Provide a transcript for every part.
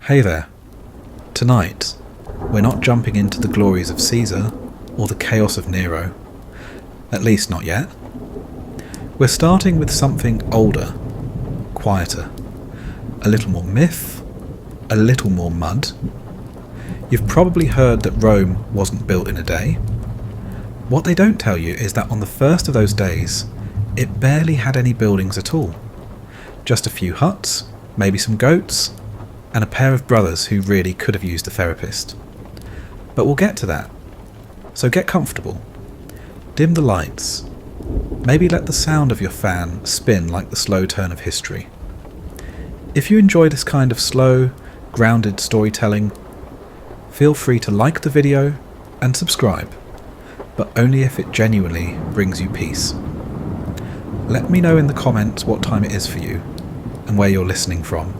Hey there. Tonight, we're not jumping into the glories of Caesar or the chaos of Nero. At least not yet. We're starting with something older, quieter, a little more myth, a little more mud. You've probably heard that Rome wasn't built in a day. What they don't tell you is that on the first of those days, it barely had any buildings at all. Just a few huts, maybe some goats, and a pair of brothers who really could have used a therapist. But we'll get to that. So get comfortable. Dim the lights. Maybe let the sound of your fan spin like the slow turn of history. If you enjoy this kind of slow, grounded storytelling, feel free to like the video and subscribe, but only if it genuinely brings you peace. Let me know in the comments what time it is for you and where you're listening from.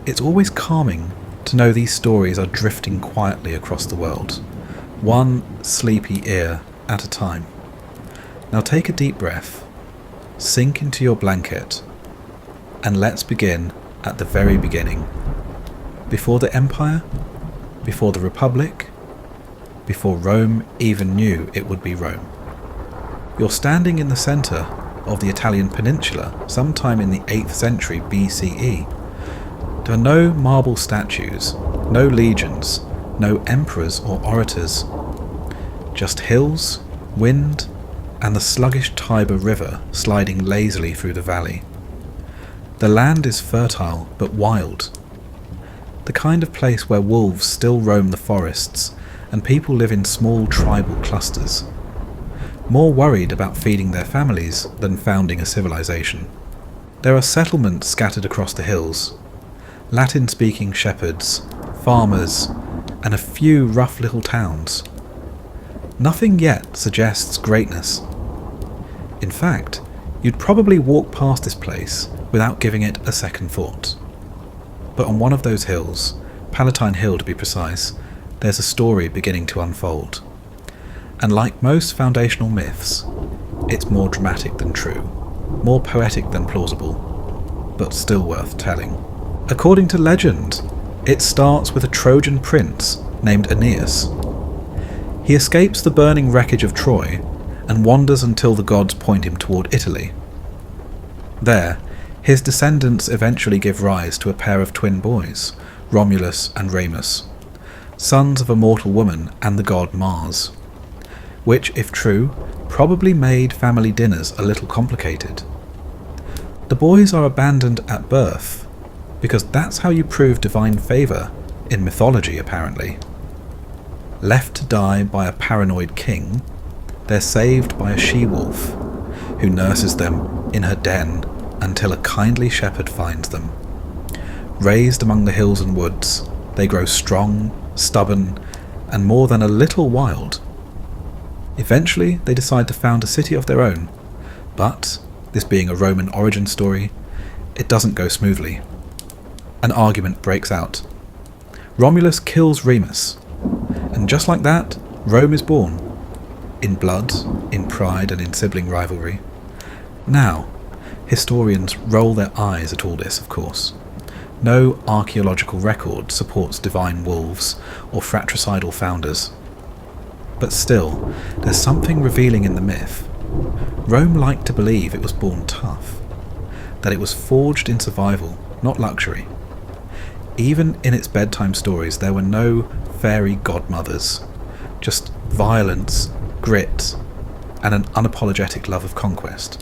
It's always calming to know these stories are drifting quietly across the world, one sleepy ear at a time. Now take a deep breath, sink into your blanket, and let's begin at the very beginning. Before the Empire, before the Republic, before Rome even knew it would be Rome. You're standing in the centre of the Italian peninsula sometime in the 8th century BCE. There are no marble statues, no legions, no emperors or orators. Just hills, wind, and the sluggish Tiber River sliding lazily through the valley. The land is fertile but wild. The kind of place where wolves still roam the forests and people live in small tribal clusters, more worried about feeding their families than founding a civilization. There are settlements scattered across the hills, Latin-speaking shepherds, farmers, and a few rough little towns. Nothing yet suggests greatness. In fact, you'd probably walk past this place without giving it a second thought. But on one of those hills, Palatine Hill to be precise, there's a story beginning to unfold. And like most foundational myths, it's more dramatic than true, more poetic than plausible, but still worth telling. According to legend, it starts with a Trojan prince named Aeneas. He escapes the burning wreckage of Troy and wanders until the gods point him toward Italy. There, his descendants eventually give rise to a pair of twin boys, Romulus and Remus, sons of a mortal woman and the god Mars, which, if true, probably made family dinners a little complicated. The boys are abandoned at birth, because that's how you prove divine favour in mythology, apparently. Left to die by a paranoid king, they're saved by a she-wolf, who nurses them in her den until a kindly shepherd finds them. Raised among the hills and woods, they grow strong, stubborn, and more than a little wild. Eventually, they decide to found a city of their own, but, this being a Roman origin story, it doesn't go smoothly. An argument breaks out. Romulus kills Remus, and just like that, Rome is born. In blood, in pride, and in sibling rivalry. Now, historians roll their eyes at all this, of course. No archaeological record supports divine wolves or fratricidal founders. But still, there's something revealing in the myth. Rome liked to believe it was born tough, that it was forged in survival, not luxury. Even in its bedtime stories, there were no fairy godmothers, just violence, grit, and an unapologetic love of conquest.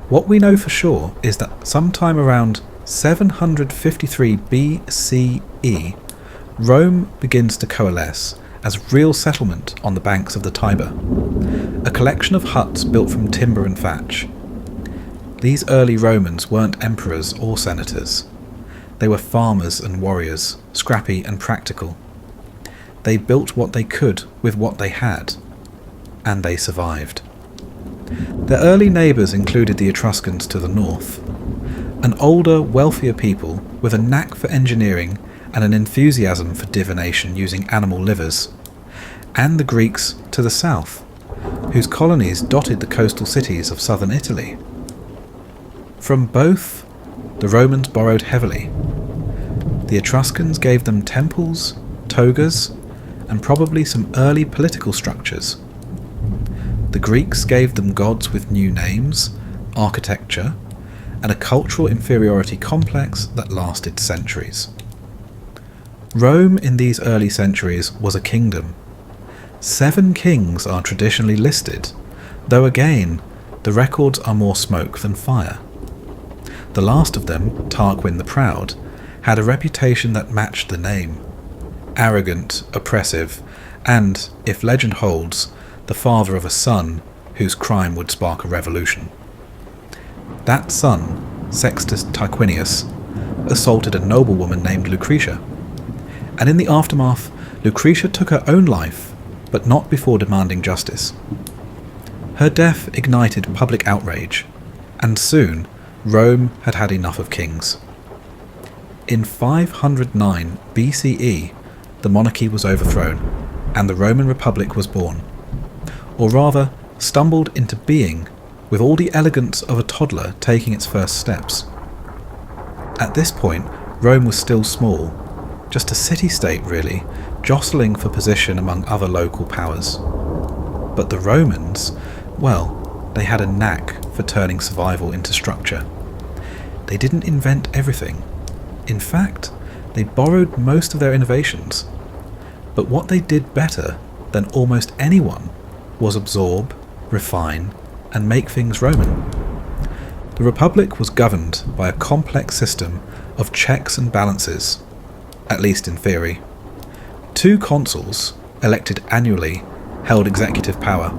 What we know for sure is that sometime around 753 BCE, Rome begins to coalesce as real settlement on the banks of the Tiber, a collection of huts built from timber and thatch. These early Romans weren't emperors or senators. They were farmers and warriors, scrappy and practical. They built what they could with what they had, and they survived. Their early neighbours included the Etruscans to the north, an older, wealthier people with a knack for engineering and an enthusiasm for divination using animal livers, and the Greeks to the south, whose colonies dotted the coastal cities of southern Italy. From both, the Romans borrowed heavily. The Etruscans gave them temples, togas, and probably some early political structures. The Greeks gave them gods with new names, architecture, and a cultural inferiority complex that lasted centuries. Rome in these early centuries was a kingdom. 7 kings are traditionally listed, though again, the records are more smoke than fire. The last of them, Tarquin the Proud, had a reputation that matched the name. Arrogant, oppressive, and, if legend holds, the father of a son whose crime would spark a revolution. That son, Sextus Tarquinius, assaulted a noblewoman named Lucretia, and in the aftermath, Lucretia took her own life, but not before demanding justice. Her death ignited public outrage, and soon Rome had had enough of kings. In 509 BCE, the monarchy was overthrown, and the Roman Republic was born, or rather, stumbled into being, with all the elegance of a toddler taking its first steps. At this point, Rome was still small, just a city-state really, jostling for position among other local powers. But the Romans, well, they had a knack for turning survival into structure. They didn't invent everything. In fact, they borrowed most of their innovations. But what they did better than almost anyone was absorb, refine, and make things Roman. The Republic was governed by a complex system of checks and balances, at least in theory. 2 consuls, elected annually, held executive power.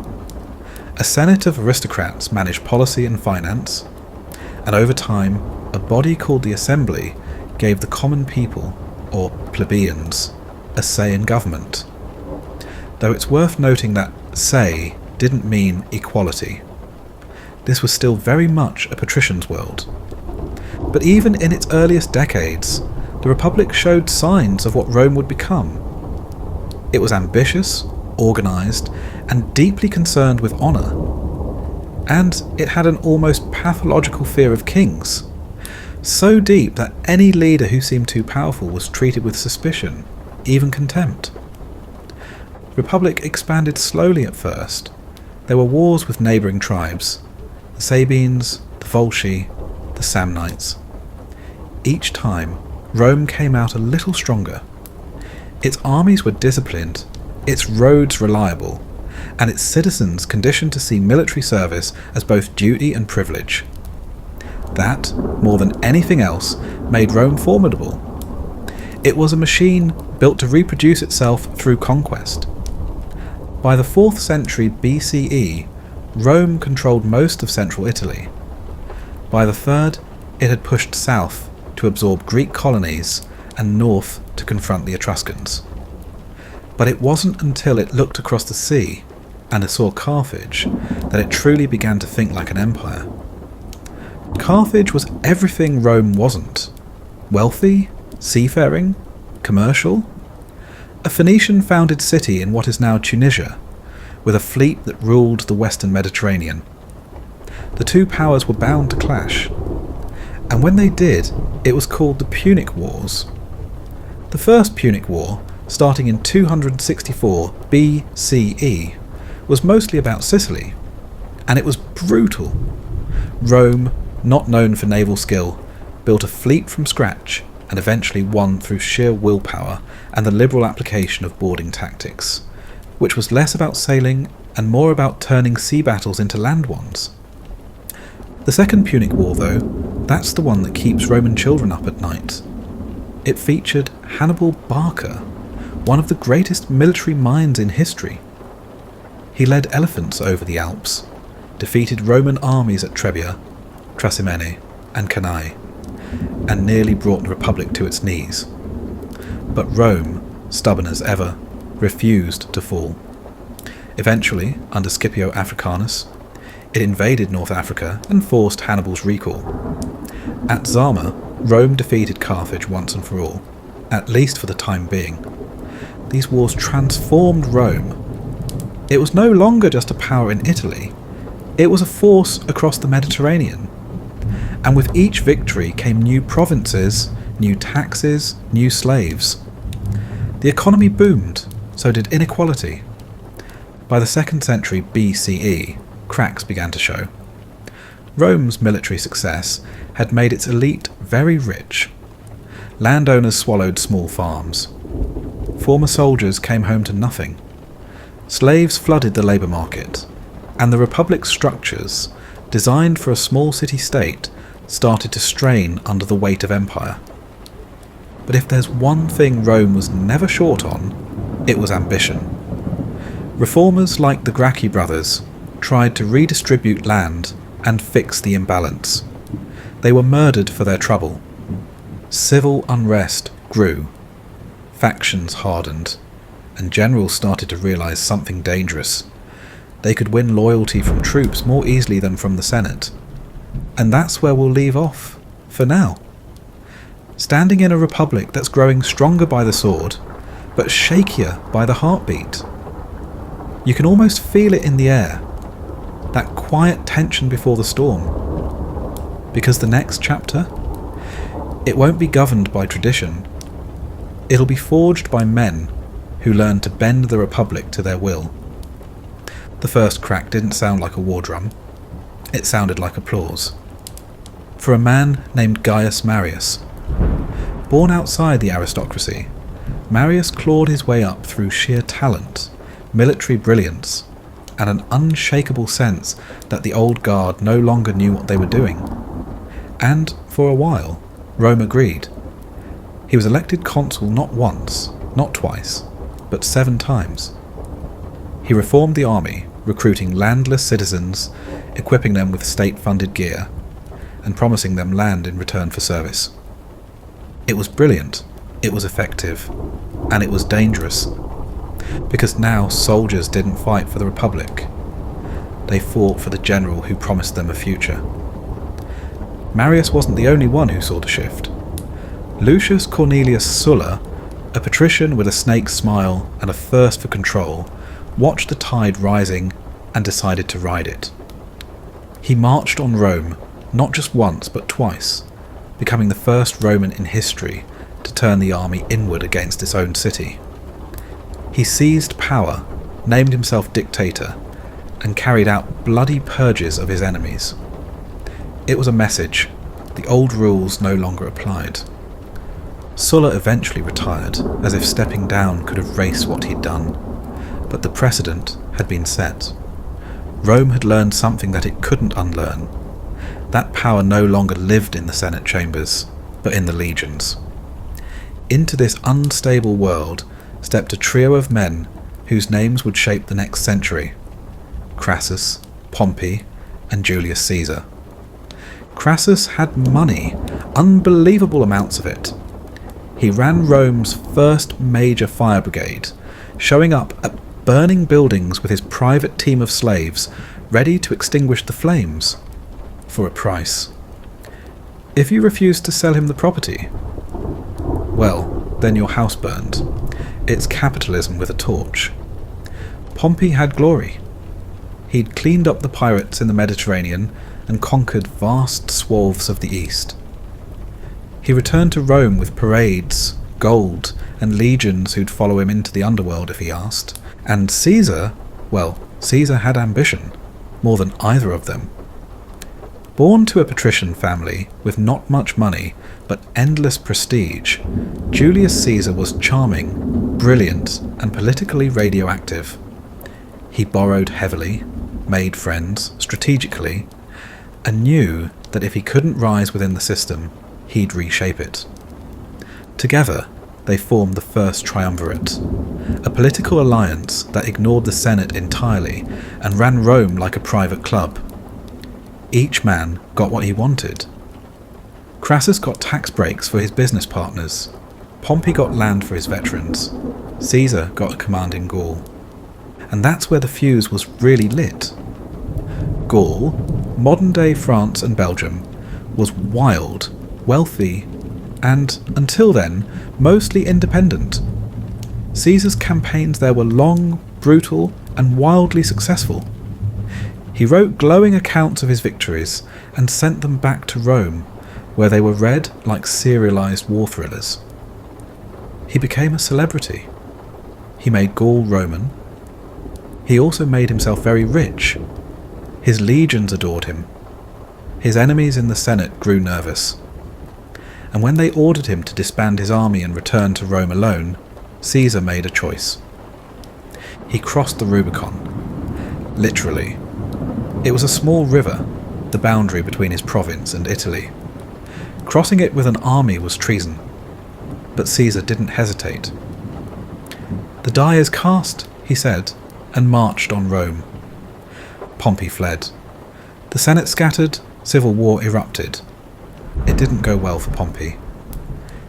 A senate of aristocrats managed policy and finance, and over time, a body called the Assembly gave the common people, or plebeians, a say in government. Though it's worth noting that say didn't mean equality. This was still very much a patrician's world. But even in its earliest decades, the Republic showed signs of what Rome would become. It was ambitious, organised, and deeply concerned with honour. And it had an almost pathological fear of kings, so deep that any leader who seemed too powerful was treated with suspicion, even contempt. The Republic expanded slowly at first. There were wars with neighbouring tribes, the Sabines, the Volsci, the Samnites. Each time, Rome came out a little stronger. Its armies were disciplined, its roads reliable, and its citizens conditioned to see military service as both duty and privilege. That, more than anything else, made Rome formidable. It was a machine built to reproduce itself through conquest. By the 4th century BCE, Rome controlled most of central Italy. By the 3rd, it had pushed south to absorb Greek colonies and north to confront the Etruscans. But it wasn't until it looked across the sea and saw Carthage that it truly began to think like an empire. Carthage was everything Rome wasn't. Wealthy, seafaring, commercial. A Phoenician-founded city in what is now Tunisia, with a fleet that ruled the western Mediterranean. The 2 powers were bound to clash, and when they did, it was called the Punic Wars. The First Punic War, starting in 264 BCE, was mostly about Sicily, and it was brutal. Rome, not known for naval skill, built a fleet from scratch and eventually won through sheer willpower and the liberal application of boarding tactics, which was less about sailing and more about turning sea battles into land ones. The Second Punic War, though, that's the one that keeps Roman children up at night. It featured Hannibal Barca, one of the greatest military minds in history. He led elephants over the Alps, defeated Roman armies at Trebia, Trasimene, and Cannae, and nearly brought the Republic to its knees. But Rome, stubborn as ever, refused to fall. Eventually, under Scipio Africanus, it invaded North Africa and forced Hannibal's recall. At Zama, Rome defeated Carthage once and for all, at least for the time being. These wars transformed Rome. It was no longer just a power in Italy, it was a force across the Mediterranean. And with each victory came new provinces, new taxes, new slaves. The economy boomed, so did inequality. By the 2nd century BCE, cracks began to show. Rome's military success had made its elite very rich. Landowners swallowed small farms. Former soldiers came home to nothing. Slaves flooded the labour market, and the Republic's structures, designed for a small city-state, started to strain under the weight of empire. But if there's one thing Rome was never short on, it was ambition. Reformers like the Gracchi brothers tried to redistribute land and fix the imbalance. They were murdered for their trouble. Civil unrest grew. Factions hardened, and generals started to realise something dangerous. They could win loyalty from troops more easily than from the Senate. And that's where we'll leave off, for now. Standing in a republic that's growing stronger by the sword, but shakier by the heartbeat. You can almost feel it in the air, that quiet tension before the storm. Because the next chapter, it won't be governed by tradition. It'll be forged by men who learn to bend the republic to their will. The first crack didn't sound like a war drum. It sounded like applause. For a man named Gaius Marius. Born outside the aristocracy, Marius clawed his way up through sheer talent, military brilliance, and an unshakable sense that the old guard no longer knew what they were doing. And, for a while, Rome agreed. He was elected consul not once, not twice, but 7 times. He reformed the army, recruiting landless citizens, equipping them with state-funded gear, and promising them land in return for service. It was brilliant, it was effective, and it was dangerous. Because now soldiers didn't fight for the Republic. They fought for the general who promised them a future. Marius wasn't the only one who saw the shift. Lucius Cornelius Sulla, a patrician with a snake's smile and a thirst for control, watched the tide rising and decided to ride it. He marched on Rome, not just once but twice, becoming the first Roman in history to turn the army inward against its own city. He seized power, named himself dictator, and carried out bloody purges of his enemies. It was a message. The old rules no longer applied. Sulla eventually retired, as if stepping down could erase what he'd done. But the precedent had been set. Rome had learned something that it couldn't unlearn. That power no longer lived in the Senate chambers, but in the legions. Into this unstable world stepped a trio of men whose names would shape the next century: Crassus, Pompey, and Julius Caesar. Crassus had money, unbelievable amounts of it. He ran Rome's first major fire brigade, showing up at burning buildings with his private team of slaves, ready to extinguish the flames, for a price. If you refused to sell him the property, well, then your house burned. It's capitalism with a torch. Pompey had glory. He'd cleaned up the pirates in the Mediterranean and conquered vast swaths of the east. He returned to Rome with parades, gold, and legions who'd follow him into the underworld if he asked. And Caesar, well, Caesar had ambition, more than either of them. Born to a patrician family with not much money but endless prestige, Julius Caesar was charming, brilliant, and politically radioactive. He borrowed heavily, made friends strategically, and knew that if he couldn't rise within the system, he'd reshape it. Together, they formed the First Triumvirate, a political alliance that ignored the Senate entirely and ran Rome like a private club. Each man got what he wanted. Crassus got tax breaks for his business partners. Pompey got land for his veterans. Caesar got a command in Gaul. And that's where the fuse was really lit. Gaul, modern-day France and Belgium, was wild, wealthy, and, until then, mostly independent. Caesar's campaigns there were long, brutal, and wildly successful. He wrote glowing accounts of his victories and sent them back to Rome, where they were read like serialized war thrillers. He became a celebrity. He made Gaul Roman. He also made himself very rich. His legions adored him. His enemies in the Senate grew nervous. And when they ordered him to disband his army and return to Rome alone, Caesar made a choice. He crossed the Rubicon. Literally. It was a small river, the boundary between his province and Italy. Crossing it with an army was treason, but Caesar didn't hesitate. "The die is cast," he said, and marched on Rome. Pompey fled. The Senate scattered, civil war erupted. It didn't go well for Pompey.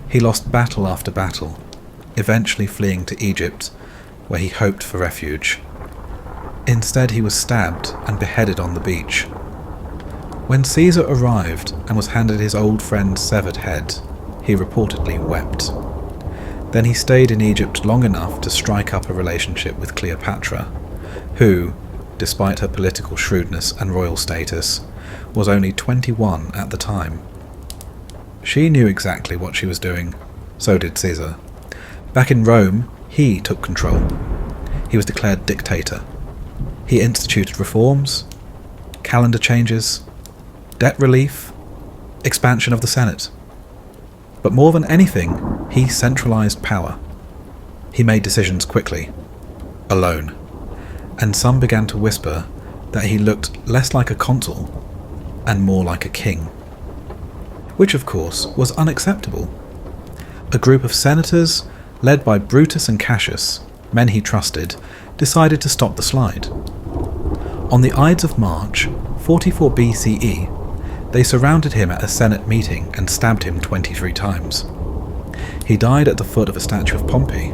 He lost battle after battle, eventually fleeing to Egypt, where he hoped for refuge. Instead, he was stabbed and beheaded on the beach. When Caesar arrived and was handed his old friend's severed head, he reportedly wept. Then he stayed in Egypt long enough to strike up a relationship with Cleopatra, who, despite her political shrewdness and royal status, was only 21 at the time. She knew exactly what she was doing. So did Caesar. Back in Rome, he took control. He was declared dictator. He instituted reforms, calendar changes, debt relief, expansion of the Senate. But more than anything, he centralized power. He made decisions quickly, alone, and some began to whisper that he looked less like a consul and more like a king. Which, of course, was unacceptable. A group of senators, led by Brutus and Cassius, men he trusted, decided to stop the slide. On the Ides of March, 44 BCE, they surrounded him at a Senate meeting and stabbed him 23 times. He died at the foot of a statue of Pompey.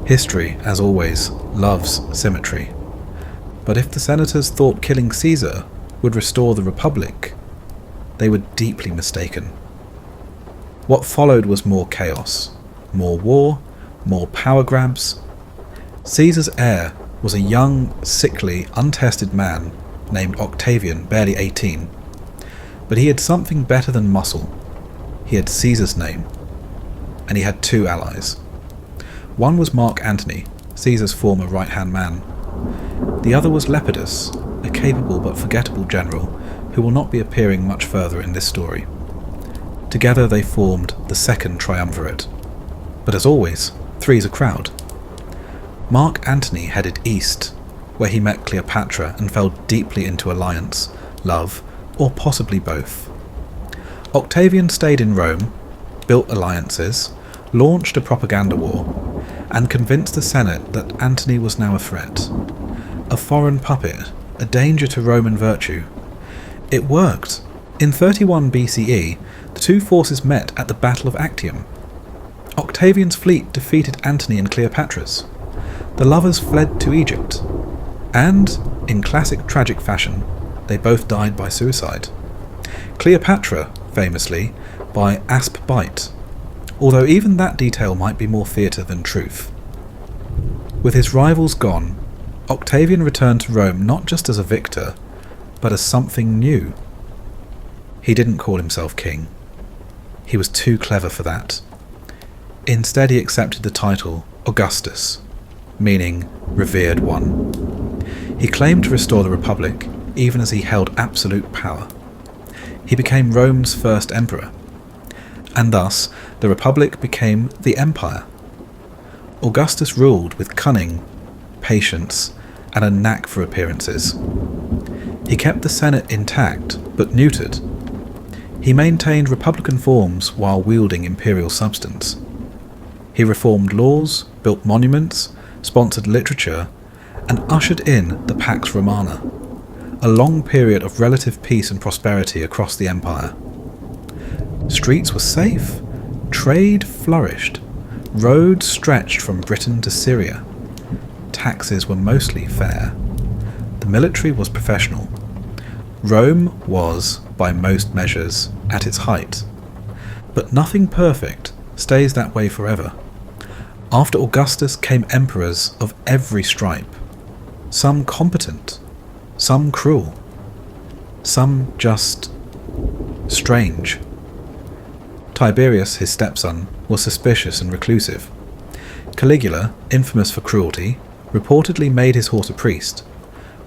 History, as always, loves symmetry. But if the senators thought killing Caesar would restore the Republic, they were deeply mistaken. What followed was more chaos, more war, more power grabs. Caesar's heir was a young, sickly, untested man named Octavian, barely 18. But he had something better than muscle. He had Caesar's name, and he had two allies. One was Mark Antony, Caesar's former right-hand man. The other was Lepidus, a capable but forgettable general who will not be appearing much further in this story. Together they formed the Second Triumvirate. But as always, three's a crowd. Mark Antony headed east, where he met Cleopatra and fell deeply into alliance, love, or possibly both. Octavian stayed in Rome, built alliances, launched a propaganda war, and convinced the Senate that Antony was now a threat. A foreign puppet, a danger to Roman virtue. It worked. In 31 BCE, the two forces met at the Battle of Actium. Octavian's fleet defeated Antony and Cleopatra's. The lovers fled to Egypt, and, in classic tragic fashion, they both died by suicide. Cleopatra, famously, by asp bite, although even that detail might be more theatre than truth. With his rivals gone, Octavian returned to Rome not just as a victor, but as something new. He didn't call himself king. He was too clever for that. Instead, he accepted the title Augustus, meaning revered one. He claimed to restore the Republic, even as he held absolute power. He became Rome's first emperor, and thus the Republic became the Empire. Augustus ruled with cunning, patience, and a knack for appearances. He kept the Senate intact, but neutered. He maintained republican forms while wielding imperial substance. He reformed laws, built monuments, sponsored literature, and ushered in the Pax Romana, a long period of relative peace and prosperity across the empire. Streets were safe, trade flourished, roads stretched from Britain to Syria. Taxes were mostly fair. The military was professional. Rome was, by most measures, at its height. But nothing perfect stays that way forever. After Augustus came emperors of every stripe, some competent, some cruel, some just strange. Tiberius, his stepson, was suspicious and reclusive. Caligula, infamous for cruelty, reportedly made his horse a priest,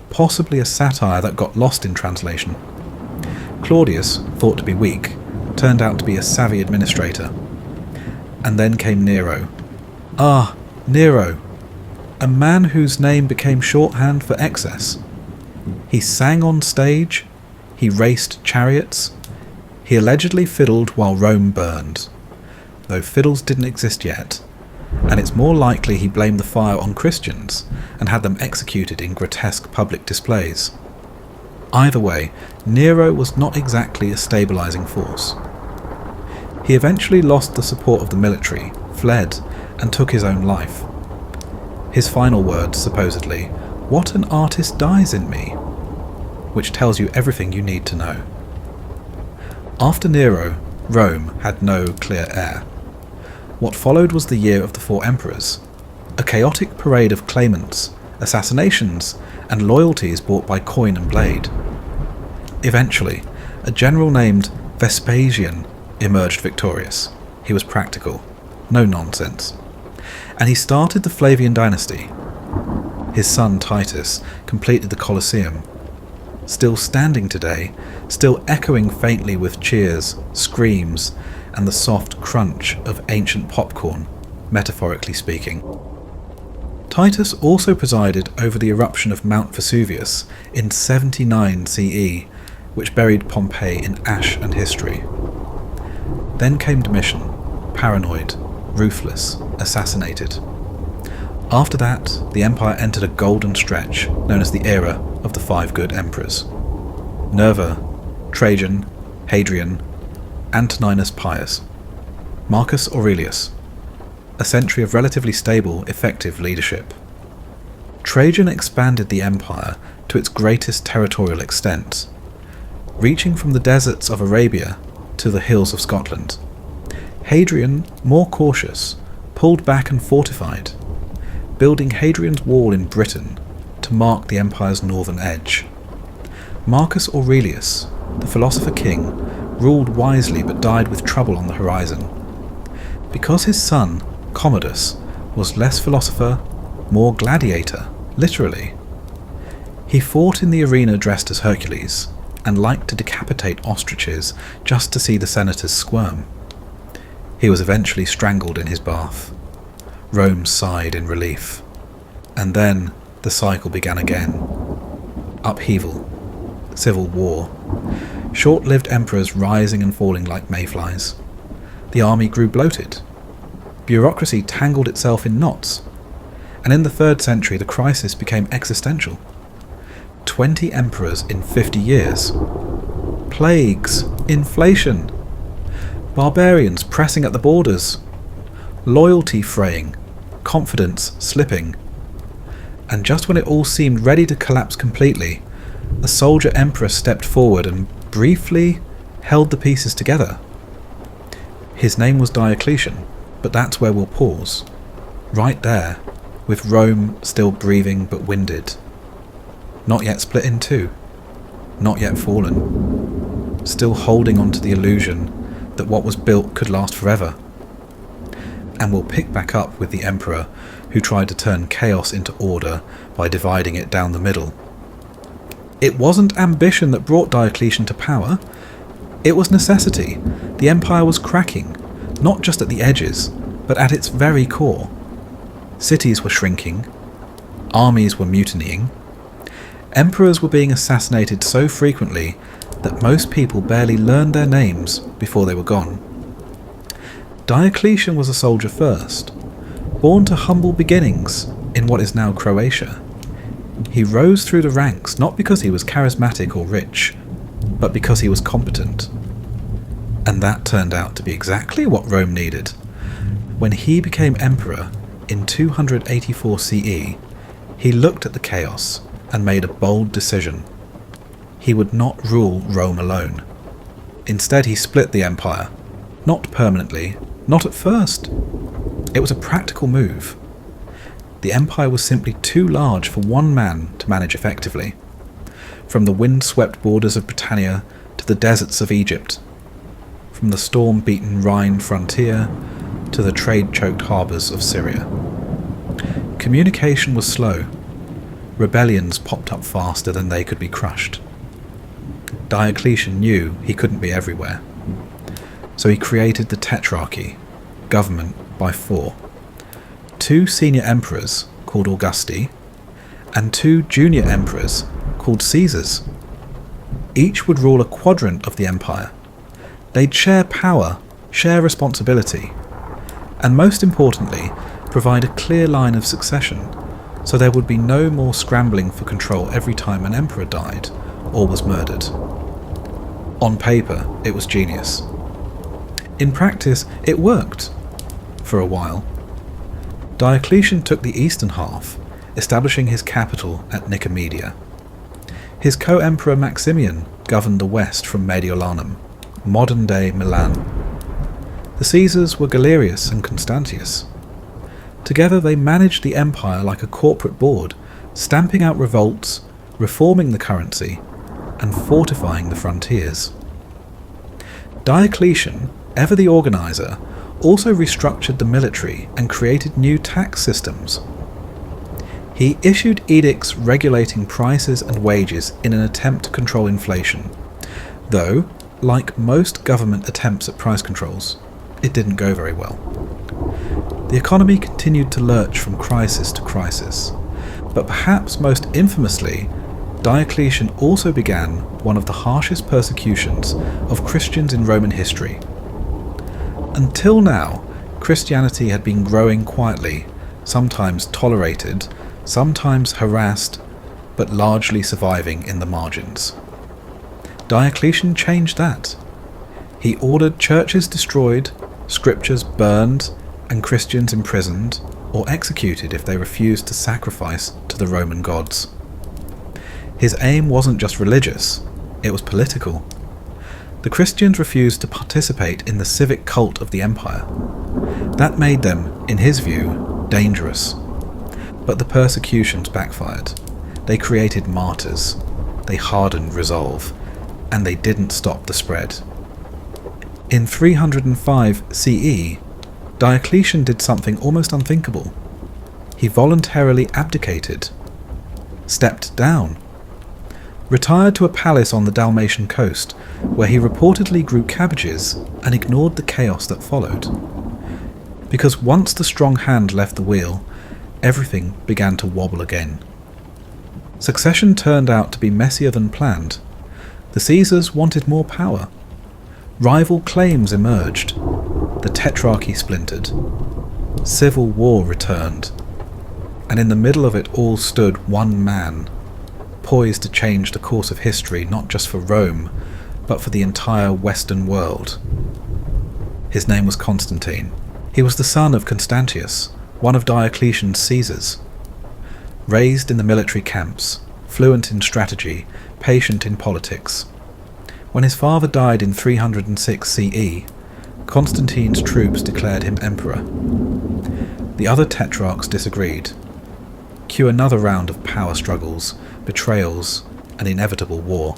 possibly a satire that got lost in translation. Claudius, thought to be weak, turned out to be a savvy administrator. And then came Nero. Ah, Nero, a man whose name became shorthand for excess. He sang on stage, he raced chariots, he allegedly fiddled while Rome burned, though fiddles didn't exist yet, and it's more likely he blamed the fire on Christians and had them executed in grotesque public displays. Either way, Nero was not exactly a stabilising force. He eventually lost the support of the military, fled, and took his own life. His final words, supposedly, "What an artist dies in me," which tells you everything you need to know. After Nero, Rome had no clear heir. What followed was the Year of the Four Emperors, a chaotic parade of claimants, assassinations, and loyalties bought by coin and blade. Eventually, a general named Vespasian emerged victorious. He was practical, no nonsense. And he started the Flavian dynasty. His son Titus completed the Colosseum, still standing today, still echoing faintly with cheers, screams, and the soft crunch of ancient popcorn, metaphorically speaking. Titus also presided over the eruption of Mount Vesuvius in 79 CE, which buried Pompeii in ash and history. Then came Domitian, paranoid, ruthless, assassinated. After that, the empire entered a golden stretch known as the era of the Five Good Emperors. Nerva, Trajan, Hadrian, Antoninus Pius, Marcus Aurelius. A century of relatively stable, effective leadership. Trajan expanded the empire to its greatest territorial extent, reaching from the deserts of Arabia to the hills of Scotland. Hadrian, more cautious, pulled back and fortified, building Hadrian's Wall in Britain to mark the empire's northern edge. Marcus Aurelius, the philosopher king, ruled wisely but died with trouble on the horizon. Because his son, Commodus, was less philosopher, more gladiator, literally. He fought in the arena dressed as Hercules, and liked to decapitate ostriches just to see the senators squirm. He was eventually strangled in his bath. Rome sighed in relief. And then the cycle began again. Upheaval, civil war, short-lived emperors rising and falling like mayflies. The army grew bloated. Bureaucracy tangled itself in knots. And in the 3rd century the crisis became existential. 20 emperors in 50 years. Plagues, inflation, barbarians pressing at the borders, loyalty fraying, confidence slipping. And just when it all seemed ready to collapse completely, a soldier emperor stepped forward and briefly held the pieces together. His name was Diocletian, but that's where we'll pause. Right there, with Rome still breathing but winded. Not yet split in two, not yet fallen, still holding on to the illusion that what was built could last forever. And we'll pick back up with the emperor who tried to turn chaos into order by dividing it down the middle. It wasn't ambition that brought Diocletian to power, it was necessity. The empire was cracking, not just at the edges, but at its very core. Cities were shrinking, armies were mutinying, emperors were being assassinated so frequently that most people barely learned their names before they were gone. Diocletian was a soldier first, born to humble beginnings in what is now Croatia. He rose through the ranks not because he was charismatic or rich, but because he was competent. And that turned out to be exactly what Rome needed. When he became emperor in 284 CE, he looked at the chaos and made a bold decision. He would not rule Rome alone. Instead, he split the empire. Not permanently, not at first. It was a practical move. The empire was simply too large for one man to manage effectively. From the wind-swept borders of Britannia to the deserts of Egypt. from the storm-beaten Rhine frontier to the trade-choked harbours of Syria. Communication was slow. Rebellions popped up faster than they could be crushed. Diocletian knew he couldn't be everywhere. So he created the Tetrarchy, government by 4. 2 senior emperors, called Augusti, and 2 junior emperors, called Caesars. Each would rule a quadrant of the empire. They'd share power, share responsibility, and most importantly, provide a clear line of succession, so there would be no more scrambling for control every time an emperor died or was murdered. On paper, it was genius. In practice, it worked. For a while. Diocletian took the eastern half, establishing his capital at Nicomedia. His co-emperor Maximian governed the west from Mediolanum, modern-day Milan. The Caesars were Galerius and Constantius. Together they managed the empire like a corporate board, stamping out revolts, reforming the currency, and fortifying the frontiers. Diocletian, ever the organizer, also restructured the military and created new tax systems. He issued edicts regulating prices and wages in an attempt to control inflation, though, like most government attempts at price controls, it didn't go very well. The economy continued to lurch from crisis to crisis, but perhaps most infamously, Diocletian also began one of the harshest persecutions of Christians in Roman history. Until now, Christianity had been growing quietly, sometimes tolerated, sometimes harassed, but largely surviving in the margins. Diocletian changed that. He ordered churches destroyed, scriptures burned, and Christians imprisoned or executed if they refused to sacrifice to the Roman gods. His aim wasn't just religious, it was political. The Christians refused to participate in the civic cult of the empire. That made them, in his view, dangerous. But the persecutions backfired. They created martyrs. They hardened resolve. And they didn't stop the spread. In 305 CE, Diocletian did something almost unthinkable. He voluntarily abdicated. Stepped down. Retired to a palace on the Dalmatian coast, where he reportedly grew cabbages and ignored the chaos that followed. Because once the strong hand left the wheel, everything began to wobble again. Succession turned out to be messier than planned. The Caesars wanted more power. Rival claims emerged. The Tetrarchy splintered. Civil war returned. And in the middle of it all stood one man, poised to change the course of history not just for Rome, but for the entire Western world. His name was Constantine. He was the son of Constantius, one of Diocletian's Caesars. Raised in the military camps, fluent in strategy, patient in politics. When his father died in 306 CE, Constantine's troops declared him emperor. The other tetrarchs disagreed. Cue another round of power struggles, betrayals, and inevitable war.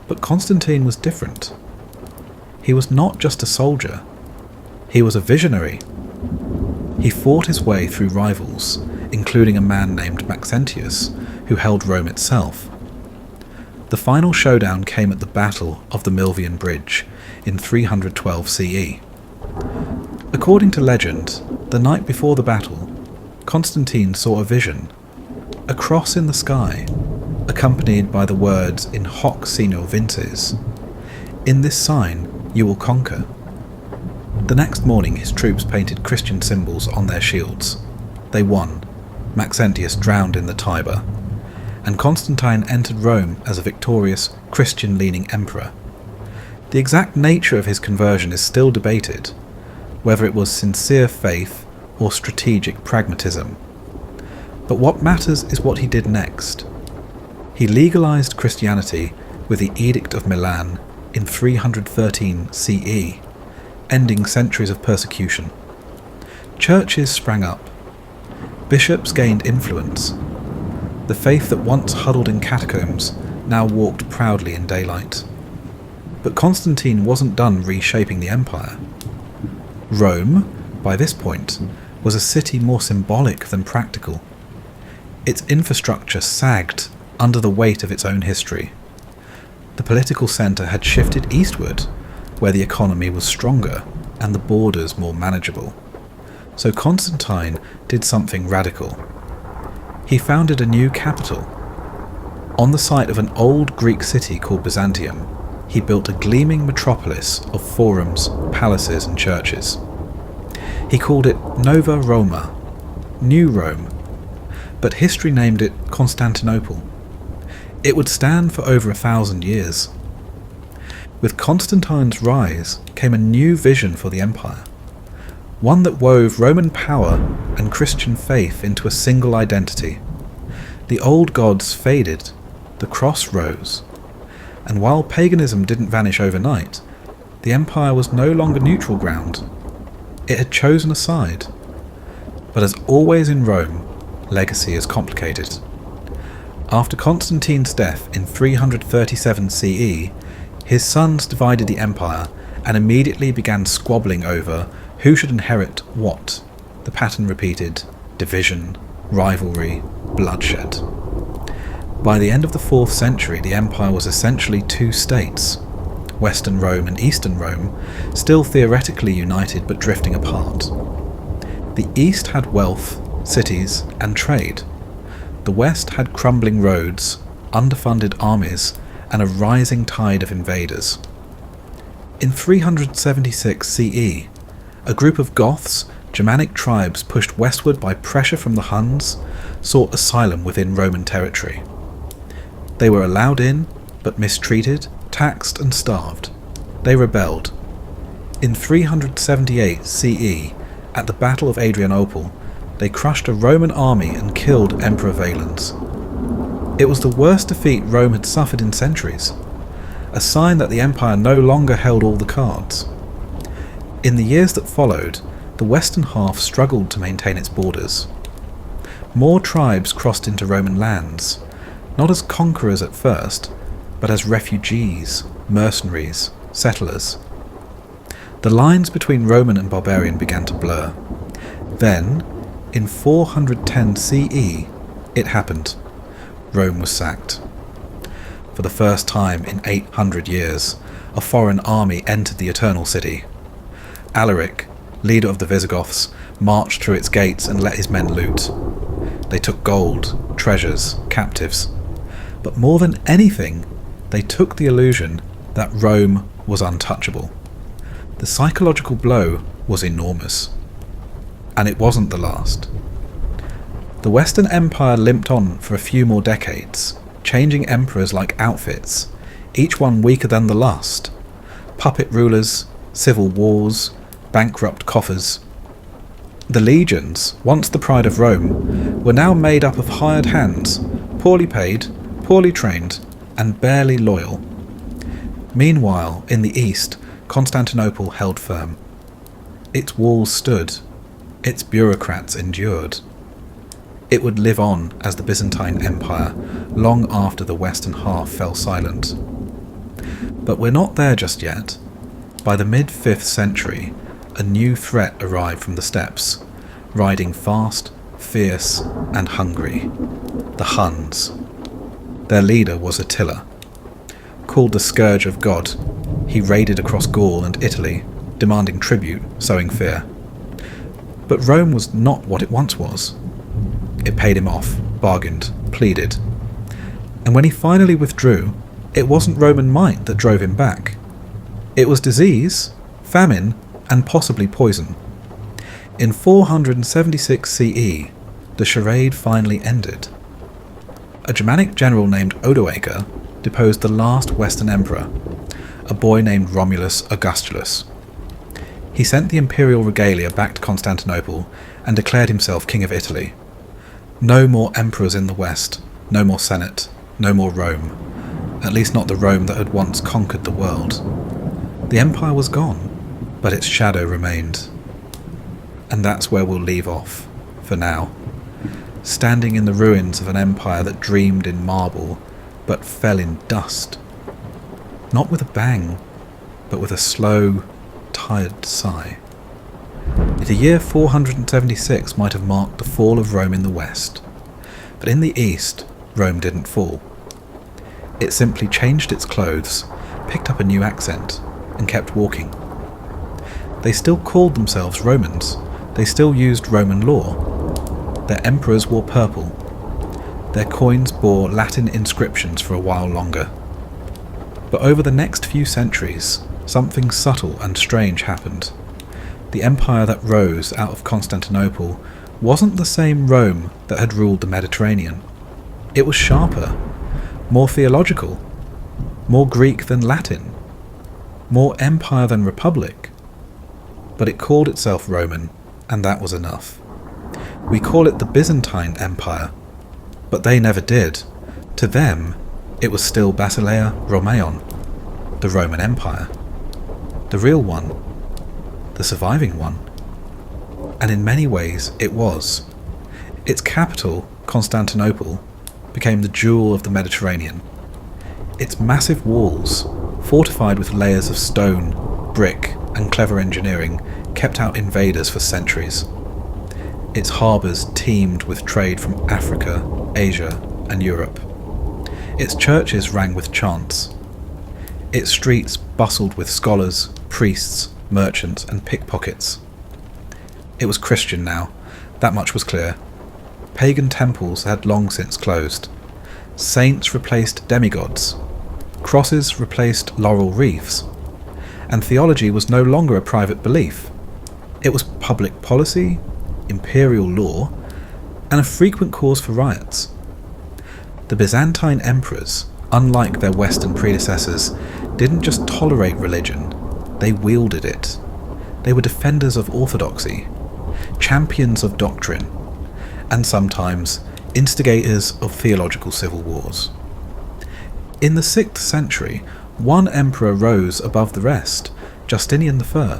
But Constantine was different. He was not just a soldier. He was a visionary. He fought his way through rivals, including a man named Maxentius, who held Rome itself. The final showdown came at the Battle of the Milvian Bridge in 312 CE. According to legend, the night before the battle, Constantine saw a vision, a cross in the sky, accompanied by the words in hoc signo vinces, "In this sign you will conquer." The next morning his troops painted Christian symbols on their shields. They won. Maxentius drowned in the Tiber, and Constantine entered Rome as a victorious, Christian-leaning emperor. The exact nature of his conversion is still debated, whether it was sincere faith or strategic pragmatism. But what matters is what he did next. He legalized Christianity with the Edict of Milan in 313 CE, ending centuries of persecution. Churches sprang up. Bishops gained influence. The faith that once huddled in catacombs now walked proudly in daylight. But Constantine wasn't done reshaping the empire. Rome, by this point, was a city more symbolic than practical. Its infrastructure sagged under the weight of its own history. The political centre had shifted eastward, where the economy was stronger and the borders more manageable. So Constantine did something radical. He founded a new capital. On the site of an old Greek city called Byzantium, he built a gleaming metropolis of forums, palaces and churches. He called it Nova Roma, New Rome, but history named it Constantinople. It would stand for over 1,000 years. With Constantine's rise came a new vision for the empire, one that wove Roman power and Christian faith into a single identity. The old gods faded, the cross rose, and while paganism didn't vanish overnight, the empire was no longer neutral ground. It had chosen a side. But as always in Rome, legacy is complicated. After Constantine's death in 337 CE, his sons divided the empire and immediately began squabbling over who should inherit what. The pattern repeated: division, rivalry, bloodshed. By the end of the 4th century, the empire was essentially two states, Western Rome and Eastern Rome, still theoretically united but drifting apart. The East had wealth, cities, and trade. The West had crumbling roads, underfunded armies, and a rising tide of invaders. In 376 CE, a group of Goths, Germanic tribes pushed westward by pressure from the Huns, sought asylum within Roman territory. They were allowed in, but mistreated, taxed and starved. They rebelled. In 378 CE, at the Battle of Adrianople, they crushed a Roman army and killed Emperor Valens. It was the worst defeat Rome had suffered in centuries, a sign that the empire no longer held all the cards. In the years that followed, the western half struggled to maintain its borders. More tribes crossed into Roman lands, not as conquerors at first, but as refugees, mercenaries, settlers. The lines between Roman and barbarian began to blur. Then, in 410 CE, it happened. Rome was sacked. For the first time in 800 years, a foreign army entered the Eternal City. Alaric, leader of the Visigoths, marched through its gates and let his men loot. They took gold, treasures, captives. But more than anything, they took the illusion that Rome was untouchable. The psychological blow was enormous. And it wasn't the last. The Western Empire limped on for a few more decades, changing emperors like outfits, each one weaker than the last. Puppet rulers, civil wars, bankrupt coffers. The legions, once the pride of Rome, were now made up of hired hands, poorly paid, poorly trained, and barely loyal. Meanwhile, in the east, Constantinople held firm. Its walls stood. Its bureaucrats endured. It would live on as the Byzantine Empire long after the western half fell silent. But we're not there just yet. By the mid-5th century, a new threat arrived from the steppes, riding fast, fierce, and hungry: the Huns. Their leader was Attila. Called the Scourge of God, he raided across Gaul and Italy, demanding tribute, sowing fear. But Rome was not what it once was. It paid him off, bargained, pleaded. And when he finally withdrew, it wasn't Roman might that drove him back. It was disease, famine, and possibly poison. In 476 CE, the charade finally ended. A Germanic general named Odoacer deposed the last Western emperor, a boy named Romulus Augustulus. He sent the imperial regalia back to Constantinople and declared himself king of Italy. No more emperors in the West, no more Senate, no more Rome, at least not the Rome that had once conquered the world. The empire was gone, but its shadow remained. And that's where we'll leave off, for now, standing in the ruins of an empire that dreamed in marble, but fell in dust. Not with a bang, but with a slow, tired sigh. The year 476 might have marked the fall of Rome in the west, but in the east, Rome didn't fall. It simply changed its clothes, picked up a new accent, and kept walking. They still called themselves Romans. They still used Roman law. Their emperors wore purple. Their coins bore Latin inscriptions for a while longer. But over the next few centuries, something subtle and strange happened. The empire that rose out of Constantinople wasn't the same Rome that had ruled the Mediterranean. It was sharper, more theological, more Greek than Latin, more empire than republic. But it called itself Roman, and that was enough. We call it the Byzantine Empire, but they never did. To them, it was still Basileia Romaeon, the Roman Empire. The real one, the surviving one. And in many ways it was. Its capital, Constantinople, became the jewel of the Mediterranean. Its massive walls, fortified with layers of stone, brick, and clever engineering, kept out invaders for centuries. Its harbours teemed with trade from Africa, Asia, and Europe. Its churches rang with chants. Its streets bustled with scholars, priests, merchants, and pickpockets. It was Christian now, that much was clear. Pagan temples had long since closed. Saints replaced demigods. Crosses replaced laurel wreaths. And theology was no longer a private belief. It was public policy, imperial law, and a frequent cause for riots. The Byzantine emperors, unlike their Western predecessors, didn't just tolerate religion, they wielded it. They were defenders of orthodoxy, champions of doctrine, and sometimes instigators of theological civil wars. In the 6th century, one emperor rose above the rest, Justinian I.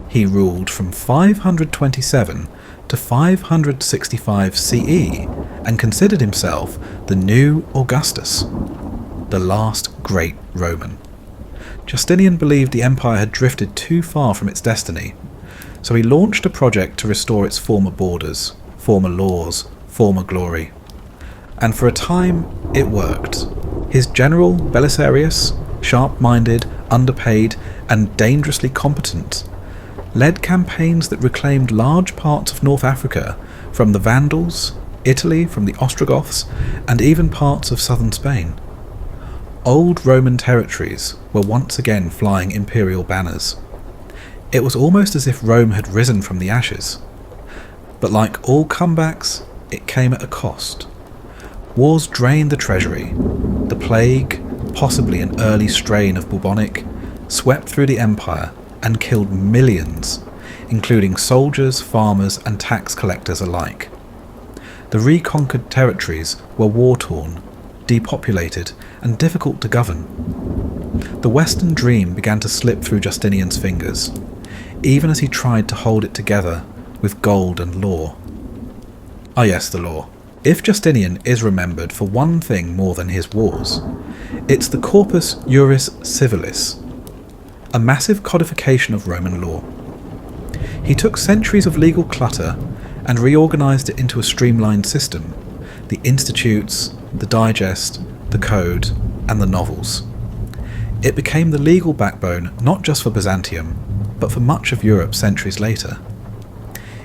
He ruled from 527 to 565 CE and considered himself the new Augustus, the last great Roman. Justinian believed the empire had drifted too far from its destiny, so he launched a project to restore its former borders, former laws, former glory. And for a time, it worked. His general, Belisarius, sharp-minded, underpaid, and dangerously competent, led campaigns that reclaimed large parts of North Africa from the Vandals, Italy from the Ostrogoths, and even parts of southern Spain. Old Roman territories were once again flying imperial banners. It was almost as if Rome had risen from the ashes. But like all comebacks, it came at a cost. Wars drained the treasury. The plague, possibly an early strain of bubonic, swept through the empire and killed millions, including soldiers, farmers, and tax collectors alike. The reconquered territories were war-torn, depopulated, and difficult to govern. The Western dream began to slip through Justinian's fingers, even as he tried to hold it together with gold and law. Ah yes, the law. If Justinian is remembered for one thing more than his wars, it's the Corpus Juris Civilis, a massive codification of Roman law. He took centuries of legal clutter and reorganized it into a streamlined system: the institutes, the digest, the code, and the novels. It became the legal backbone not just for Byzantium, but for much of Europe centuries later.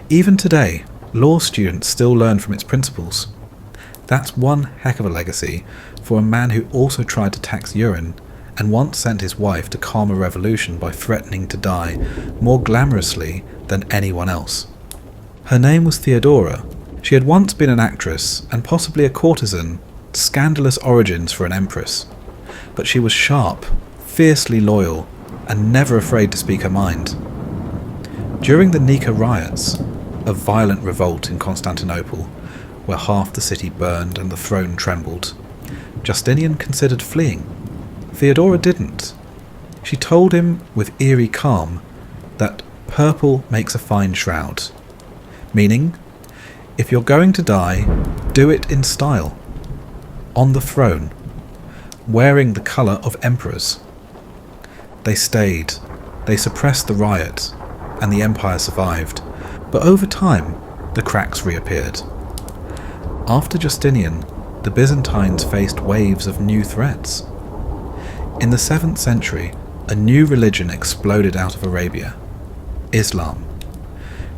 Even today, law students still learn from its principles. That's one heck of a legacy for a man who also tried to tax urine and once sent his wife to calm a revolution by threatening to die more glamorously than anyone else. Her name was Theodora. She had once been an actress and possibly a courtesan, scandalous origins for an empress. But she was sharp, fiercely loyal, and never afraid to speak her mind. During the Nika riots, a violent revolt in Constantinople, where half the city burned and the throne trembled, Justinian considered fleeing. Theodora didn't. She told him with eerie calm that purple makes a fine shroud, meaning, if you're going to die, do it in style, on the throne, wearing the colour of emperors. They stayed, they suppressed the riot, and the empire survived, but over time, the cracks reappeared. After Justinian, the Byzantines faced waves of new threats. In the 7th century, a new religion exploded out of Arabia, Islam.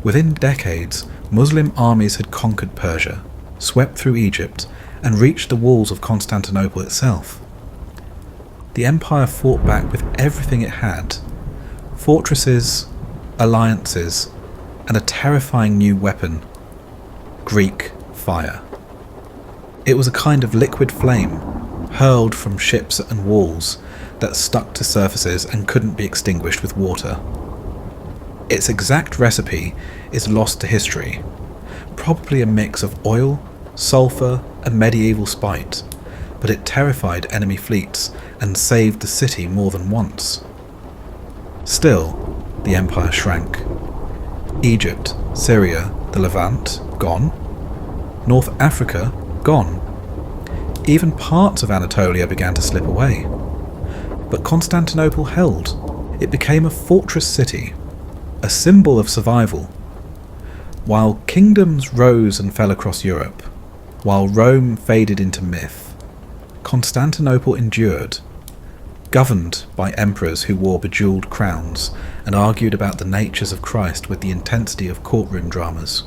Within decades, Muslim armies had conquered Persia, swept through Egypt, and reached the walls of Constantinople itself. The empire fought back with everything it had: fortresses, alliances, and a terrifying new weapon: Greek fire. It was a kind of liquid flame, hurled from ships and walls, that stuck to surfaces and couldn't be extinguished with water. Its exact recipe is lost to history, probably a mix of oil, sulphur, and medieval spite, but it terrified enemy fleets and saved the city more than once. Still, the empire shrank. Egypt, Syria, the Levant, gone. North Africa, gone. Even parts of Anatolia began to slip away. But Constantinople held. It became a fortress city, a symbol of survival. While kingdoms rose and fell across Europe, while Rome faded into myth, Constantinople endured, governed by emperors who wore bejeweled crowns and argued about the natures of Christ with the intensity of courtroom dramas.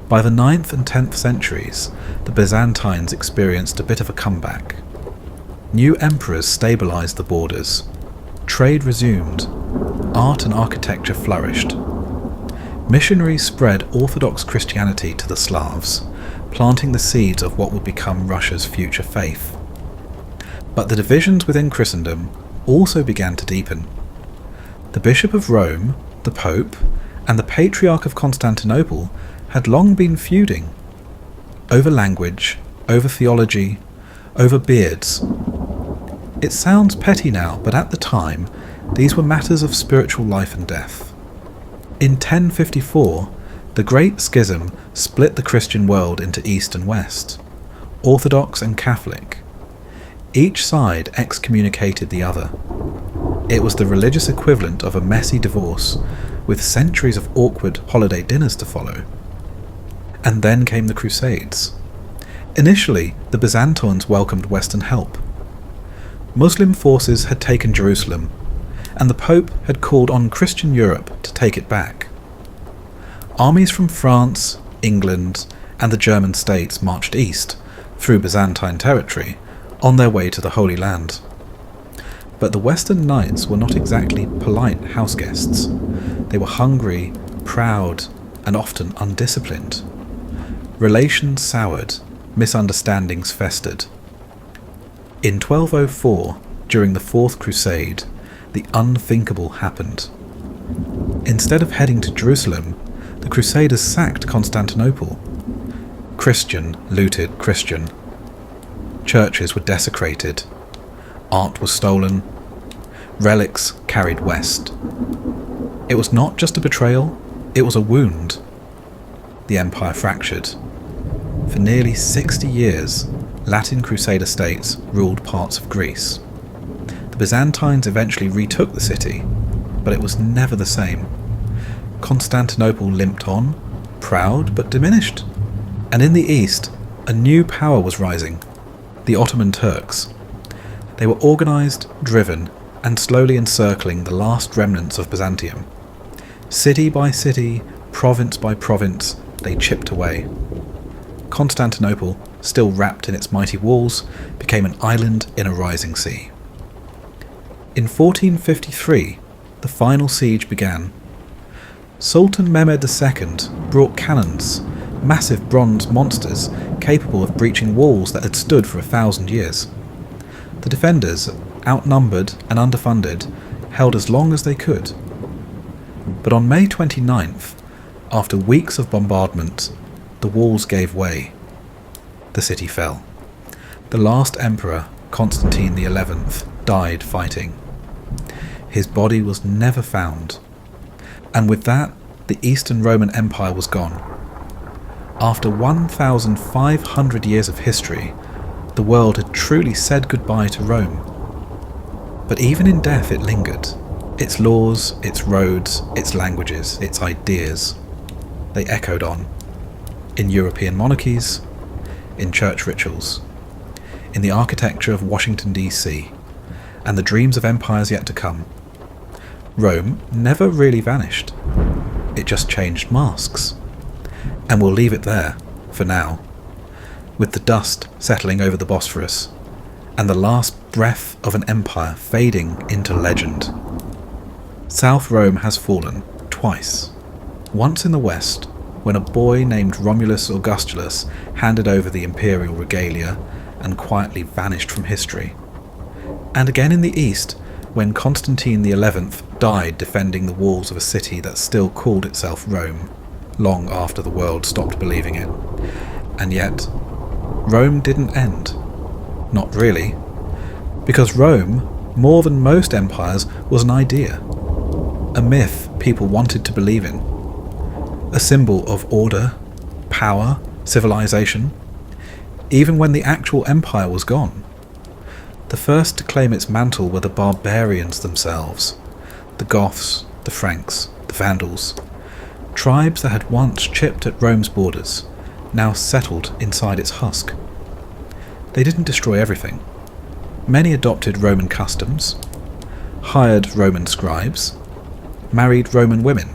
By the 9th and 10th centuries, the Byzantines experienced a bit of a comeback. New emperors stabilized the borders, trade resumed, art and architecture flourished. Missionaries spread Orthodox Christianity to the Slavs, planting the seeds of what would become Russia's future faith. But the divisions within Christendom also began to deepen. The Bishop of Rome, the Pope, and the Patriarch of Constantinople had long been feuding over language, over theology, over beards. It sounds petty now, but at the time, these were matters of spiritual life and death. In 1054, the Great Schism split the Christian world into East and West, Orthodox and Catholic. Each side excommunicated the other. It was the religious equivalent of a messy divorce, with centuries of awkward holiday dinners to follow. And then came the Crusades. Initially, the Byzantines welcomed Western help. Muslim forces had taken Jerusalem, and the Pope had called on Christian Europe to take it back. Armies from France, England, and the German states marched east, through Byzantine territory, on their way to the Holy Land. But the Western knights were not exactly polite houseguests. They were hungry, proud, and often undisciplined. Relations soured, misunderstandings festered. In 1204, during the Fourth Crusade, the unthinkable happened. Instead of heading to Jerusalem, the Crusaders sacked Constantinople. Christian looted Christian. Churches were desecrated. Art was stolen. Relics carried west. It was not just a betrayal, it was a wound. The empire fractured. For nearly 60 years, Latin Crusader states ruled parts of Greece. The Byzantines eventually retook the city, but it was never the same. Constantinople limped on, proud but diminished. And in the east, a new power was rising: the Ottoman Turks. They were organised, driven, and slowly encircling the last remnants of Byzantium. City by city, province by province, they chipped away. Constantinople, still wrapped in its mighty walls, became an island in a rising sea. In 1453, the final siege began. Sultan Mehmed II brought cannons, massive bronze monsters capable of breaching walls that had stood for 1,000 years. The defenders, outnumbered and underfunded, held as long as they could. But on May 29th, after weeks of bombardment, the walls gave way. The city fell. The last emperor, Constantine XI, died fighting. His body was never found. And with that, the Eastern Roman Empire was gone. After 1,500 years of history, the world had truly said goodbye to Rome. But even in death it lingered. Its laws, its roads, its languages, its ideas, they echoed on. In European monarchies, in church rituals, in the architecture of Washington DC, and the dreams of empires yet to come. Rome never really vanished. It just changed masks. And we'll leave it there, for now, with the dust settling over the Bosphorus, and the last breath of an empire fading into legend. South Rome has fallen twice. Once in the west, when a boy named Romulus Augustulus handed over the imperial regalia and quietly vanished from history. And again in the east, when Constantine XI died defending the walls of a city that still called itself Rome, long after the world stopped believing it. And yet, Rome didn't end. Not really. Because Rome, more than most empires, was an idea. A myth people wanted to believe in. A symbol of order, power, civilization, even when the actual empire was gone. The first to claim its mantle were the barbarians themselves, the Goths, the Franks, the Vandals, tribes that had once chipped at Rome's borders, now settled inside its husk. They didn't destroy everything. Many adopted Roman customs, hired Roman scribes, married Roman women.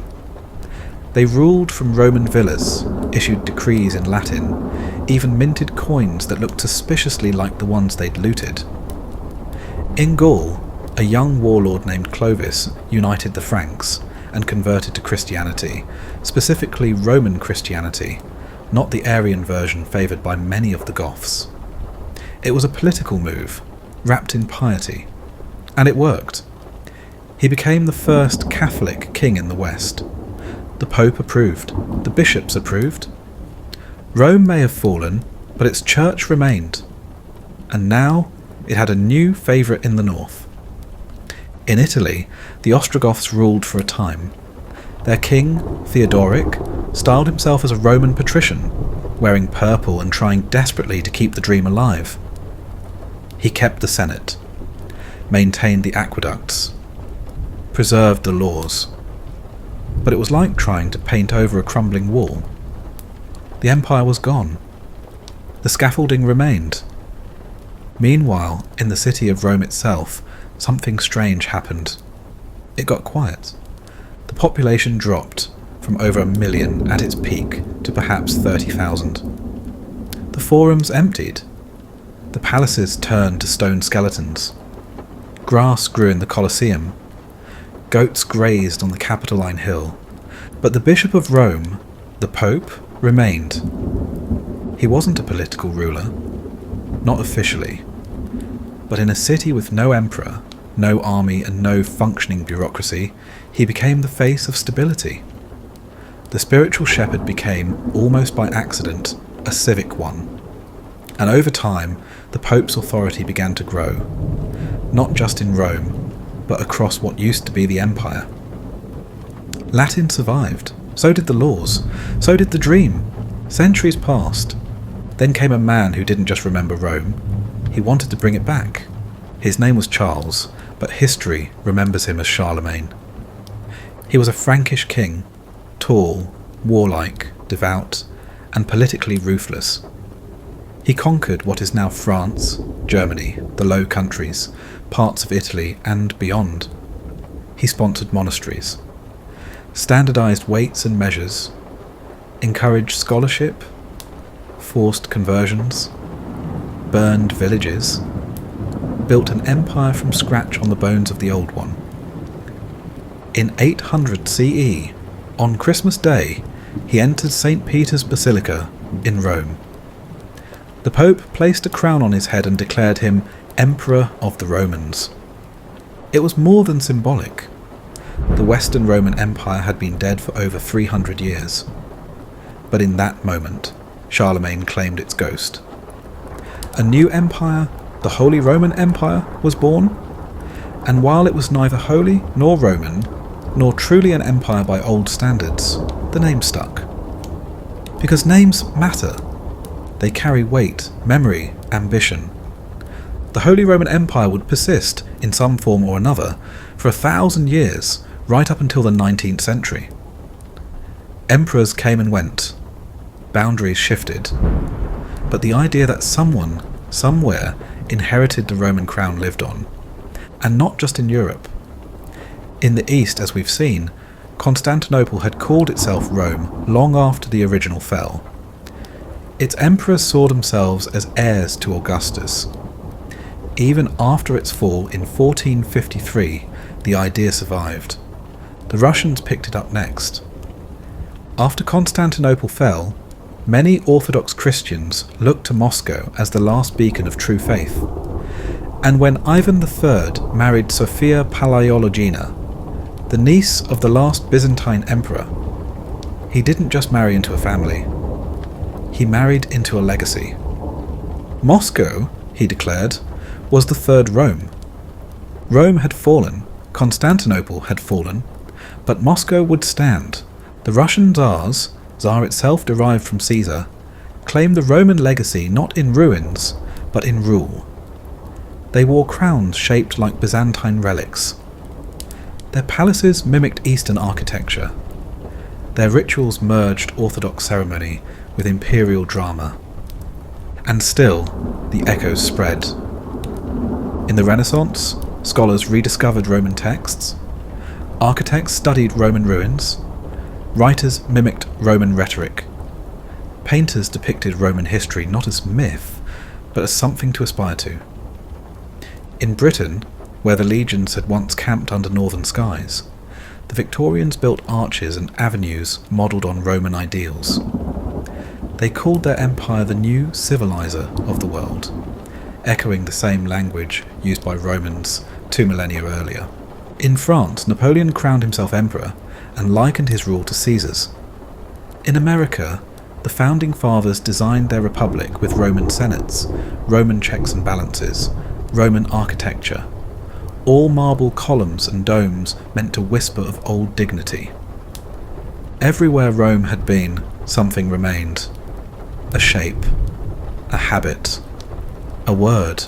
They ruled from Roman villas, issued decrees in Latin, even minted coins that looked suspiciously like the ones they'd looted. In Gaul, a young warlord named Clovis united the Franks and converted to Christianity, specifically Roman Christianity, not the Arian version favoured by many of the Goths. It was a political move, wrapped in piety, and it worked. He became the first Catholic king in the West. The Pope approved, the bishops approved. Rome may have fallen, but its church remained. And now it had a new favourite in the north. In Italy, the Ostrogoths ruled for a time. Their king, Theodoric, styled himself as a Roman patrician, wearing purple and trying desperately to keep the dream alive. He kept the Senate, maintained the aqueducts, preserved the laws. But it was like trying to paint over a crumbling wall. The empire was gone. The scaffolding remained. Meanwhile, in the city of Rome itself, something strange happened. It got quiet. The population dropped from over 1 million at its peak to perhaps 30,000. The forums emptied. The palaces turned to stone skeletons. Grass grew in the Colosseum. Goats grazed on the Capitoline Hill. But the Bishop of Rome, the Pope, remained. He wasn't a political ruler, not officially. But in a city with no emperor, no army and no functioning bureaucracy, he became the face of stability. The spiritual shepherd became, almost by accident, a civic one. And over time, the Pope's authority began to grow, not just in Rome, but across what used to be the empire. Latin survived, so did the laws, so did the dream. Centuries passed. Then came a man who didn't just remember Rome, he wanted to bring it back. His name was Charles, but history remembers him as Charlemagne. He was a Frankish king, tall, warlike, devout, and politically ruthless. He conquered what is now France, Germany, the Low Countries, parts of Italy, and beyond. He sponsored monasteries, standardized weights and measures, encouraged scholarship, forced conversions, burned villages, built an empire from scratch on the bones of the old one. In 800 CE, on Christmas Day, he entered St. Peter's Basilica in Rome. The Pope placed a crown on his head and declared him Emperor of the Romans. It was more than symbolic. The Western Roman Empire had been dead for over 300 years. But in that moment, Charlemagne claimed its ghost. A new empire, the Holy Roman Empire, was born. And while it was neither holy nor Roman, nor truly an empire by old standards, the name stuck. Because names matter. They carry weight, memory, ambition. the Holy Roman Empire would persist in some form or another for 1,000 years, right up until the 19th century. Emperors came and went, boundaries shifted, but the idea that someone, somewhere, inherited the Roman crown lived on, and not just in Europe. In the East, as we've seen, Constantinople had called itself Rome long after the original fell. Its emperors saw themselves as heirs to Augustus. Even after its fall in 1453, the idea survived. The Russians picked it up next. After Constantinople fell, many Orthodox Christians looked to Moscow as the last beacon of true faith. And when Ivan III married Sophia Palaiologina, the niece of the last Byzantine emperor, he didn't just marry into a family. He married into a legacy. Moscow, he declared, was the third Rome. Rome had fallen, Constantinople had fallen, but Moscow would stand. The Russian Tsars, Tsar itself derived from Caesar, claimed the Roman legacy not in ruins, but in rule. They wore crowns shaped like Byzantine relics. Their palaces mimicked Eastern architecture. Their rituals merged Orthodox ceremony with imperial drama. And still, the echoes spread. In the Renaissance, scholars rediscovered Roman texts, architects studied Roman ruins, writers mimicked Roman rhetoric, painters depicted Roman history not as myth, but as something to aspire to. In Britain, where the legions had once camped under northern skies, the Victorians built arches and avenues modelled on Roman ideals. They called their empire the new civilizer of the world, echoing the same language used by Romans 2 millennia earlier. In France, Napoleon crowned himself emperor and likened his rule to Caesar's. In America, the founding fathers designed their republic with Roman senates, Roman checks and balances, Roman architecture, all marble columns and domes meant to whisper of old dignity. Everywhere Rome had been, something remained. A shape, a habit, a word.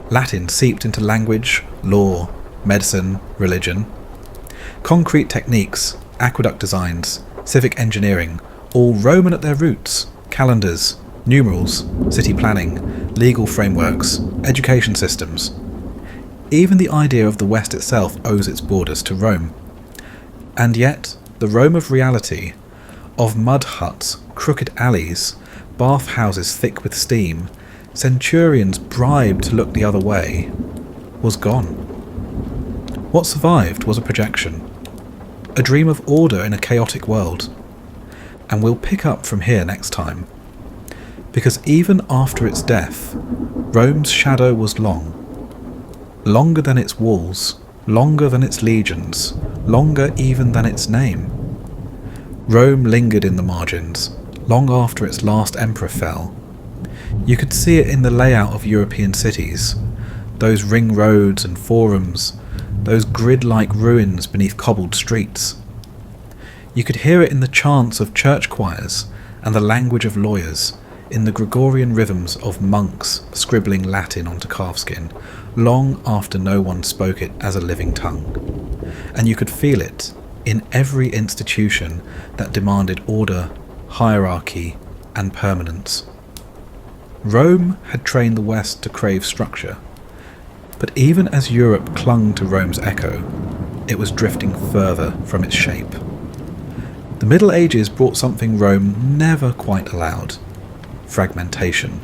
Latin seeped into language, law, medicine, religion. Concrete techniques, aqueduct designs, civic engineering, all Roman at their roots. Calendars, numerals, city planning, legal frameworks, education systems. Even the idea of the West itself owes its borders to Rome. And yet, the Rome of reality, of mud huts, crooked alleys, bathhouses thick with steam, centurions bribed to look the other way, was gone. What survived was a projection, a dream of order in a chaotic world. And we'll pick up from here next time. Because even after its death, Rome's shadow was long. Longer than its walls, longer than its legions, longer even than its name. Rome lingered in the margins, long after its last emperor fell. You could see it in the layout of European cities, those ring roads and forums, those grid-like ruins beneath cobbled streets. You could hear it in the chants of church choirs and the language of lawyers, in the Gregorian rhythms of monks scribbling Latin onto calfskin, long after no one spoke it as a living tongue. And you could feel it in every institution that demanded order, hierarchy, and permanence. Rome had trained the West to crave structure, but even as Europe clung to Rome's echo, it was drifting further from its shape. The Middle Ages brought something Rome never quite allowed: fragmentation.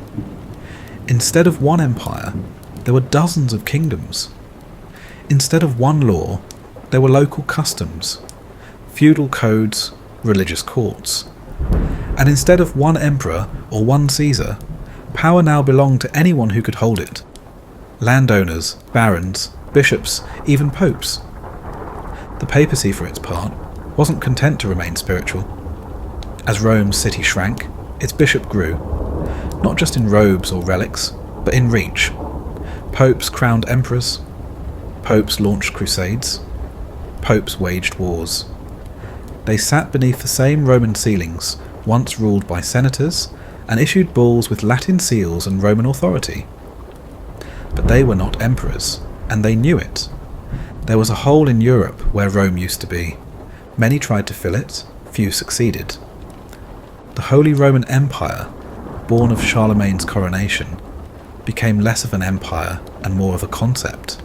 Instead of one empire, there were dozens of kingdoms. Instead of one law, there were local customs, feudal codes, religious courts. And instead of one emperor or one Caesar, power now belonged to anyone who could hold it. Landowners, barons, bishops, even popes. The papacy, for its part, wasn't content to remain spiritual. As Rome's city shrank, its bishop grew, not just in robes or relics, but in reach. Popes crowned emperors, popes launched crusades, popes waged wars. They sat beneath the same Roman ceilings, once ruled by senators, and issued bulls with Latin seals and Roman authority. but they were not emperors, and they knew it. There was a hole in Europe where Rome used to be. Many tried to fill it, few succeeded. The Holy Roman Empire, born of Charlemagne's coronation, became less of an empire and more of a concept.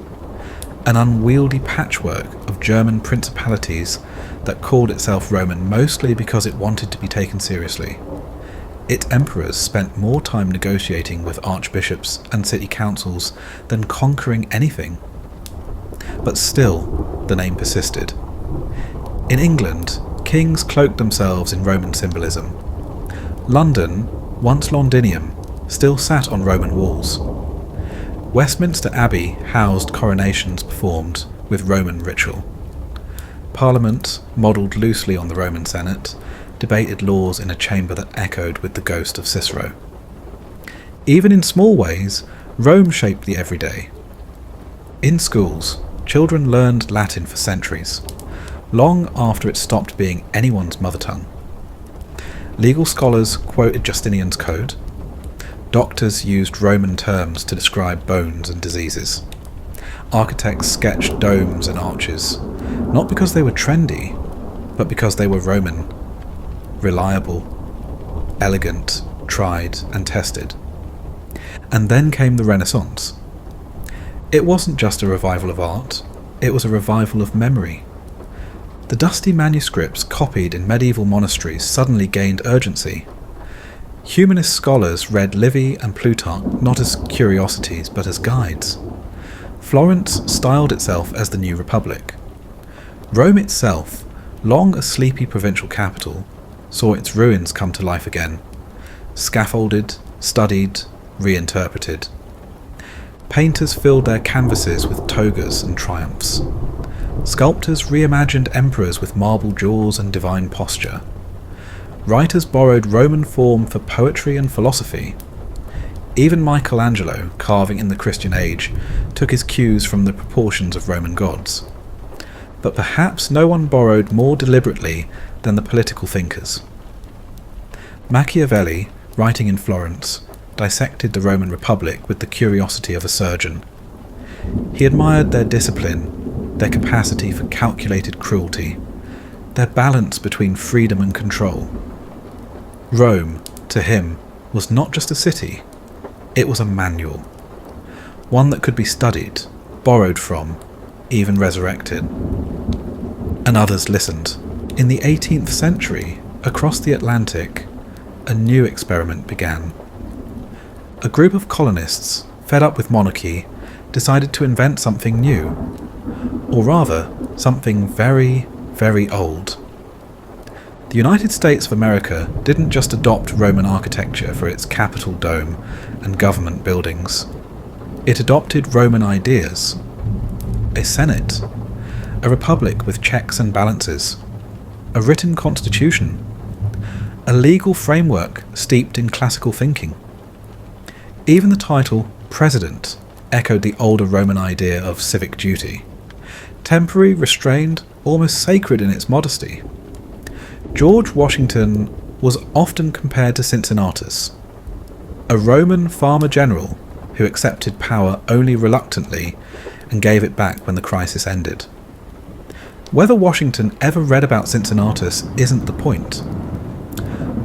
An unwieldy patchwork of German principalities that called itself Roman mostly because it wanted to be taken seriously. Its emperors spent more time negotiating with archbishops and city councils than conquering anything. But still, the name persisted. In England, kings cloaked themselves in Roman symbolism. London, once Londinium, still sat on Roman walls. Westminster Abbey housed coronations performed with Roman ritual. Parliament, modelled loosely on the Roman Senate, debated laws in a chamber that echoed with the ghost of Cicero. Even in small ways, Rome shaped the everyday. In schools, children learned Latin for centuries, long after it stopped being anyone's mother tongue. Legal scholars quoted Justinian's code. Doctors used Roman terms to describe bones and diseases. Architects sketched domes and arches, not because they were trendy, but because they were Roman, reliable, elegant, tried and tested. And then came the Renaissance. It wasn't just a revival of art, it was a revival of memory. The dusty manuscripts copied in medieval monasteries suddenly gained urgency. Humanist scholars read Livy and Plutarch not as curiosities but as guides. Florence styled itself as the New Republic. Rome itself, long a sleepy provincial capital, saw its ruins come to life again, scaffolded, studied, reinterpreted. Painters filled their canvases with togas and triumphs. Sculptors reimagined emperors with marble jaws and divine posture. Writers borrowed Roman form for poetry and philosophy. Even Michelangelo, carving in the Christian age, took his cues from the proportions of Roman gods. But perhaps no one borrowed more deliberately than the political thinkers. Machiavelli, writing in Florence, dissected the Roman Republic with the curiosity of a surgeon. He admired their discipline, their capacity for calculated cruelty, their balance between freedom and control. Rome, to him, was not just a city, it was a manual. One that could be studied, borrowed from, even resurrected. And others listened. In the 18th century, across the Atlantic, a new experiment began. A group of colonists, fed up with monarchy, decided to invent something new. Or rather, something very, very old. The United States of America didn't just adopt Roman architecture for its Capitol dome and government buildings. It adopted Roman ideas. A Senate, a republic with checks and balances, a written constitution, a legal framework steeped in classical thinking. Even the title President echoed the older Roman idea of civic duty, temporary, restrained, almost sacred in its modesty. George Washington was often compared to Cincinnatus, a Roman farmer general who accepted power only reluctantly and gave it back when the crisis ended. Whether Washington ever read about Cincinnatus isn't the point.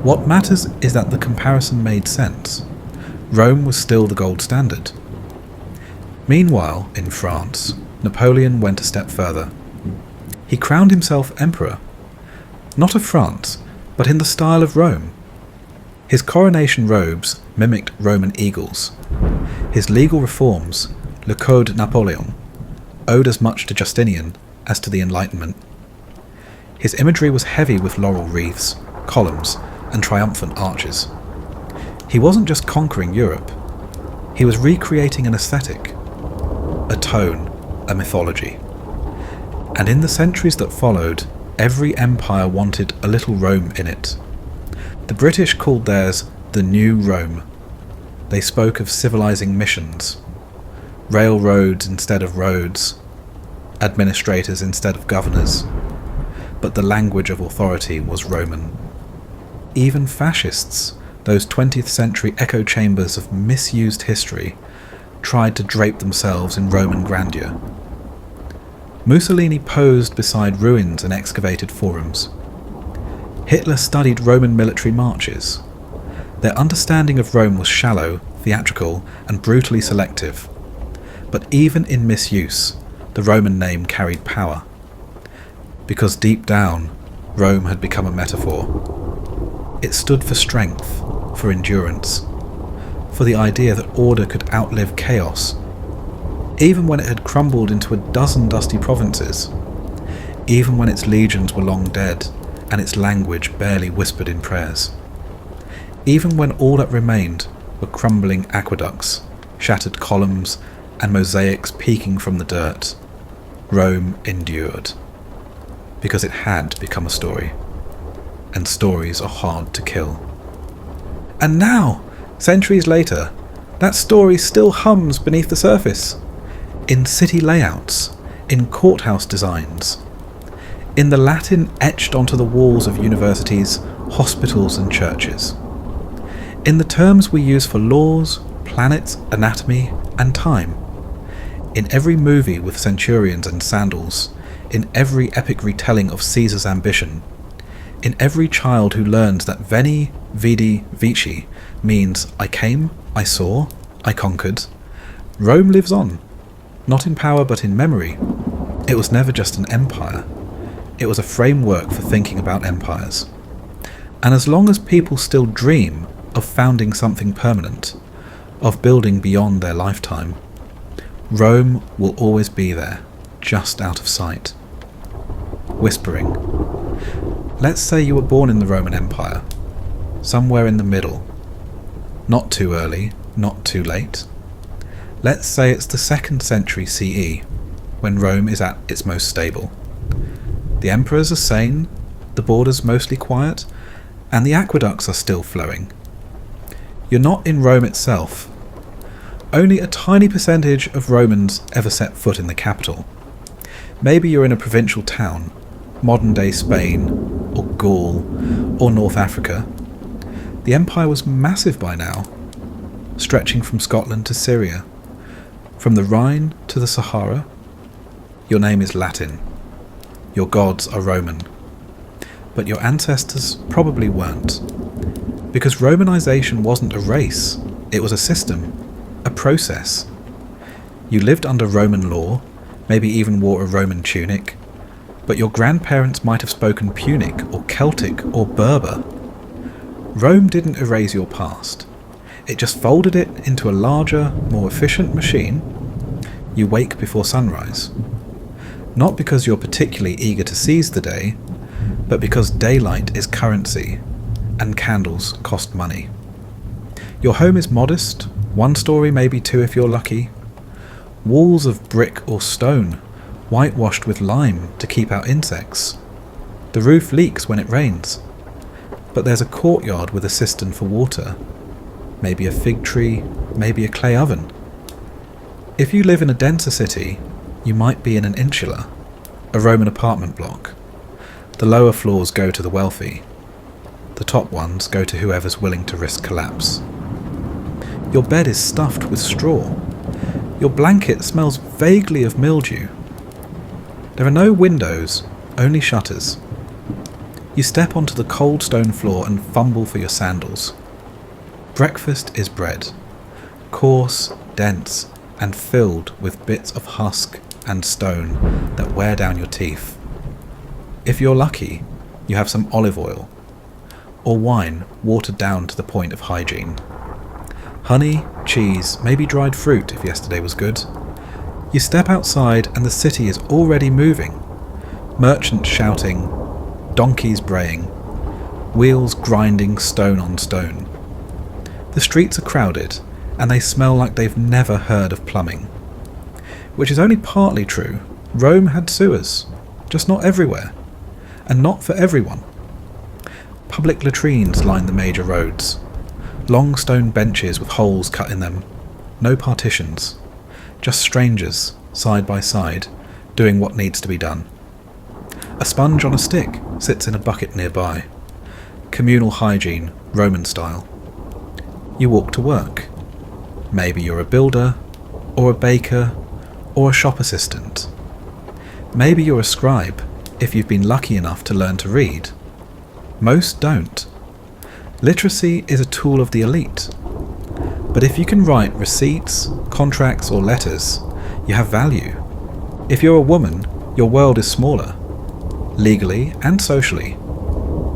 What matters is that the comparison made sense. Rome was still the gold standard. Meanwhile, in France, Napoleon went a step further. He crowned himself emperor, not of France, but in the style of Rome. His coronation robes mimicked Roman eagles. His legal reforms, Le Code Napoléon, owed as much to Justinian as to the Enlightenment. His imagery was heavy with laurel wreaths, columns, and triumphant arches. He wasn't just conquering Europe, he was recreating an aesthetic, a tone, a mythology. And in the centuries that followed, every empire wanted a little Rome in it. The British called theirs the New Rome. They spoke of civilizing missions, railroads instead of roads, administrators instead of governors, but the language of authority was Roman. Even fascists, those 20th century echo chambers of misused history, tried to drape themselves in Roman grandeur. Mussolini posed beside ruins and excavated forums. Hitler studied Roman military marches. Their understanding of Rome was shallow, theatrical, and brutally selective. But even in misuse, the Roman name carried power. Because deep down, Rome had become a metaphor. It stood for strength, for endurance, for the idea that order could outlive chaos, even when it had crumbled into a dozen dusty provinces, even when its legions were long dead and its language barely whispered in prayers, even when all that remained were crumbling aqueducts, shattered columns, and mosaics peeking from the dirt. Rome endured, because it had become a story, and stories are hard to kill. And now, centuries later, that story still hums beneath the surface, in city layouts, in courthouse designs, in the Latin etched onto the walls of universities, hospitals and churches, in the terms we use for laws, planets, anatomy and time, in every movie with centurions and sandals, in every epic retelling of Caesar's ambition, in every child who learns that Veni, Vidi, Vici means I came, I saw, I conquered. Rome lives on, not in power but in memory. It was never just an empire. It was a framework for thinking about empires. And as long as people still dream of founding something permanent, of building beyond their lifetime, Rome will always be there, just out of sight. Whispering. Let's say you were born in the Roman Empire, somewhere in the middle. Not too early, not too late. Let's say it's the 2nd century CE, when Rome is at its most stable. The emperors are sane, the borders mostly quiet, and the aqueducts are still flowing. You're not in Rome itself. Only a tiny percentage of Romans ever set foot in the capital. Maybe you're in a provincial town, modern-day Spain, or Gaul, or North Africa. The empire was massive by now, stretching from Scotland to Syria, from the Rhine to the Sahara. Your name is Latin. Your gods are Roman. But your ancestors probably weren't. Because Romanization wasn't a race, it was a system, a process. You lived under Roman law, maybe even wore a Roman tunic, but your grandparents might have spoken Punic or Celtic or Berber. Rome didn't erase your past. It just folded it into a larger, more efficient machine. You wake before sunrise. Not because you're particularly eager to seize the day, but because daylight is currency, and candles cost money. Your home is modest, 1 story, maybe 2 if you're lucky. Walls of brick or stone, whitewashed with lime to keep out insects. The roof leaks when it rains. But there's a courtyard with a cistern for water. Maybe a fig tree, maybe a clay oven. If you live in a denser city, you might be in an insula, a Roman apartment block. The lower floors go to the wealthy. The top ones go to whoever's willing to risk collapse. Your bed is stuffed with straw. Your blanket smells vaguely of mildew. There are no windows, only shutters. You step onto the cold stone floor and fumble for your sandals. Breakfast is bread, coarse, dense, and filled with bits of husk and stone that wear down your teeth. If you're lucky, you have some olive oil, or wine watered down to the point of hygiene. Honey, cheese, maybe dried fruit if yesterday was good. You step outside and the city is already moving. Merchants shouting, donkeys braying, wheels grinding stone on stone. The streets are crowded and they smell like they've never heard of plumbing. Which is only partly true. Rome had sewers, just not everywhere, and not for everyone. Public latrines line the major roads. Long stone benches with holes cut in them. No partitions. Just strangers, side by side, doing what needs to be done. A sponge on a stick sits in a bucket nearby. Communal hygiene, Roman style. You walk to work. Maybe you're a builder, or a baker, or a shop assistant. Maybe you're a scribe if you've been lucky enough to learn to read. Most don't. Literacy is a tool of the elite. But if you can write receipts, contracts, or letters, you have value. If you're a woman, your world is smaller, legally and socially.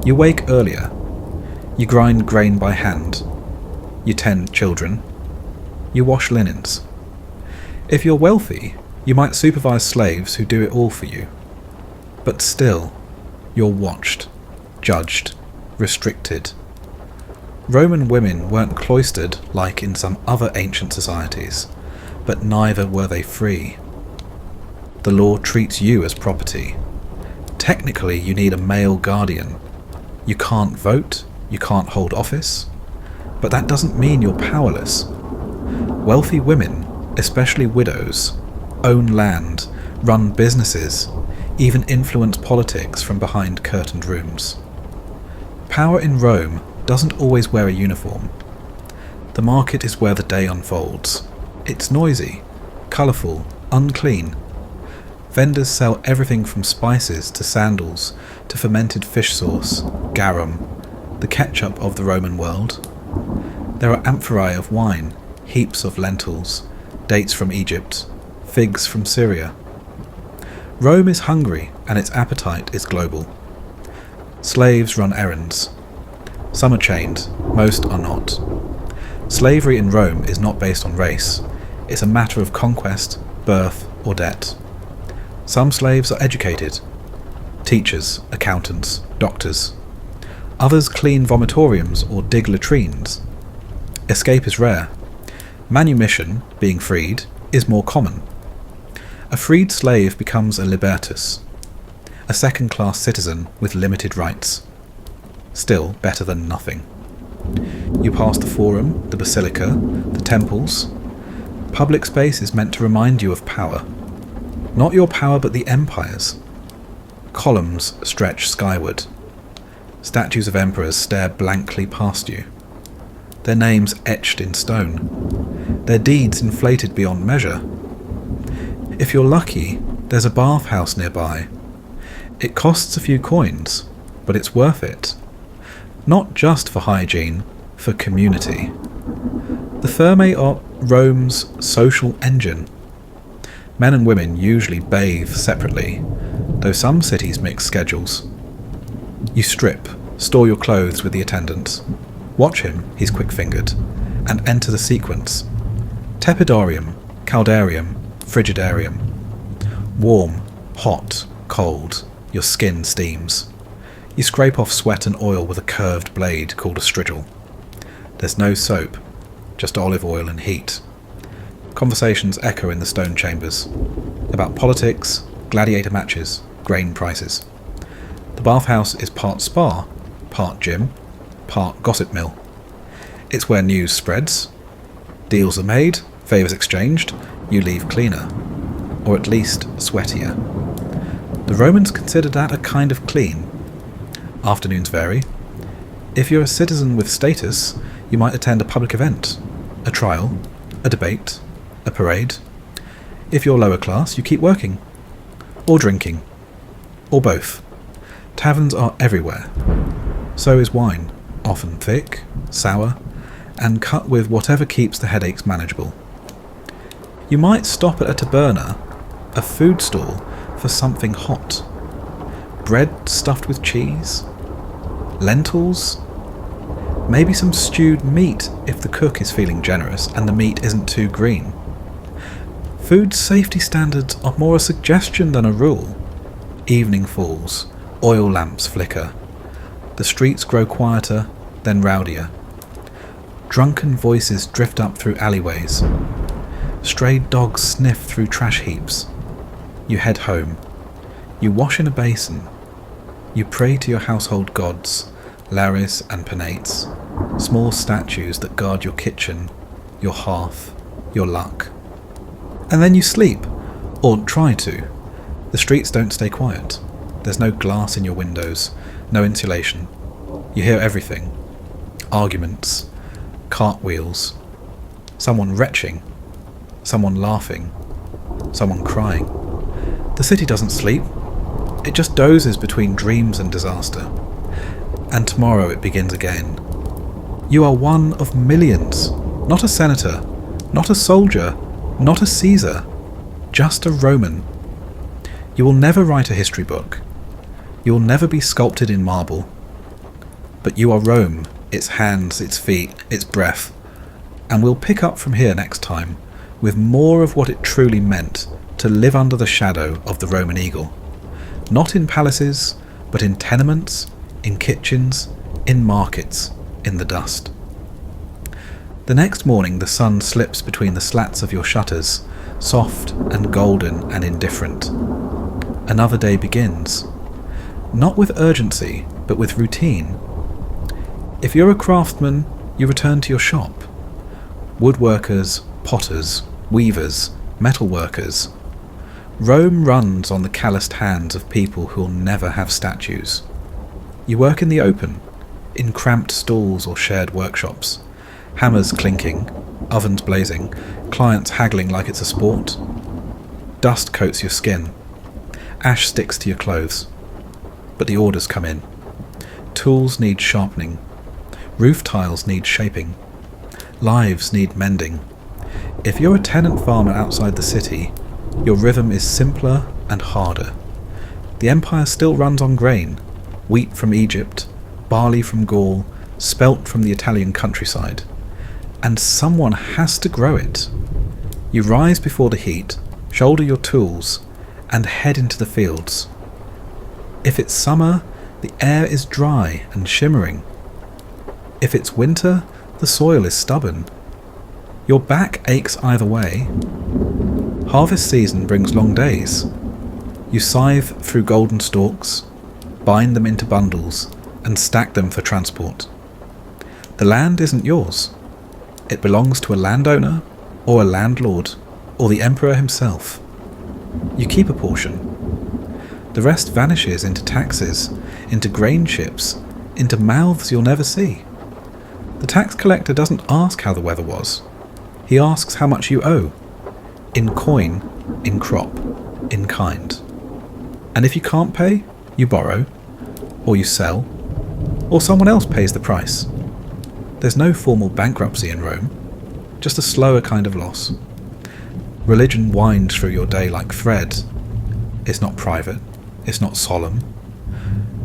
You wake earlier. You grind grain by hand. You tend children. You wash linens. If you're wealthy, you might supervise slaves who do it all for you. But still, you're watched, judged, restricted. Roman women weren't cloistered like in some other ancient societies, but neither were they free. The law treats you as property. Technically, you need a male guardian. You can't vote, you can't hold office, but that doesn't mean you're powerless. Wealthy women, especially widows, own land, run businesses, even influence politics from behind curtained rooms. Power in Rome doesn't always wear a uniform. The market is where the day unfolds. It's noisy, colourful, unclean. Vendors sell everything from spices to sandals to fermented fish sauce, garum, the ketchup of the Roman world. There are amphorae of wine, heaps of lentils, dates from Egypt, figs from Syria. Rome is hungry and its appetite is global. Slaves run errands. Some are chained, most are not. Slavery in Rome is not based on race. It's a matter of conquest, birth, or debt. Some slaves are educated. Teachers, accountants, doctors. Others clean vomitoriums or dig latrines. Escape is rare. Manumission, being freed, is more common. A freed slave becomes a libertus, a second-class citizen with limited rights. Still better than nothing. You pass the forum, the basilica, the temples. Public space is meant to remind you of power. Not your power, but the empire's. Columns stretch skyward. Statues of emperors stare blankly past you. Their names etched in stone. Their deeds inflated beyond measure. If you're lucky, there's a bathhouse nearby. It costs a few coins, but it's worth it. Not just for hygiene, for community. The Thermae are Rome's social engine. Men and women usually bathe separately, though some cities mix schedules. You strip, store your clothes with the attendant. Watch him, he's quick-fingered, and enter the sequence. Tepidarium, caldarium, frigidarium. Warm, hot, cold, your skin steams. You scrape off sweat and oil with a curved blade called a strigil. There's no soap, just olive oil and heat. Conversations echo in the stone chambers, about politics, gladiator matches, grain prices. The bathhouse is part spa, part gym, part gossip mill. It's where news spreads. Deals are made, favours exchanged, you leave cleaner, or at least sweatier. The Romans considered that a kind of clean. Afternoons vary. If you're a citizen with status, you might attend a public event, a trial, a debate, a parade. If you're lower class, you keep working, or drinking, or both. Taverns are everywhere. So is wine, often thick, sour, and cut with whatever keeps the headaches manageable. You might stop at a taberna, a food stall, for something hot. Bread stuffed with cheese? Lentils? Maybe some stewed meat if the cook is feeling generous and the meat isn't too green. Food safety standards are more a suggestion than a rule. Evening falls, oil lamps flicker. The streets grow quieter, then rowdier. Drunken voices drift up through alleyways. Stray dogs sniff through trash heaps. You head home. You wash in a basin. You pray to your household gods, Lares and Penates, small statues that guard your kitchen, your hearth, your luck. And then you sleep, or try to. The streets don't stay quiet. There's no glass in your windows, no insulation. You hear everything. Arguments, cartwheels, someone retching, someone laughing, someone crying. The city doesn't sleep. It just dozes between dreams and disaster. And tomorrow it begins again. You are one of millions, not a senator, not a soldier, not a Caesar, just a Roman. You will never write a history book. You will never be sculpted in marble. But you are Rome, its hands, its feet, its breath, and we'll pick up from here next time with more of what it truly meant to live under the shadow of the Roman eagle. Not in palaces, but in tenements, in kitchens, in markets, in the dust. The next morning the sun slips between the slats of your shutters, soft and golden and indifferent. Another day begins. Not with urgency, but with routine. If you're a craftsman, you return to your shop. Woodworkers, potters, weavers, metalworkers. Rome runs on the calloused hands of people who'll never have statues. You work in the open, in cramped stalls or shared workshops. Hammers clinking, ovens blazing, clients haggling like it's a sport. Dust coats your skin. Ash sticks to your clothes. But the orders come in. Tools need sharpening. Roof tiles need shaping. Lives need mending. If you're a tenant farmer outside the city, your rhythm is simpler and harder. The empire still runs on grain, wheat from Egypt, barley from Gaul, spelt from the Italian countryside. And someone has to grow it. You rise before the heat, shoulder your tools, and head into the fields. If it's summer, the air is dry and shimmering. If it's winter, the soil is stubborn. Your back aches either way. Harvest season brings long days. You scythe through golden stalks, bind them into bundles, and stack them for transport. The land isn't yours. It belongs to a landowner, or a landlord, or the emperor himself. You keep a portion. The rest vanishes into taxes, into grain ships, into mouths you'll never see. The tax collector doesn't ask how the weather was. He asks how much you owe. In coin, in crop, in kind. And if you can't pay, you borrow, or you sell, or someone else pays the price. There's no formal bankruptcy in Rome, just a slower kind of loss. Religion winds through your day like thread. It's not private, it's not solemn.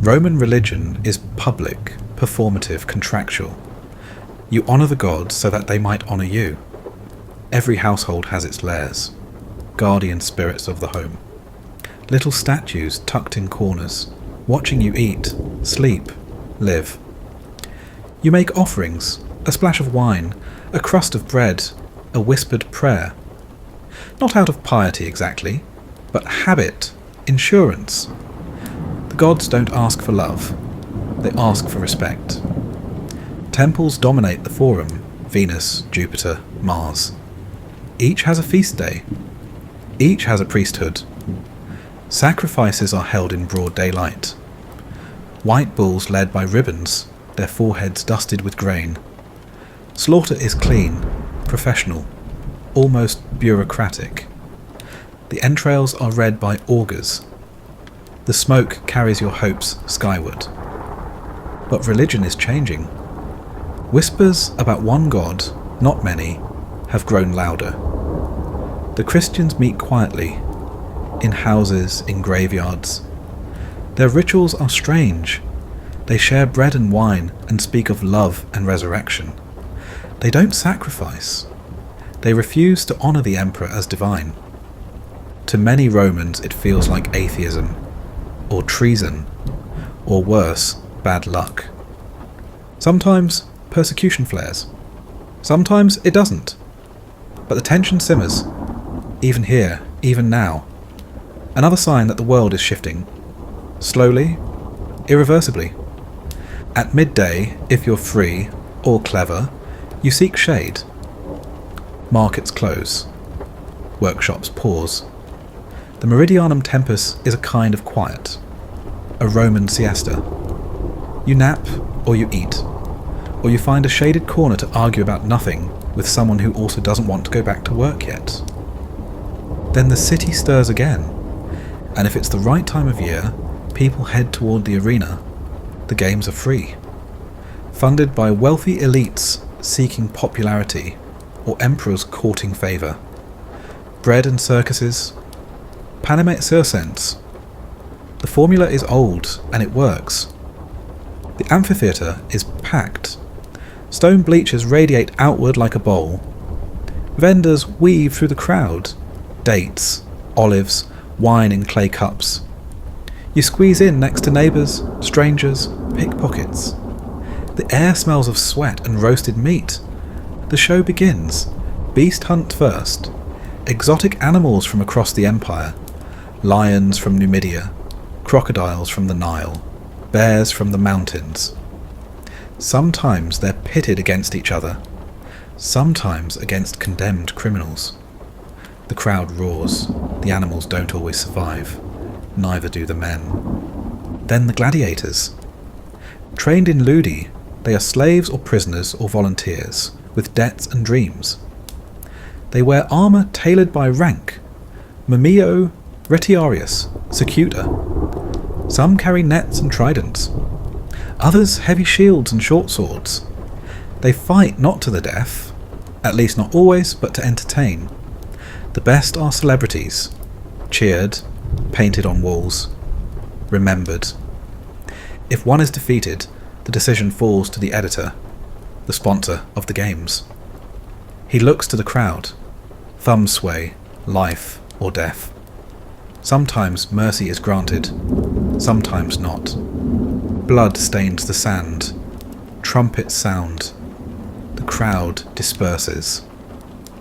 Roman religion is public, performative, contractual. You honour the gods so that they might honour you. Every household has its lairs, guardian spirits of the home. Little statues tucked in corners, watching you eat, sleep, live. You make offerings, a splash of wine, a crust of bread, a whispered prayer. Not out of piety exactly, but habit, insurance. The gods don't ask for love, they ask for respect. Temples dominate the forum, Venus, Jupiter, Mars. Each has a feast day. Each has a priesthood. Sacrifices are held in broad daylight. White bulls led by ribbons, their foreheads dusted with grain. Slaughter is clean, professional, almost bureaucratic. The entrails are read by augurs. The smoke carries your hopes skyward. But religion is changing. Whispers about one God, not many, have grown louder. The Christians meet quietly, in houses, in graveyards. Their rituals are strange. They share bread and wine and speak of love and resurrection. They don't sacrifice. They refuse to honour the emperor as divine. To many Romans it feels like atheism, or treason, or worse, bad luck. Sometimes persecution flares. Sometimes it doesn't. But the tension simmers, even here, even now. Another sign that the world is shifting. Slowly, irreversibly. At midday, if you're free, or clever, you seek shade. Markets close. Workshops pause. The Meridianum Tempus is a kind of quiet. A Roman siesta. You nap, or you eat. Or you find a shaded corner to argue about nothing with someone who also doesn't want to go back to work yet. Then the city stirs again, and if it's the right time of year, people head toward the arena. The games are free, funded by wealthy elites seeking popularity or emperors courting favour. Bread and circuses, panem et circenses. The formula is old and it works. The amphitheatre is packed. Stone bleachers radiate outward like a bowl. Vendors weave through the crowd. Dates, olives, wine in clay cups. You squeeze in next to neighbours, strangers, pickpockets. The air smells of sweat and roasted meat. The show begins. Beast hunt first. Exotic animals from across the empire. Lions from Numidia. Crocodiles from the Nile. Bears from the mountains. Sometimes they're pitted against each other. Sometimes against condemned criminals. The crowd roars. The animals don't always survive. Neither do the men. Then the gladiators. Trained in ludi, they are slaves or prisoners or volunteers, with debts and dreams. They wear armour tailored by rank. Mumio, Retiarius, Secuta. Some carry nets and tridents. Others heavy shields and short swords. They fight not to the death, at least not always, but to entertain. The best are celebrities, cheered, painted on walls, remembered. If one is defeated, the decision falls to the editor, the sponsor of the games. He looks to the crowd, thumb sway, life or death. Sometimes mercy is granted, sometimes not. Blood stains the sand, trumpets sound, the crowd disperses.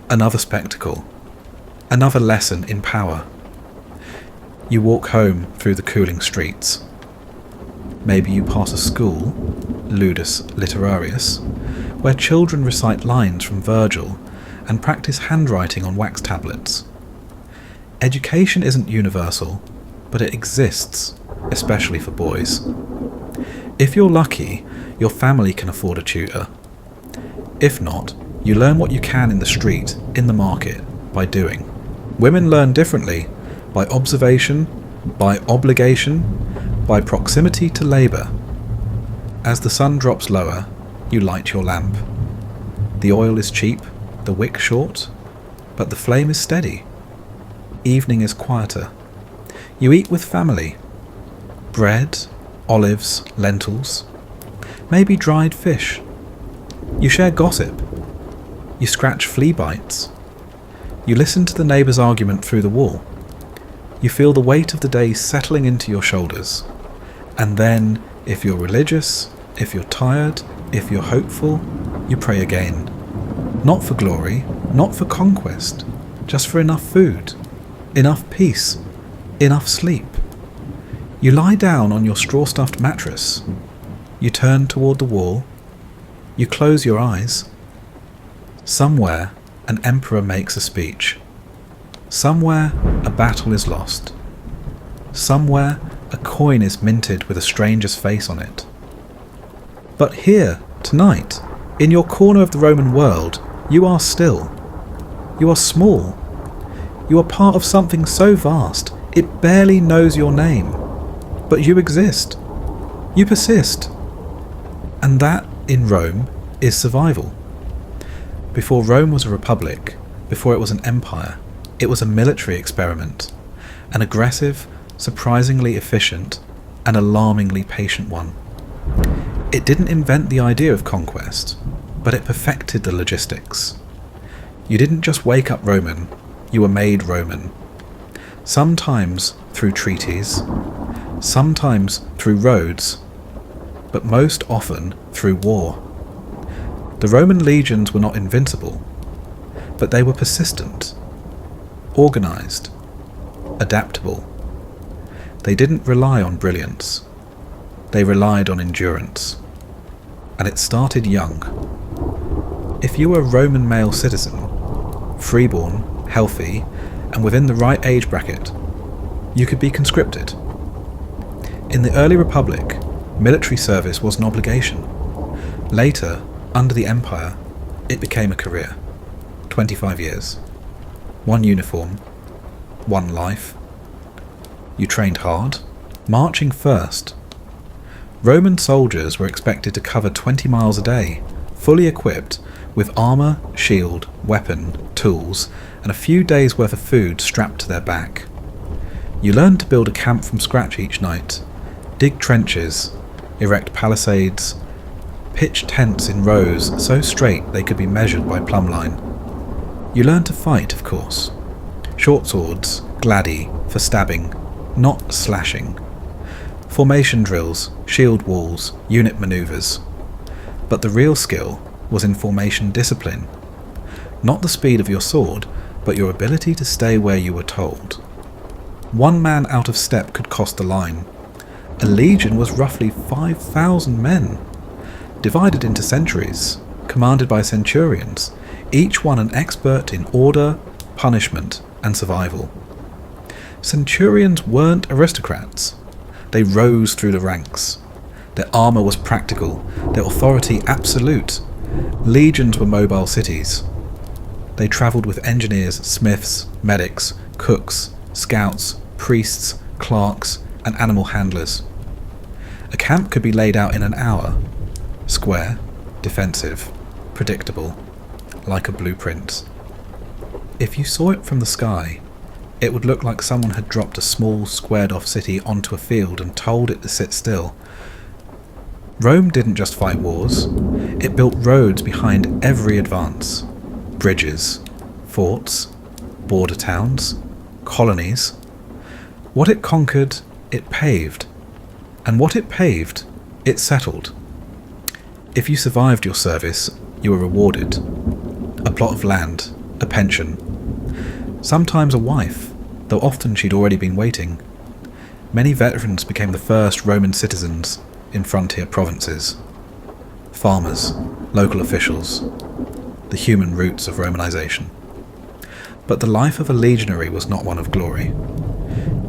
Another spectacle, another lesson in power. You walk home through the cooling streets. Maybe you pass a school, Ludus Literarius, where children recite lines from Virgil and practice handwriting on wax tablets. Education isn't universal, but it exists, especially for boys. If you're lucky, your family can afford a tutor. If not, you learn what you can in the street, in the market, by doing. Women learn differently, by observation, by obligation, by proximity to labour. As the sun drops lower, you light your lamp. The oil is cheap, the wick short, but the flame is steady. Evening is quieter. You eat with family. Bread, olives, lentils, maybe dried fish. You share gossip. You scratch flea bites. You listen to the neighbour's argument through the wall. You feel the weight of the day settling into your shoulders. And then, if you're religious, if you're tired, if you're hopeful, you pray again. Not for glory, not for conquest, just for enough food, enough peace, enough sleep. You lie down on your straw-stuffed mattress. You turn toward the wall. You close your eyes. Somewhere, an emperor makes a speech. Somewhere, a battle is lost. Somewhere, a coin is minted with a stranger's face on it. But here, tonight, in your corner of the Roman world, you are still. You are small. You are part of something so vast, it barely knows your name. But you exist. You persist. And that, in Rome, is survival. Before Rome was a republic, before it was an empire, it was a military experiment, an aggressive, surprisingly efficient, and alarmingly patient one. It didn't invent the idea of conquest, but it perfected the logistics. You didn't just wake up Roman, you were made Roman. Sometimes through treaties, sometimes through roads, but most often through war. The Roman legions were not invincible, but they were persistent, organised, adaptable. They didn't rely on brilliance. They relied on endurance. And it started young. If you were a Roman male citizen, freeborn, healthy, and within the right age bracket, you could be conscripted. In the early Republic, military service was an obligation. Later, under the Empire, it became a career. 25 years. One uniform, one life. You trained hard, marching first. Roman soldiers were expected to cover 20 miles a day, fully equipped, with armour, shield, weapon, tools, and a few days' worth of food strapped to their back. You learned to build a camp from scratch each night, dig trenches, erect palisades, pitch tents in rows so straight they could be measured by plumbline. You learned to fight, of course. Short swords, gladi, for stabbing, not slashing. Formation drills, shield walls, unit manoeuvres. But the real skill was in formation discipline. Not the speed of your sword, but your ability to stay where you were told. One man out of step could cost the line. A legion was roughly 5,000 men, divided into centuries, commanded by centurions, each one an expert in order, punishment, and survival. Centurions weren't aristocrats. They rose through the ranks. Their armour was practical, their authority absolute. Legions were mobile cities. They travelled with engineers, smiths, medics, cooks, scouts, priests, clerks, and animal handlers. A camp could be laid out in an hour. Square, defensive, predictable, like a blueprint. If you saw it from the sky, it would look like someone had dropped a small, squared-off city onto a field and told it to sit still. Rome didn't just fight wars, it built roads behind every advance. Bridges, forts, border towns, colonies. What it conquered, it paved. And what it paved, it settled. If you survived your service, you were rewarded. A plot of land, a pension. Sometimes a wife, though often she'd already been waiting. Many veterans became the first Roman citizens in frontier provinces. Farmers, local officials, the human roots of Romanization. But the life of a legionary was not one of glory.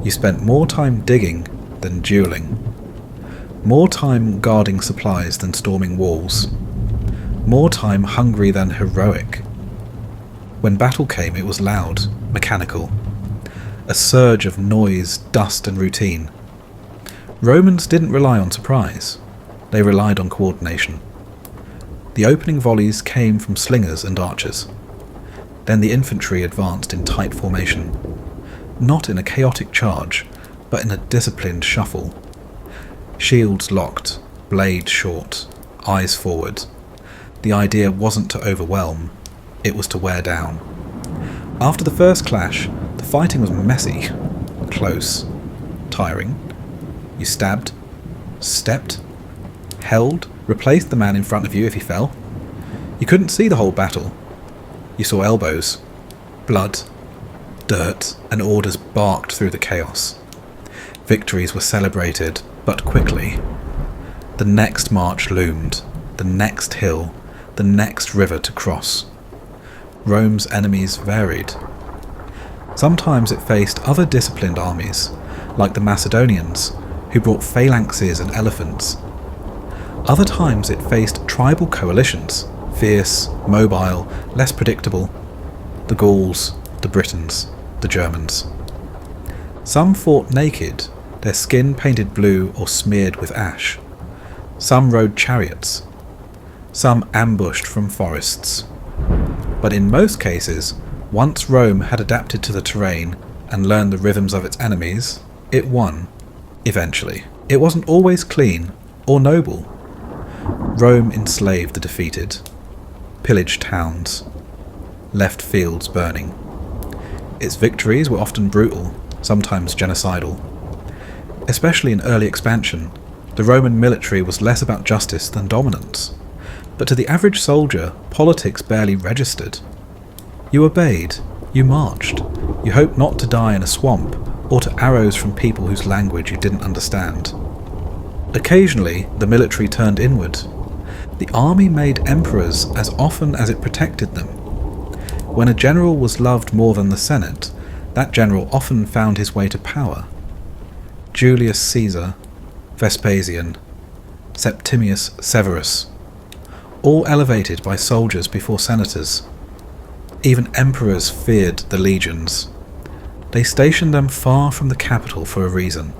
You spent more time digging than duelling. More time guarding supplies than storming walls. More time hungry than heroic. When battle came, it was loud, mechanical. A surge of noise, dust, and routine. Romans didn't rely on surprise. They relied on coordination. The opening volleys came from slingers and archers. Then the infantry advanced in tight formation. Not in a chaotic charge, but in a disciplined shuffle. Shields locked, blade short, eyes forward. The idea wasn't to overwhelm, it was to wear down. After the first clash, the fighting was messy, close, tiring. You stabbed, stepped, held, replaced the man in front of you if he fell. You couldn't see the whole battle. You saw elbows, blood, dirt, and orders barked through the chaos. Victories were celebrated, but quickly. The next march loomed, the next hill, the next river to cross. Rome's enemies varied. Sometimes it faced other disciplined armies, like the Macedonians, who brought phalanxes and elephants. Other times it faced tribal coalitions, fierce, mobile, less predictable. The Gauls, the Britons, the Germans. Some fought naked, their skin painted blue or smeared with ash. Some rode chariots. Some ambushed from forests. But in most cases, once Rome had adapted to the terrain and learned the rhythms of its enemies, it won, eventually. It wasn't always clean or noble. Rome enslaved the defeated, pillaged towns, left fields burning. Its victories were often brutal, sometimes genocidal. Especially in early expansion, the Roman military was less about justice than dominance. But to the average soldier, politics barely registered. You obeyed, you marched, you hoped not to die in a swamp or to arrows from people whose language you didn't understand. Occasionally, the military turned inward. The army made emperors as often as it protected them. When a general was loved more than the Senate, that general often found his way to power. Julius Caesar, Vespasian, Septimius Severus, all elevated by soldiers before senators. Even emperors feared the legions. They stationed them far from the capital for a reason.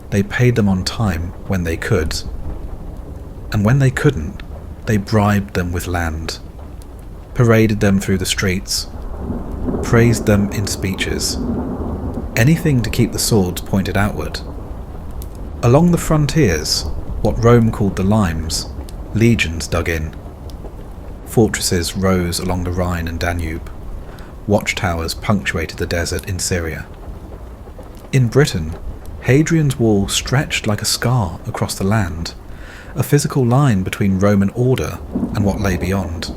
They paid them on time when they could, and when they couldn't, they bribed them with land, paraded them through the streets, praised them in speeches, anything to keep the swords pointed outward. Along the frontiers, what Rome called the limes, legions dug in. Fortresses rose along the Rhine and Danube. Watchtowers punctuated the desert in Syria. In Britain, Hadrian's Wall stretched like a scar across the land, a physical line between Roman order and what lay beyond.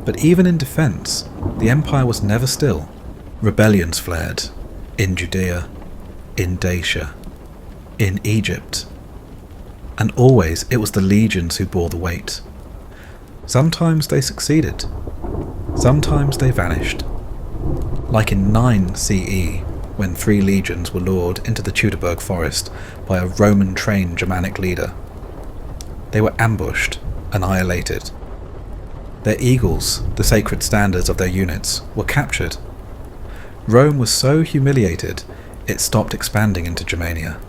But even in defence, the empire was never still. Rebellions flared, in Judea, in Dacia, in Egypt, and always it was the legions who bore the weight. Sometimes they succeeded, sometimes they vanished. Like in 9 CE, when 3 legions were lured into the Teutoburg forest by a Roman-trained Germanic leader. They were ambushed, annihilated. Their eagles, the sacred standards of their units, were captured. Rome was so humiliated, it stopped expanding into Germania.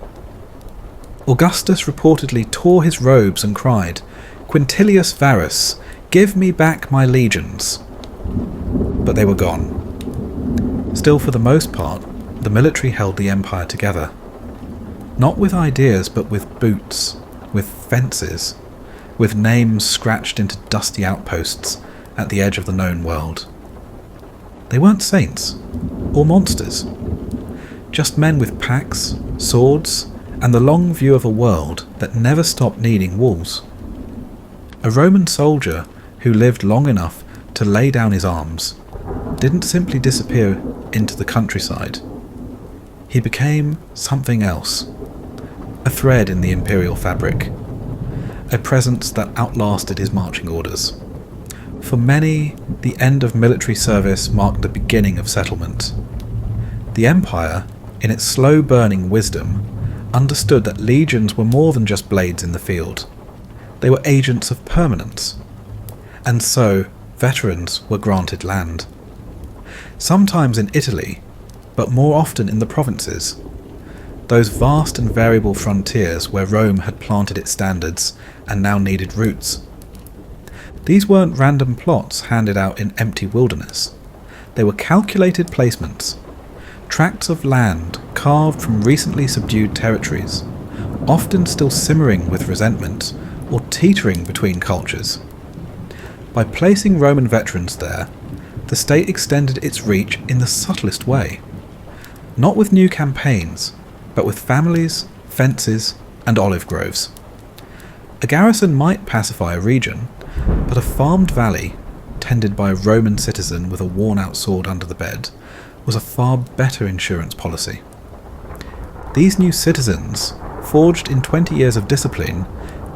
Augustus reportedly tore his robes and cried, "Quintilius Varus, give me back my legions." But they were gone. Still, for the most part, the military held the empire together. Not with ideas, but with boots, with fences, with names scratched into dusty outposts at the edge of the known world. They weren't saints, or monsters, just men with packs, swords, and the long view of a world that never stopped needing walls. A Roman soldier who lived long enough to lay down his arms didn't simply disappear into the countryside. He became something else, a thread in the imperial fabric, a presence that outlasted his marching orders. For many, the end of military service marked the beginning of settlement. The empire, in its slow-burning wisdom, understood that legions were more than just blades in the field. They were agents of permanence, and so veterans were granted land. Sometimes in Italy, but more often in the provinces, those vast and variable frontiers where Rome had planted its standards and now needed roots. These weren't random plots handed out in empty wilderness. They were calculated placements, tracts of land carved from recently subdued territories, often still simmering with resentment or teetering between cultures. By placing Roman veterans there, the state extended its reach in the subtlest way, not with new campaigns, but with families, fences, and olive groves. A garrison might pacify a region, but a farmed valley, tended by a Roman citizen with a worn-out sword under the bed, was a far better insurance policy. These new citizens, forged in 20 years of discipline,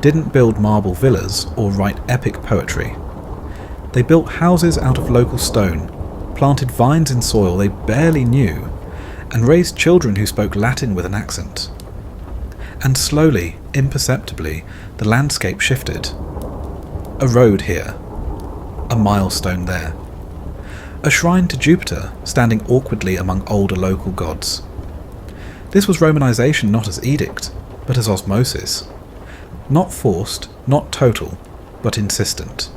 didn't build marble villas or write epic poetry. They built houses out of local stone, planted vines in soil they barely knew, and raised children who spoke Latin with an accent. And slowly, imperceptibly, the landscape shifted. A road here, a milestone there, a shrine to Jupiter standing awkwardly among older local gods. This was Romanization not as edict, but as osmosis. Not forced, not total, but insistent.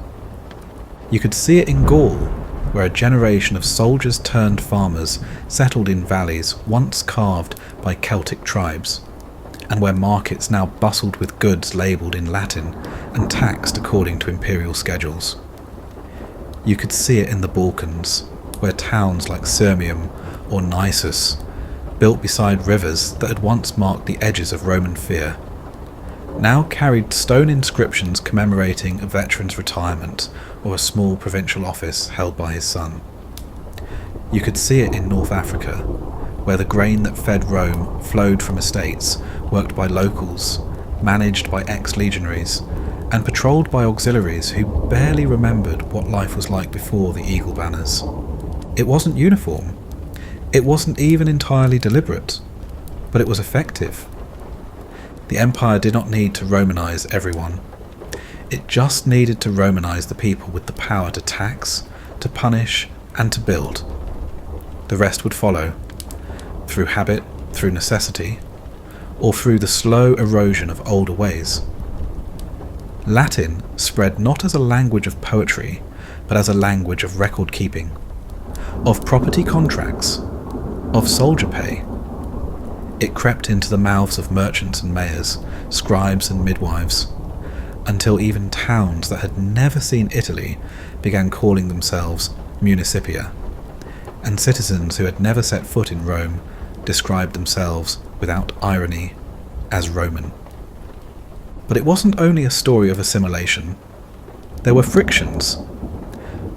You could see it in Gaul, where a generation of soldiers turned farmers settled in valleys once carved by Celtic tribes, and where markets now bustled with goods labelled in Latin and taxed according to imperial schedules. You could see it in the Balkans, where towns like Sirmium or Nisus, built beside rivers that had once marked the edges of Roman fear, now carried stone inscriptions commemorating a veteran's retirement or a small provincial office held by his son. You could see it in North Africa, where the grain that fed Rome flowed from estates worked by locals, managed by ex-legionaries, and patrolled by auxiliaries who barely remembered what life was like before the eagle banners. It wasn't uniform. It wasn't even entirely deliberate, but it was effective. The empire did not need to Romanize everyone. It just needed to Romanize the people with the power to tax, to punish, and to build. The rest would follow. through habit, through necessity, or through the slow erosion of older ways. Latin spread not as a language of poetry, but as a language of record keeping, of property contracts, of soldier pay. It crept into the mouths of merchants and mayors, scribes and midwives, until even towns that had never seen Italy began calling themselves municipia, and citizens who had never set foot in Rome described themselves, without irony, as Roman. But it wasn't only a story of assimilation. There were frictions.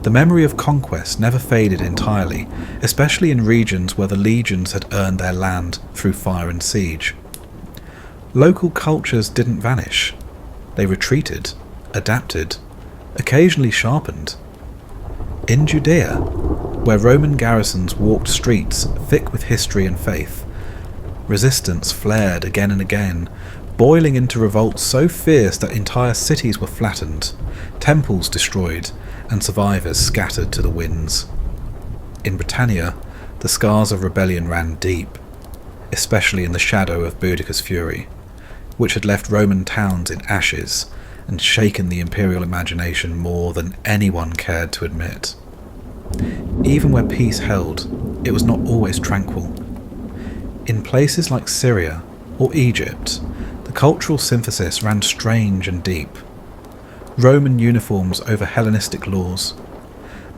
The memory of conquest never faded entirely, especially in regions where the legions had earned their land through fire and siege. Local cultures didn't vanish. They retreated, adapted, occasionally sharpened. In Judea, where Roman garrisons walked streets thick with history and faith, resistance flared again and again, boiling into revolts so fierce that entire cities were flattened, temples destroyed, and survivors scattered to the winds. In Britannia, the scars of rebellion ran deep, especially in the shadow of Boudicca's fury, which had left Roman towns in ashes and shaken the imperial imagination more than anyone cared to admit. Even where peace held, it was not always tranquil. In places like Syria or Egypt, the cultural synthesis ran strange and deep. Roman uniforms over Hellenistic laws,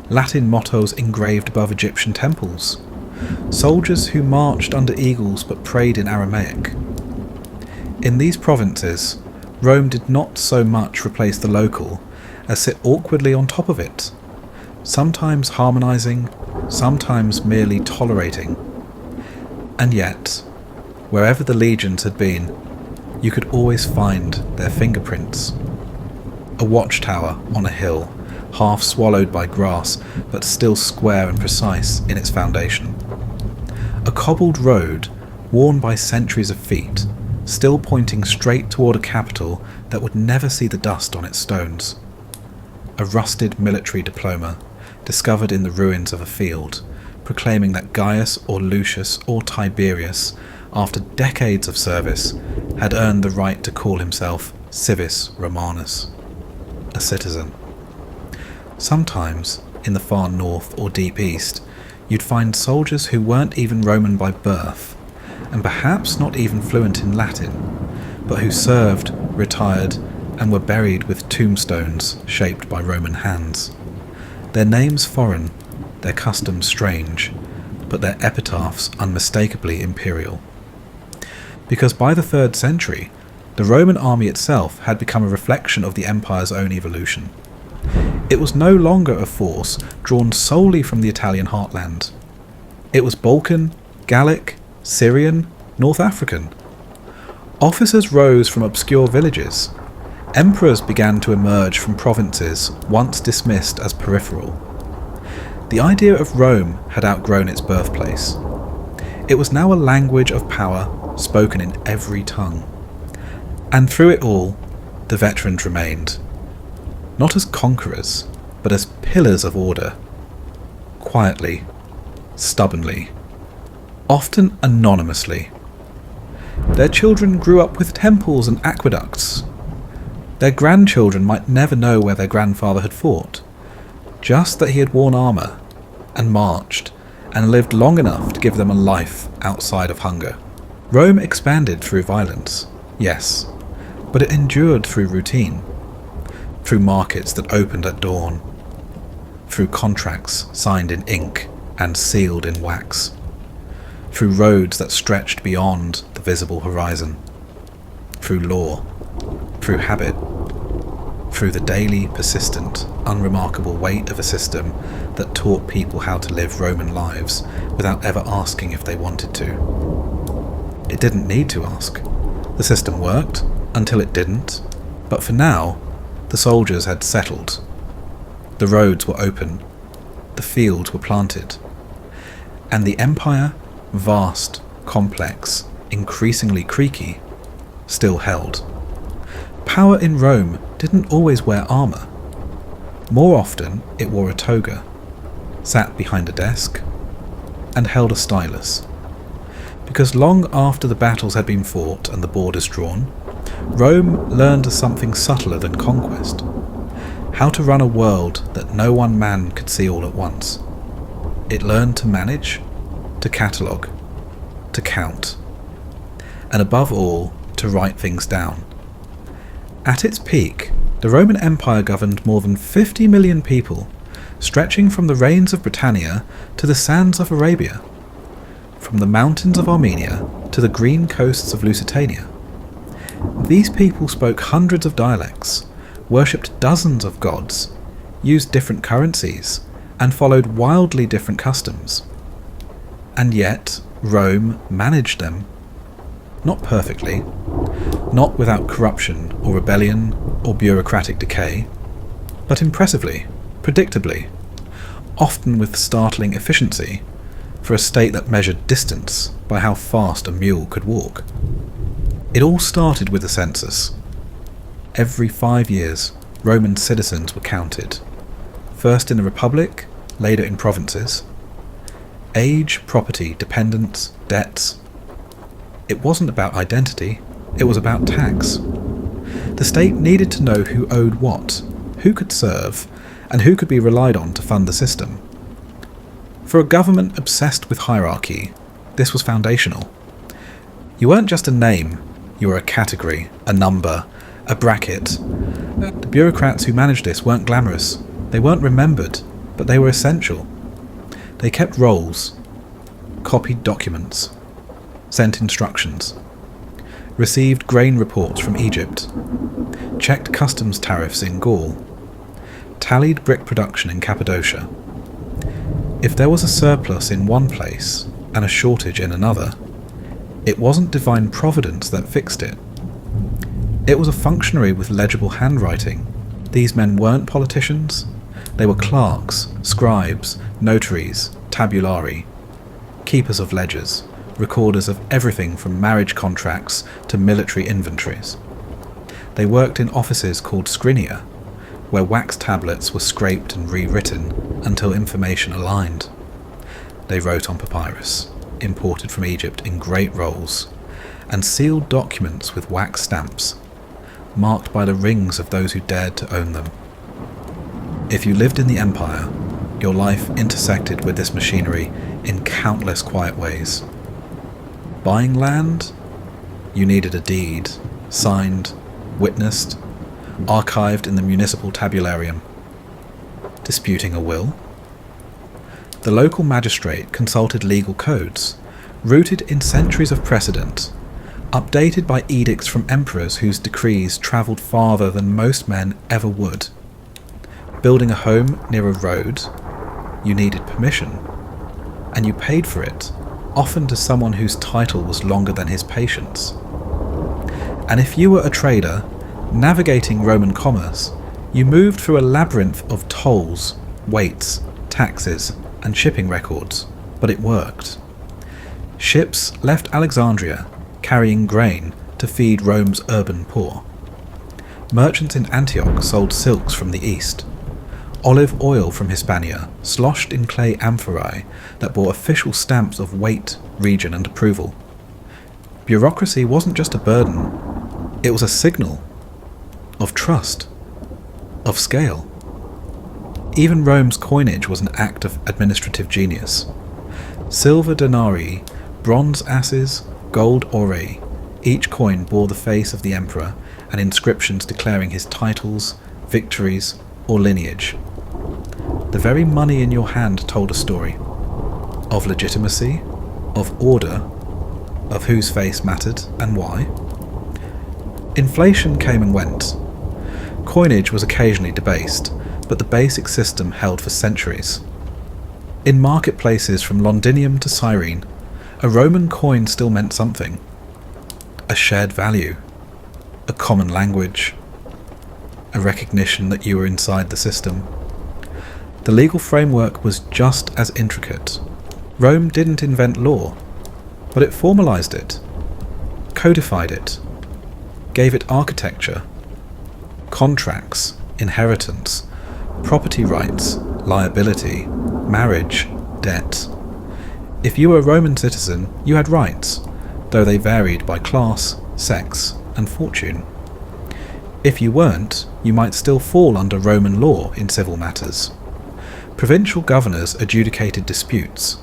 Latin mottos engraved above Egyptian temples, soldiers who marched under eagles but prayed in Aramaic. In these provinces, Rome did not so much replace the local as sit awkwardly on top of it, sometimes harmonizing, sometimes merely tolerating. And yet, wherever the legions had been, you could always find their fingerprints. A watchtower on a hill, half swallowed by grass, but still square and precise in its foundation. A cobbled road, worn by centuries of feet, still pointing straight toward a capital that would never see the dust on its stones. A rusted military diploma, discovered in the ruins of a field, proclaiming that Gaius or Lucius or Tiberius, after decades of service, had earned the right to call himself Civis Romanus, a citizen. Sometimes, in the far north or deep east, you'd find soldiers who weren't even Roman by birth, and perhaps not even fluent in Latin, but who served, retired, and were buried with tombstones shaped by Roman hands. Their names foreign, their customs strange, but their epitaphs unmistakably imperial. Because by the 3rd century, the Roman army itself had become a reflection of the empire's own evolution. It was no longer a force drawn solely from the Italian heartland. It was Balkan, Gallic, Syrian, North African. Officers rose from obscure villages. Emperors began to emerge from provinces once dismissed as peripheral. The idea of Rome had outgrown its birthplace. It was now a language of power spoken in every tongue. And through it all, the veterans remained, not as conquerors, but as pillars of order, quietly, stubbornly, often anonymously. Their children grew up with temples and aqueducts. Their grandchildren might never know where their grandfather had fought, just that he had worn armour, and marched, and lived long enough to give them a life outside of hunger. Rome expanded through violence, yes, but it endured through routine, through markets that opened at dawn, through contracts signed in ink and sealed in wax, through roads that stretched beyond the visible horizon, through law, through habit, through the daily, persistent, unremarkable weight of a system that taught people how to live Roman lives without ever asking if they wanted to. It didn't need to ask. The system worked until it didn't, but for now, the soldiers had settled. The roads were open, the fields were planted, and the empire, vast, complex, increasingly creaky, still held. Power in Rome didn't always wear armour. More often it wore a toga, sat behind a desk, and held a stylus. because long after the battles had been fought and the borders drawn, Rome learned something subtler than conquest: how to run a world that no one man could see all at once. It learned to manage, to catalogue, to count, and above all, to write things down. At its peak, the Roman Empire governed more than 50 million people, stretching from the rains of Britannia to the sands of Arabia, from the mountains of Armenia to the green coasts of Lusitania. These people spoke hundreds of dialects, worshipped dozens of gods, used different currencies, and followed wildly different customs. And yet, Rome managed them. Not perfectly, not without corruption or rebellion or bureaucratic decay, but impressively, predictably, often with startling efficiency for a state that measured distance by how fast a mule could walk. It all started with the census. Every 5 years, Roman citizens were counted, first in the Republic, later in provinces. Age, property, dependents, debts. It wasn't about identity, it was about tax. The state needed to know who owed what, who could serve, and who could be relied on to fund the system. For a government obsessed with hierarchy, this was foundational. You weren't just a name, you were a category, a number, a bracket. The bureaucrats who managed this weren't glamorous, they weren't remembered, but they were essential. They kept rolls, copied documents, sent instructions, received grain reports from Egypt, checked customs tariffs in Gaul, tallied brick production in Cappadocia. If there was a surplus in one place and a shortage in another, it wasn't divine providence that fixed it. It was a functionary with legible handwriting. These men weren't politicians. They were clerks, scribes, notaries, tabulari, keepers of ledgers, recorders of everything from marriage contracts to military inventories. They worked in offices called scrinia, where wax tablets were scraped and rewritten until information aligned. They wrote on papyrus, imported from Egypt in great rolls, and sealed documents with wax stamps, marked by the rings of those who dared to own them. If you lived in the empire, your life intersected with this machinery in countless quiet ways. Buying land? You needed a deed, signed, witnessed, archived in the municipal tabularium. Disputing a will? The local magistrate consulted legal codes, rooted in centuries of precedent, updated by edicts from emperors whose decrees travelled farther than most men ever would. Building a home near a road, you needed permission, and you paid for it, often to someone whose title was longer than his patience. And if you were a trader, navigating Roman commerce, you moved through a labyrinth of tolls, weights, taxes, and shipping records, but it worked. Ships left Alexandria, carrying grain to feed Rome's urban poor. Merchants in Antioch sold silks from the east. Olive oil from Hispania, sloshed in clay amphorae that bore official stamps of weight, region, and approval. Bureaucracy wasn't just a burden, it was a signal of trust, of scale. Even Rome's coinage was an act of administrative genius. Silver denarii, bronze asses, gold aurei, each coin bore the face of the emperor and inscriptions declaring his titles, victories, or lineage. The very money in your hand told a story of legitimacy, of order, of whose face mattered and why. Inflation came and went. Coinage was occasionally debased, but the basic system held for centuries. In marketplaces from Londinium to Cyrene, a Roman coin still meant something. A shared value, a common language, a recognition that you were inside the system. The legal framework was just as intricate. Rome didn't invent law, but it formalized it, codified it, gave it architecture, contracts, inheritance, property rights, liability, marriage, debt. If you were a Roman citizen, you had rights, though they varied by class, sex, and fortune. If you weren't, you might still fall under Roman law in civil matters. Provincial governors adjudicated disputes.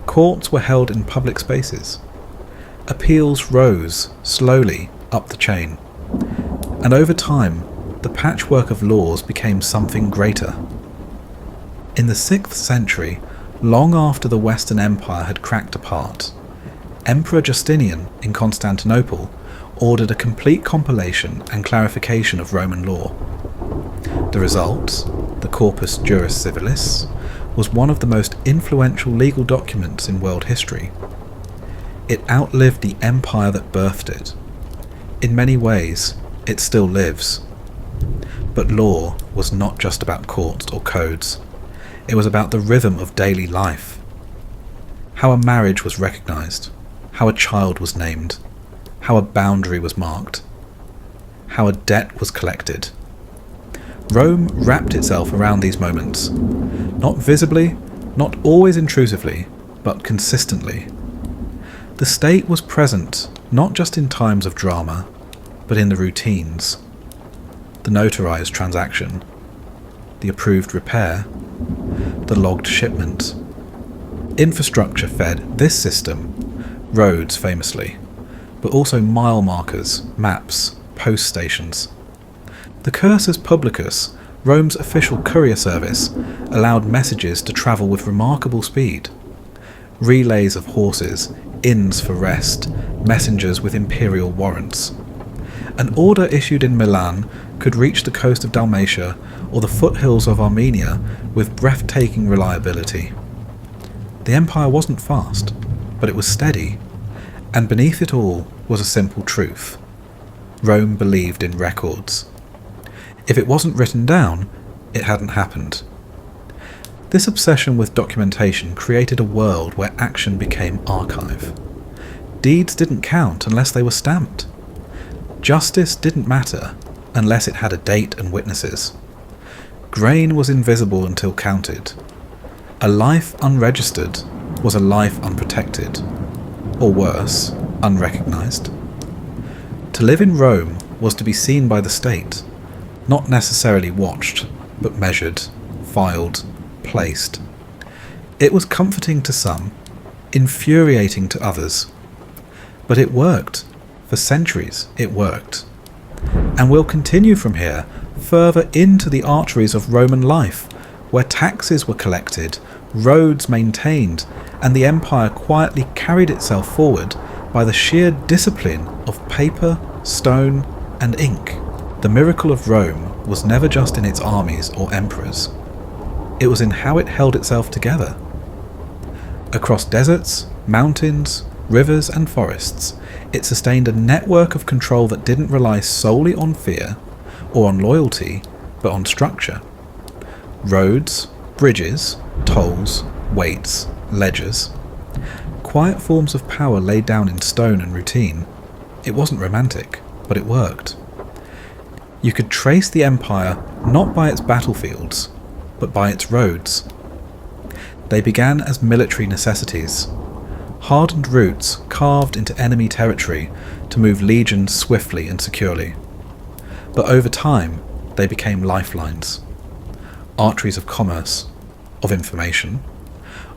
Courts were held in public spaces. Appeals rose slowly up the chain. And over time, the patchwork of laws became something greater. In the 6th century, long after the Western Empire had cracked apart, Emperor Justinian in Constantinople ordered a complete compilation and clarification of Roman law. The result, the Corpus Juris Civilis, was one of the most influential legal documents in world history. It outlived the empire that birthed it. In many ways, it still lives. But law was not just about courts or codes. It was about the rhythm of daily life. How a marriage was recognized, how a child was named, how a boundary was marked, how a debt was collected. Rome wrapped itself around these moments, not visibly, not always intrusively, but consistently. The state was present not just in times of drama, but in the routines. The notarized transaction, the approved repair, the logged shipment. Infrastructure fed this system, roads famously, but also mile markers, maps, post stations. The cursus publicus, Rome's official courier service, allowed messages to travel with remarkable speed. Relays of horses, inns for rest, messengers with imperial warrants. An order issued in Milan could reach the coast of Dalmatia or the foothills of Armenia with breathtaking reliability. The empire wasn't fast, but it was steady, and beneath it all was a simple truth. Rome believed in records. If it wasn't written down, it hadn't happened. This obsession with documentation created a world where action became archive. Deeds didn't count unless they were stamped. Justice didn't matter unless it had a date and witnesses. Grain was invisible until counted. A life unregistered was a life unprotected, or worse, unrecognized. To live in Rome was to be seen by the state, not necessarily watched, but measured, filed, placed. It was comforting to some, infuriating to others. But it worked. For centuries it worked. And will continue from here, further into the arteries of Roman life, where taxes were collected, roads maintained, and the empire quietly carried itself forward by the sheer discipline of paper, stone, and ink. The miracle of Rome was never just in its armies or emperors. It was in how it held itself together. Across deserts, mountains, rivers, and forests, it sustained a network of control that didn't rely solely on fear or on loyalty, but on structure. Roads, bridges, tolls, weights, ledgers. Quiet forms of power laid down in stone and routine. It wasn't romantic, but it worked. You could trace the empire not by its battlefields, but by its roads. They began as military necessities, hardened routes carved into enemy territory to move legions swiftly and securely. But over time, they became lifelines, arteries of commerce, of information,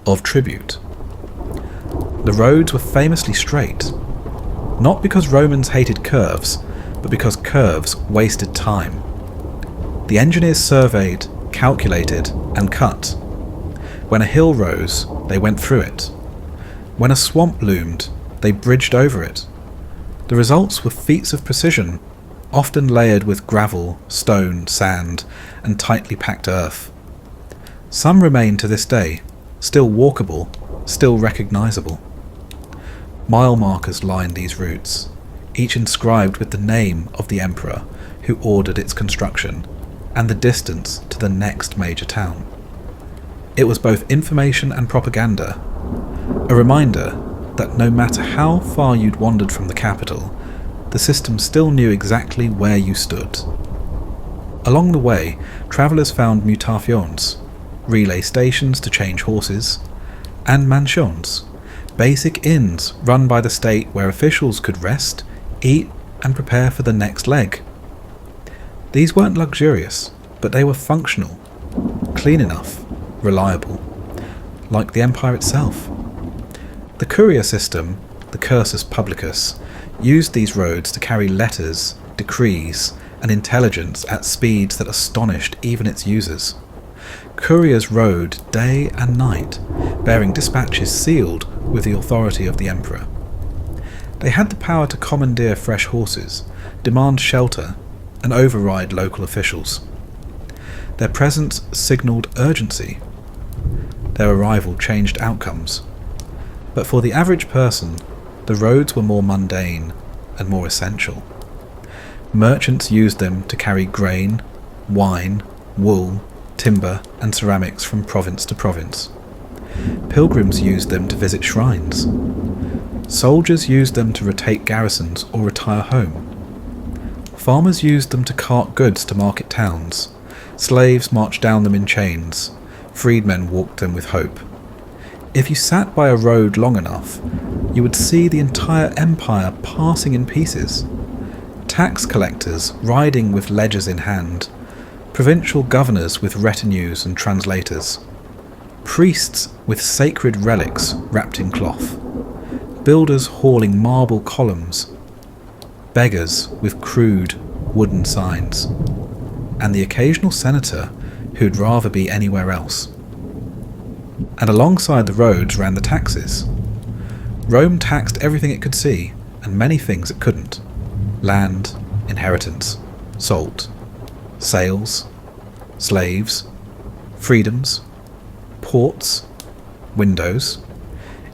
of tribute. The roads were famously straight, not because Romans hated curves, but because curves wasted time. The engineers surveyed, calculated, and cut. When a hill rose, they went through it. When a swamp loomed, they bridged over it. The results were feats of precision, often layered with gravel, stone, sand, and tightly packed earth. Some remain to this day, still walkable, still recognizable. Mile markers line these routes, each inscribed with the name of the emperor who ordered its construction, and the distance to the next major town. It was both information and propaganda, a reminder that no matter how far you'd wandered from the capital, the system still knew exactly where you stood. Along the way, travellers found mutations, relay stations to change horses, and mansions, basic inns run by the state where officials could rest, eat, and prepare for the next leg. These weren't luxurious, but they were functional, clean enough, reliable, like the empire itself. The courier system, the cursus publicus, used these roads to carry letters, decrees, and intelligence at speeds that astonished even its users. Couriers rode day and night, bearing dispatches sealed with the authority of the emperor. They had the power to commandeer fresh horses, demand shelter, and override local officials. Their presence signalled urgency. Their arrival changed outcomes. But for the average person, the roads were more mundane and more essential. Merchants used them to carry grain, wine, wool, timber, and ceramics from province to province. Pilgrims used them to visit shrines. Soldiers used them to retake garrisons or retire home. Farmers used them to cart goods to market towns. Slaves marched down them in chains. Freedmen walked them with hope. If you sat by a road long enough, you would see the entire empire passing in pieces. Tax collectors riding with ledgers in hand, provincial governors with retinues and translators, priests with sacred relics wrapped in cloth, builders hauling marble columns, beggars with crude wooden signs, and the occasional senator who'd rather be anywhere else. And alongside the roads ran the taxes. Rome taxed everything it could see, and many things it couldn't. Land, inheritance, salt, sales, slaves, freedoms, ports, windows.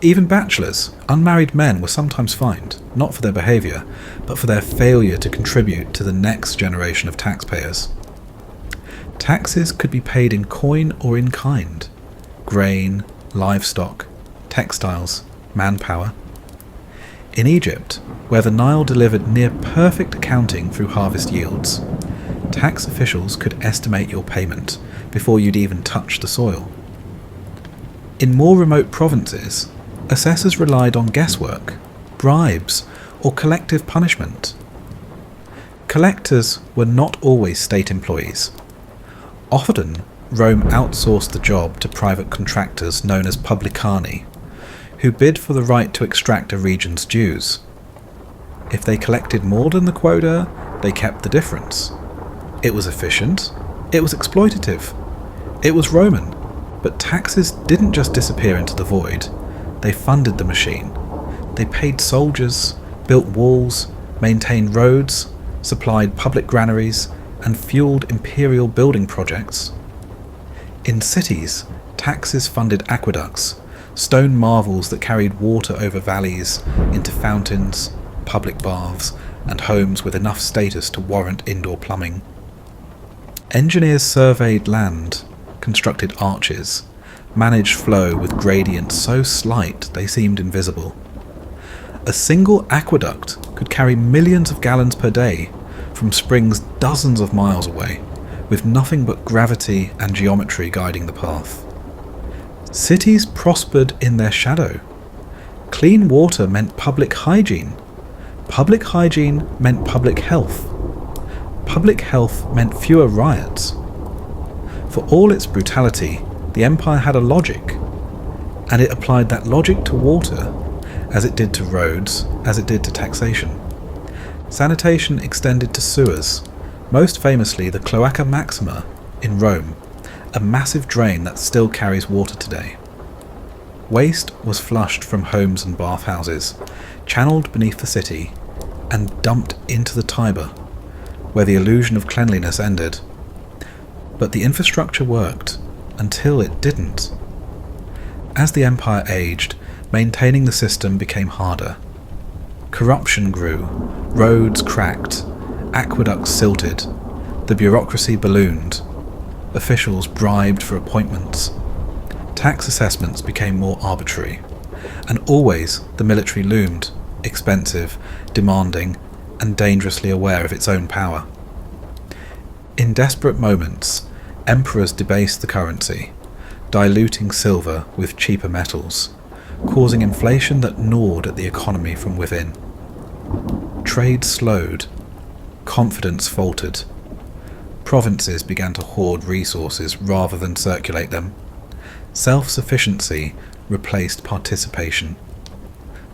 Even bachelors, unmarried men, were sometimes fined, not for their behaviour, but for their failure to contribute to the next generation of taxpayers. Taxes could be paid in coin or in kind: grain, livestock, textiles, manpower. In Egypt, where the Nile delivered near perfect accounting through harvest yields, tax officials could estimate your payment before you'd even touch the soil. In more remote provinces, assessors relied on guesswork, bribes, or collective punishment. Collectors were not always state employees. Often, Rome outsourced the job to private contractors known as publicani, who bid for the right to extract a region's dues. If they collected more than the quota, they kept the difference. It was efficient, it was exploitative, it was Roman, but taxes didn't just disappear into the void. They funded the machine. They paid soldiers, built walls, maintained roads, supplied public granaries, and fueled imperial building projects. In cities, taxes funded aqueducts, stone marvels that carried water over valleys into fountains, public baths, and homes with enough status to warrant indoor plumbing. Engineers surveyed land, constructed arches, managed flow with gradients so slight they seemed invisible. A single aqueduct could carry millions of gallons per day from springs dozens of miles away, with nothing but gravity and geometry guiding the path. Cities prospered in their shadow. Clean water meant public hygiene. Public hygiene meant public health. Public health meant fewer riots. For all its brutality, the empire had a logic, and it applied that logic to water, as it did to roads, as it did to taxation. Sanitation extended to sewers, most famously the Cloaca Maxima in Rome, a massive drain that still carries water today. Waste was flushed from homes and bathhouses, channeled beneath the city, and dumped into the Tiber, where the illusion of cleanliness ended. But the infrastructure worked, until it didn't. As the empire aged, maintaining the system became harder. Corruption grew, roads cracked, aqueducts silted, the bureaucracy ballooned, officials bribed for appointments. Tax assessments became more arbitrary, and always the military loomed, expensive, demanding, and dangerously aware of its own power. In desperate moments, emperors debased the currency, diluting silver with cheaper metals, causing inflation that gnawed at the economy from within. Trade slowed, confidence faltered. Provinces began to hoard resources rather than circulate them. Self-sufficiency replaced participation.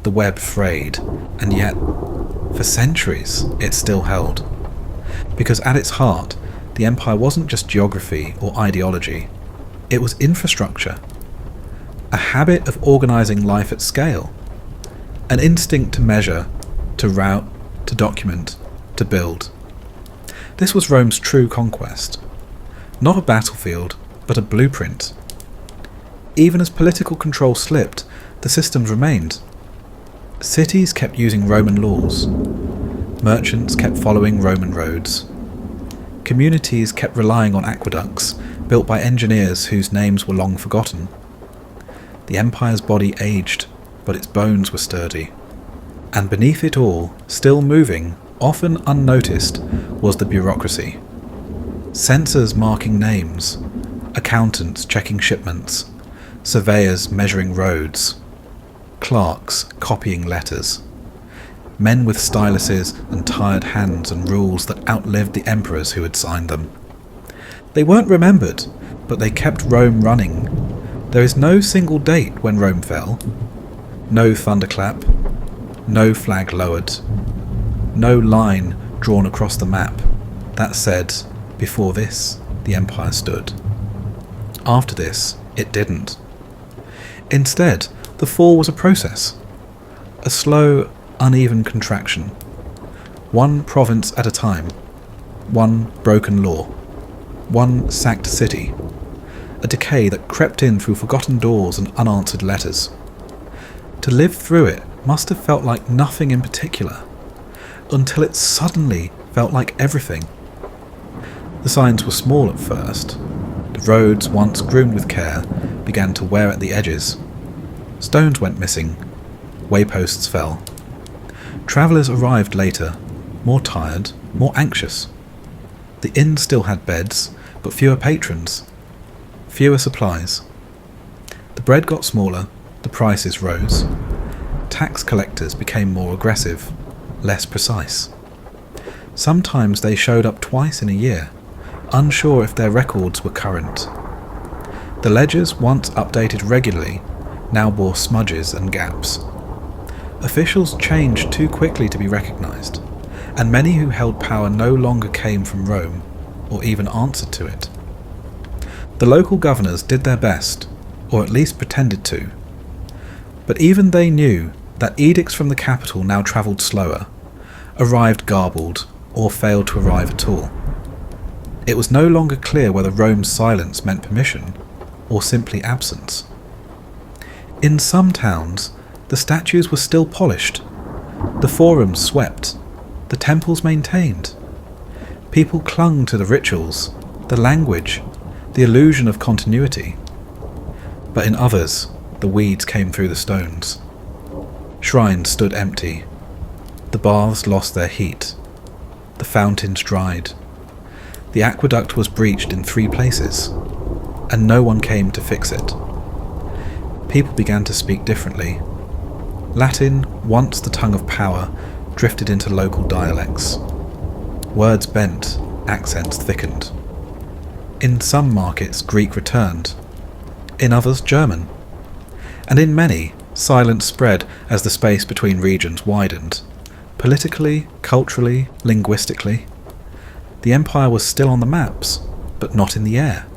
The web frayed, and yet, for centuries, it still held. Because at its heart, the empire wasn't just geography or ideology, it was infrastructure. A habit of organising life at scale. An instinct to measure, to route, to document, to build. This was Rome's true conquest. Not a battlefield, but a blueprint. Even as political control slipped, the systems remained. Cities kept using Roman laws. Merchants kept following Roman roads. Communities kept relying on aqueducts built by engineers whose names were long forgotten. The empire's body aged, but its bones were sturdy. And beneath it all, still moving, often unnoticed, was the bureaucracy. Censors marking names, accountants checking shipments, surveyors measuring roads, clerks copying letters, men with styluses and tired hands and rules that outlived the emperors who had signed them. They weren't remembered, but they kept Rome running. There is no single date when Rome fell. No thunderclap, no flag lowered, no line drawn across the map that said, before this, the empire stood. After this, it didn't. Instead, the fall was a process. A slow, uneven contraction. One province at a time. One broken law. One sacked city. A decay that crept in through forgotten doors and unanswered letters. To live through it must have felt like nothing in particular, until it suddenly felt like everything. The signs were small at first. The roads, once groomed with care, began to wear at the edges. Stones went missing. Wayposts fell. Travellers arrived later, more tired, more anxious. The inn still had beds, but fewer patrons. Fewer supplies. The bread got smaller, the prices rose. Tax collectors became more aggressive, less precise. Sometimes they showed up twice in a year, unsure if their records were current. The ledgers, once updated regularly, now bore smudges and gaps. Officials changed too quickly to be recognised, and many who held power no longer came from Rome, or even answered to it. The local governors did their best, or at least pretended to. But even they knew that edicts from the capital now travelled slower, arrived garbled, or failed to arrive at all. It was no longer clear whether Rome's silence meant permission, or simply absence. In some towns, the statues were still polished, the forums swept, the temples maintained. People clung to the rituals, the language, the illusion of continuity. But in others, the weeds came through the stones. Shrines stood empty. The baths lost their heat. The fountains dried. The aqueduct was breached in 3 places, and no one came to fix it. People began to speak differently. Latin, once the tongue of power, drifted into local dialects. Words bent, accents thickened. In some markets, Greek returned. In others, German. And in many, silence spread as the space between regions widened. Politically, culturally, linguistically. The empire was still on the maps, but not in the air.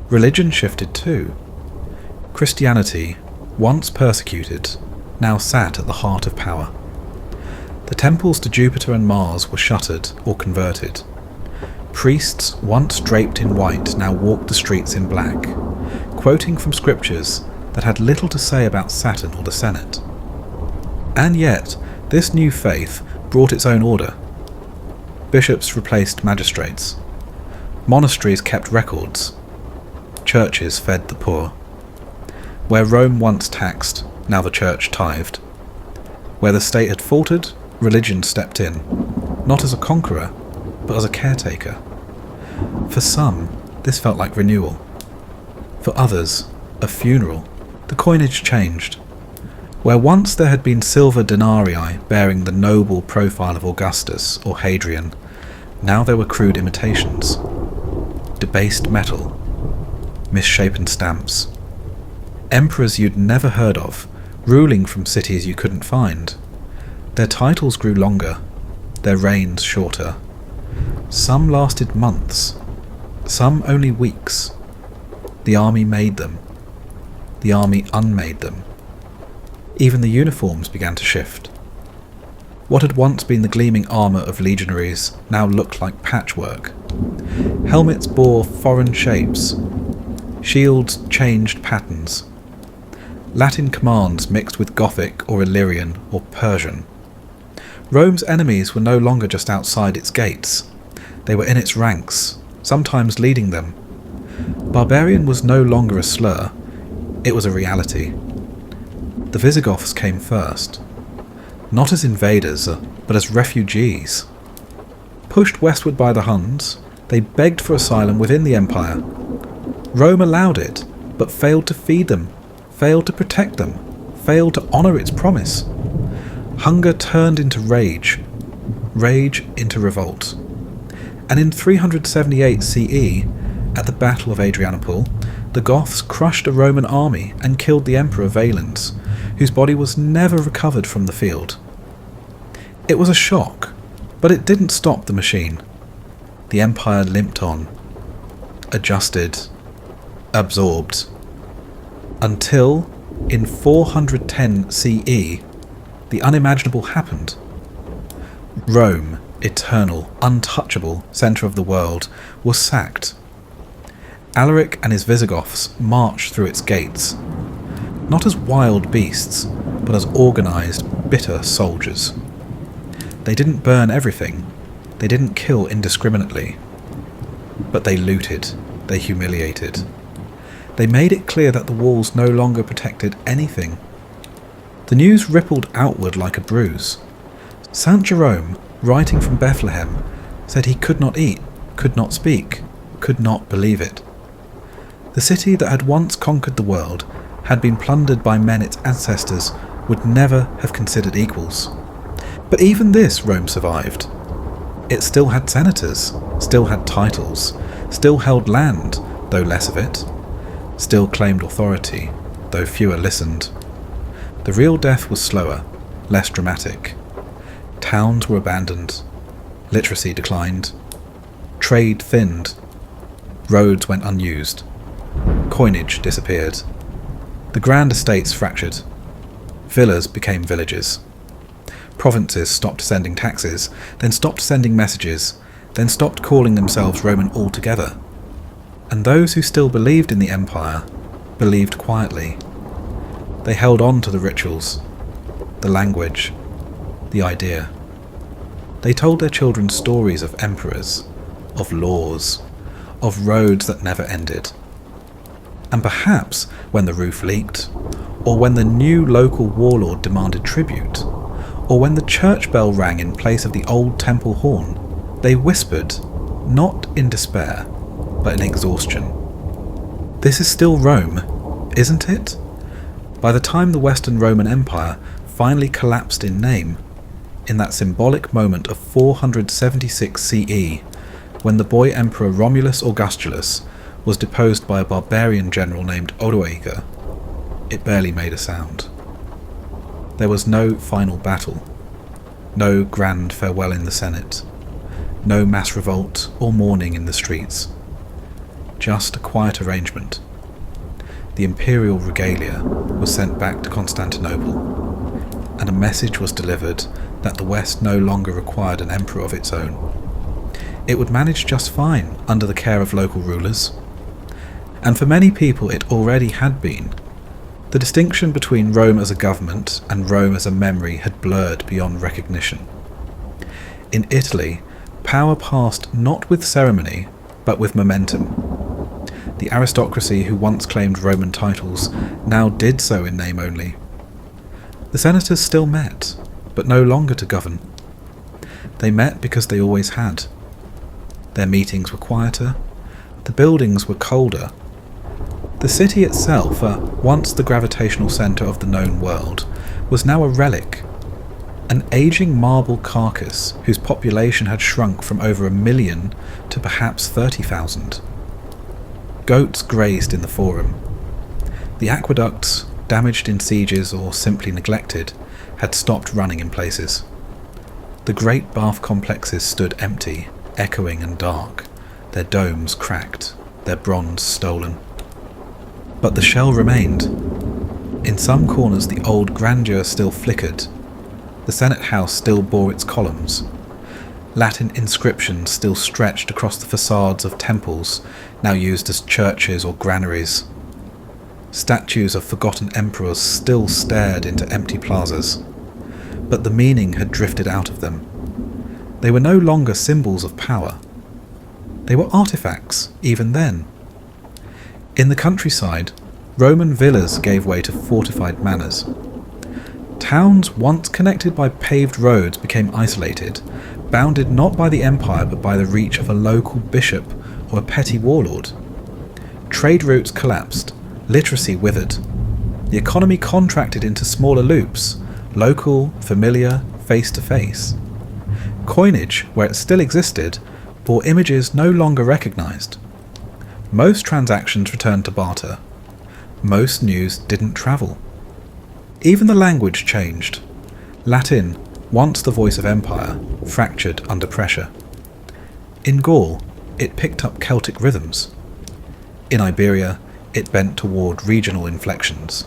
Religion shifted too. Christianity, once persecuted, now sat at the heart of power. The temples to Jupiter and Mars were shuttered or converted. Priests, once draped in white, now walked the streets in black, quoting from scriptures that had little to say about Saturn or the Senate. And yet, this new faith brought its own order. Bishops replaced magistrates. Monasteries kept records. Churches fed the poor. Where Rome once taxed, now the church tithed. Where the state had faltered, religion stepped in, not as a conqueror, but as a caretaker. For some, this felt like renewal. For others, a funeral. The coinage changed. Where once there had been silver denarii bearing the noble profile of Augustus or Hadrian, now there were crude imitations. Debased metal. Misshapen stamps. Emperors you'd never heard of, ruling from cities you couldn't find. Their titles grew longer, their reigns shorter. Some lasted months, some only weeks. The army made them. The army unmade them. Even the uniforms began to shift. What had once been the gleaming armour of legionaries now looked like patchwork. Helmets bore foreign shapes. Shields changed patterns. Latin commands mixed with Gothic or Illyrian or Persian. Rome's enemies were no longer just outside its gates. They were in its ranks, sometimes leading them. Barbarian was no longer a slur, it was a reality. The Visigoths came first, not as invaders, but as refugees. Pushed westward by the Huns, they begged for asylum within the empire. Rome allowed it, but failed to feed them, failed to protect them, failed to honour its promise. Hunger turned into rage, rage into revolt. And in 378 CE, at the Battle of Adrianople, the Goths crushed a Roman army and killed the Emperor Valens, whose body was never recovered from the field. It was a shock, but it didn't stop the machine. The empire limped on, adjusted, absorbed, until, in 410 CE, the unimaginable happened. Rome, eternal, untouchable centre of the world, was sacked. Alaric and his Visigoths marched through its gates, not as wild beasts, but as organised, bitter soldiers. They didn't burn everything, they didn't kill indiscriminately, but they looted, they humiliated. They made it clear that the walls no longer protected anything. The news rippled outward like a bruise. Saint Jerome, writing from Bethlehem, said he could not eat, could not speak, could not believe it. The city that had once conquered the world had been plundered by men its ancestors would never have considered equals. But even this Rome survived. It still had senators, still had titles, still held land, though less of it, still claimed authority, though fewer listened. The real death was slower, less dramatic. Towns were abandoned, literacy declined, trade thinned, roads went unused, coinage disappeared. The grand estates fractured, villas became villages. Provinces stopped sending taxes, then stopped sending messages, then stopped calling themselves Roman altogether. And those who still believed in the empire believed quietly. They held on to the rituals, the language, the idea. They told their children stories of emperors, of laws, of roads that never ended. And perhaps when the roof leaked, or when the new local warlord demanded tribute, or when the church bell rang in place of the old temple horn, they whispered, not in despair, but in exhaustion. This is still Rome, isn't it? By the time the Western Roman Empire finally collapsed in name, in that symbolic moment of 476 CE, when the boy emperor Romulus Augustulus was deposed by a barbarian general named Odoacer, it barely made a sound. There was no final battle, no grand farewell in the Senate, no mass revolt or mourning in the streets. Just a quiet arrangement. The imperial regalia was sent back to Constantinople, and a message was delivered that the West no longer required an emperor of its own. It would manage just fine under the care of local rulers. And for many people it already had been. The distinction between Rome as a government and Rome as a memory had blurred beyond recognition. In Italy, power passed not with ceremony, but with momentum. The aristocracy who once claimed Roman titles now did so in name only. The senators still met, but no longer to govern. They met because they always had. Their meetings were quieter, the buildings were colder. The city itself, once the gravitational centre of the known world, was now a relic. An ageing marble carcass whose population had shrunk from over 1 million to perhaps 30,000. Goats grazed in the forum. The aqueducts, damaged in sieges or simply neglected, had stopped running in places. The great bath complexes stood empty, echoing and dark, their domes cracked, their bronze stolen. But the shell remained. In some corners the old grandeur still flickered. The Senate House still bore its columns. Latin inscriptions still stretched across the facades of temples, now used as churches or granaries. Statues of forgotten emperors still stared into empty plazas, but the meaning had drifted out of them. They were no longer symbols of power. They were artifacts, even then. In the countryside, Roman villas gave way to fortified manors. Towns once connected by paved roads became isolated, bounded not by the empire but by the reach of a local bishop or a petty warlord. Trade routes collapsed, literacy withered. The economy contracted into smaller loops, local, familiar, face-to-face. Coinage, where it still existed, bore images no longer recognised. Most transactions returned to barter. Most news didn't travel. Even the language changed. Latin, once the voice of empire, fractured under pressure. In Gaul, it picked up Celtic rhythms. In Iberia, it bent toward regional inflections.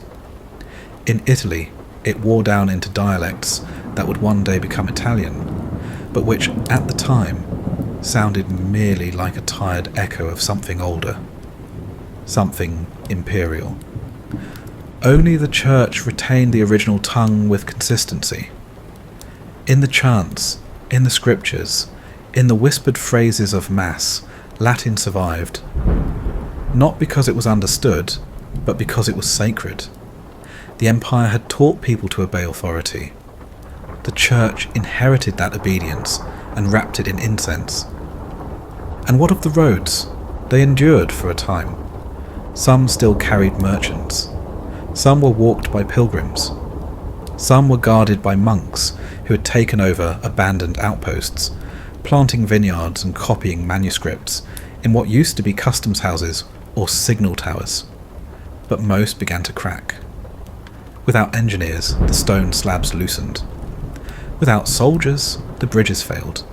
In Italy, it wore down into dialects that would one day become Italian, but which, at the time, sounded merely like a tired echo of something older, something imperial. Only the church retained the original tongue with consistency. In the chants, in the scriptures, in the whispered phrases of Mass, Latin survived. Not because it was understood, but because it was sacred. The empire had taught people to obey authority. The church inherited that obedience and wrapped it in incense. And what of the roads? They endured for a time. Some still carried merchants. Some were walked by pilgrims. Some were guarded by monks who had taken over abandoned outposts, planting vineyards and copying manuscripts in what used to be customs houses or signal towers. But most began to crack. Without engineers, the stone slabs loosened. Without soldiers, the bridges failed.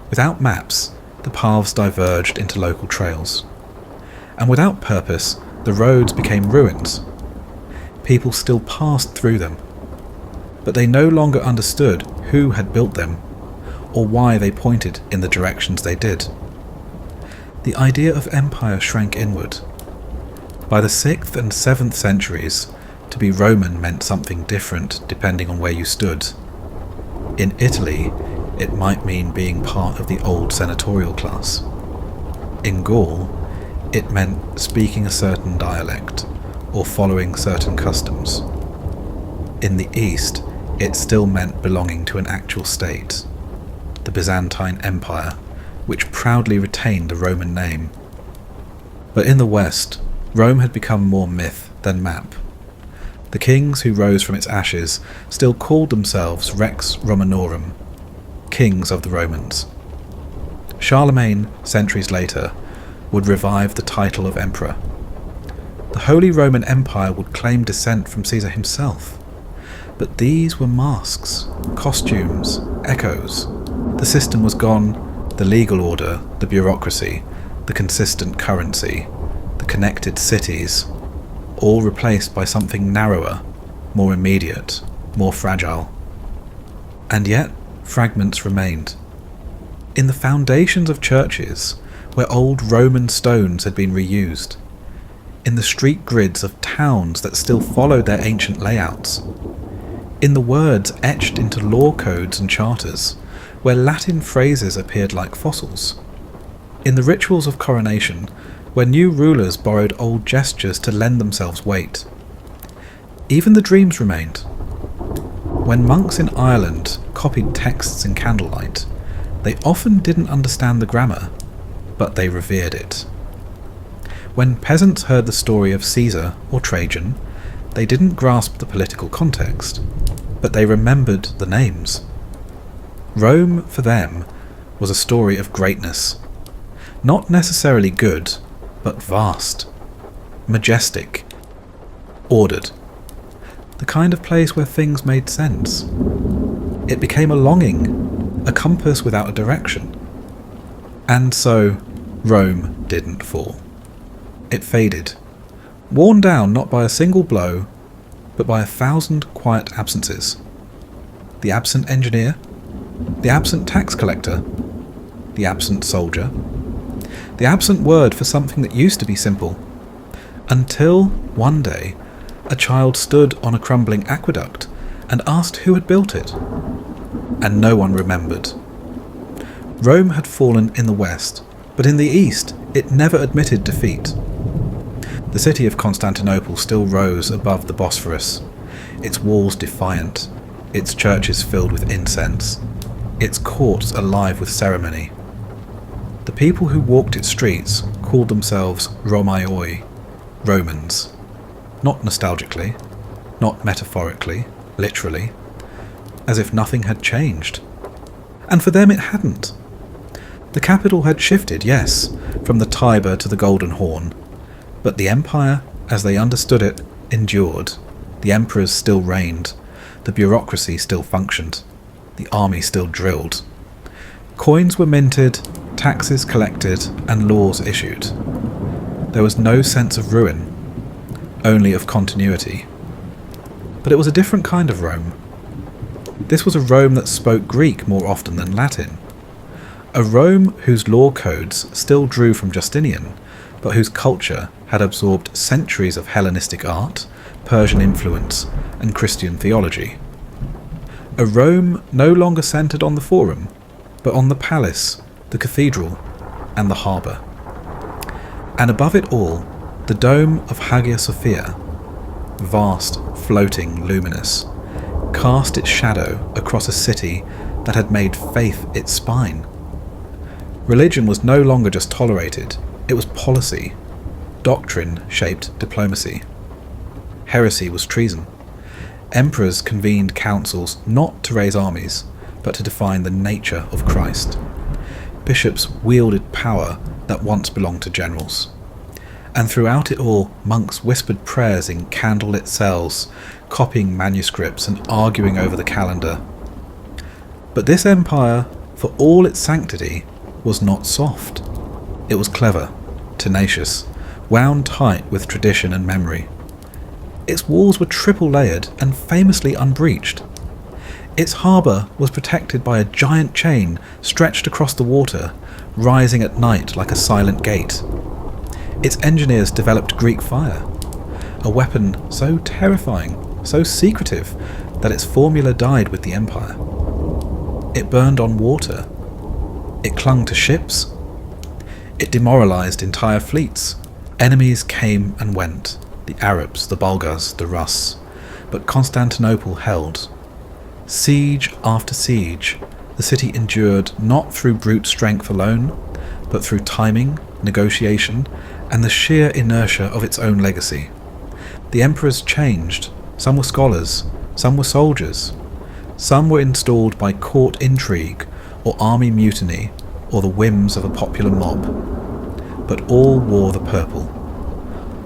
Without maps, the paths diverged into local trails. And without purpose, the roads became ruins. People still passed through them, but they no longer understood who had built them, or why they pointed in the directions they did. The idea of empire shrank inward. By the 6th and 7th centuries, to be Roman meant something different depending on where you stood. In Italy, it might mean being part of the old senatorial class. In Gaul, it meant speaking a certain dialect, or following certain customs. In the East, it still meant belonging to an actual state, the Byzantine Empire, which proudly retained the Roman name. But in the West, Rome had become more myth than map. The kings who rose from its ashes still called themselves Rex Romanorum, kings of the Romans. Charlemagne, centuries later, would revive the title of emperor. The Holy Roman Empire would claim descent from Caesar himself. But these were masks, costumes, echoes. The system was gone, the legal order, the bureaucracy, the consistent currency, the connected cities, all replaced by something narrower, more immediate, more fragile. And yet, fragments remained. In the foundations of churches, where old Roman stones had been reused. In the street grids of towns that still followed their ancient layouts. In the words etched into law codes and charters, where Latin phrases appeared like fossils. In the rituals of coronation, where new rulers borrowed old gestures to lend themselves weight. Even the dreams remained. When monks in Ireland copied texts in candlelight, they often didn't understand the grammar, but they revered it. When peasants heard the story of Caesar or Trajan, they didn't grasp the political context, but they remembered the names. Rome, for them, was a story of greatness. Not necessarily good, but vast, majestic, ordered. The kind of place where things made sense. It became a longing, a compass without a direction. And so, Rome didn't fall. It faded, worn down not by a single blow, but by 1,000 quiet absences. The absent engineer, the absent tax collector, the absent soldier, the absent word for something that used to be simple, until one day a child stood on a crumbling aqueduct and asked who had built it, and no one remembered. Rome had fallen in the west, but in the east it never admitted defeat. The city of Constantinople still rose above the Bosphorus, its walls defiant, its churches filled with incense, its courts alive with ceremony. The people who walked its streets called themselves Romaioi, Romans, not nostalgically, not metaphorically, literally, as if nothing had changed. And for them it hadn't. The capital had shifted, yes, from the Tiber to the Golden Horn, but the empire, as they understood it, endured. The emperors still reigned, the bureaucracy still functioned, the army still drilled. Coins were minted, taxes collected, and laws issued. There was no sense of ruin, only of continuity. But it was a different kind of Rome. This was a Rome that spoke Greek more often than Latin. A Rome whose law codes still drew from Justinian, but whose culture had absorbed centuries of Hellenistic art, Persian influence, and Christian theology. A Rome no longer centred on the Forum, but on the palace, the cathedral, and the harbour. And above it all, the dome of Hagia Sophia, vast, floating, luminous, cast its shadow across a city that had made faith its spine. Religion was no longer just tolerated, it was policy. Doctrine shaped diplomacy. Heresy was treason. Emperors convened councils not to raise armies, but to define the nature of Christ. Bishops wielded power that once belonged to generals. And throughout it all, monks whispered prayers in candlelit cells, copying manuscripts and arguing over the calendar. But this empire, for all its sanctity, was not soft. It was clever, tenacious, wound tight with tradition and memory. Its walls were triple-layered and famously unbreached. Its harbour was protected by a giant chain stretched across the water, rising at night like a silent gate. Its engineers developed Greek fire, a weapon so terrifying, so secretive, that its formula died with the empire. It burned on water. It clung to ships. It demoralised entire fleets. Enemies came and went, the Arabs, the Bulgars, the Rus, but Constantinople held. Siege after siege, the city endured not through brute strength alone, but through timing, negotiation, and the sheer inertia of its own legacy. The emperors changed. Some were scholars, some were soldiers. Some were installed by court intrigue, or army mutiny, or the whims of a popular mob. But all wore the purple.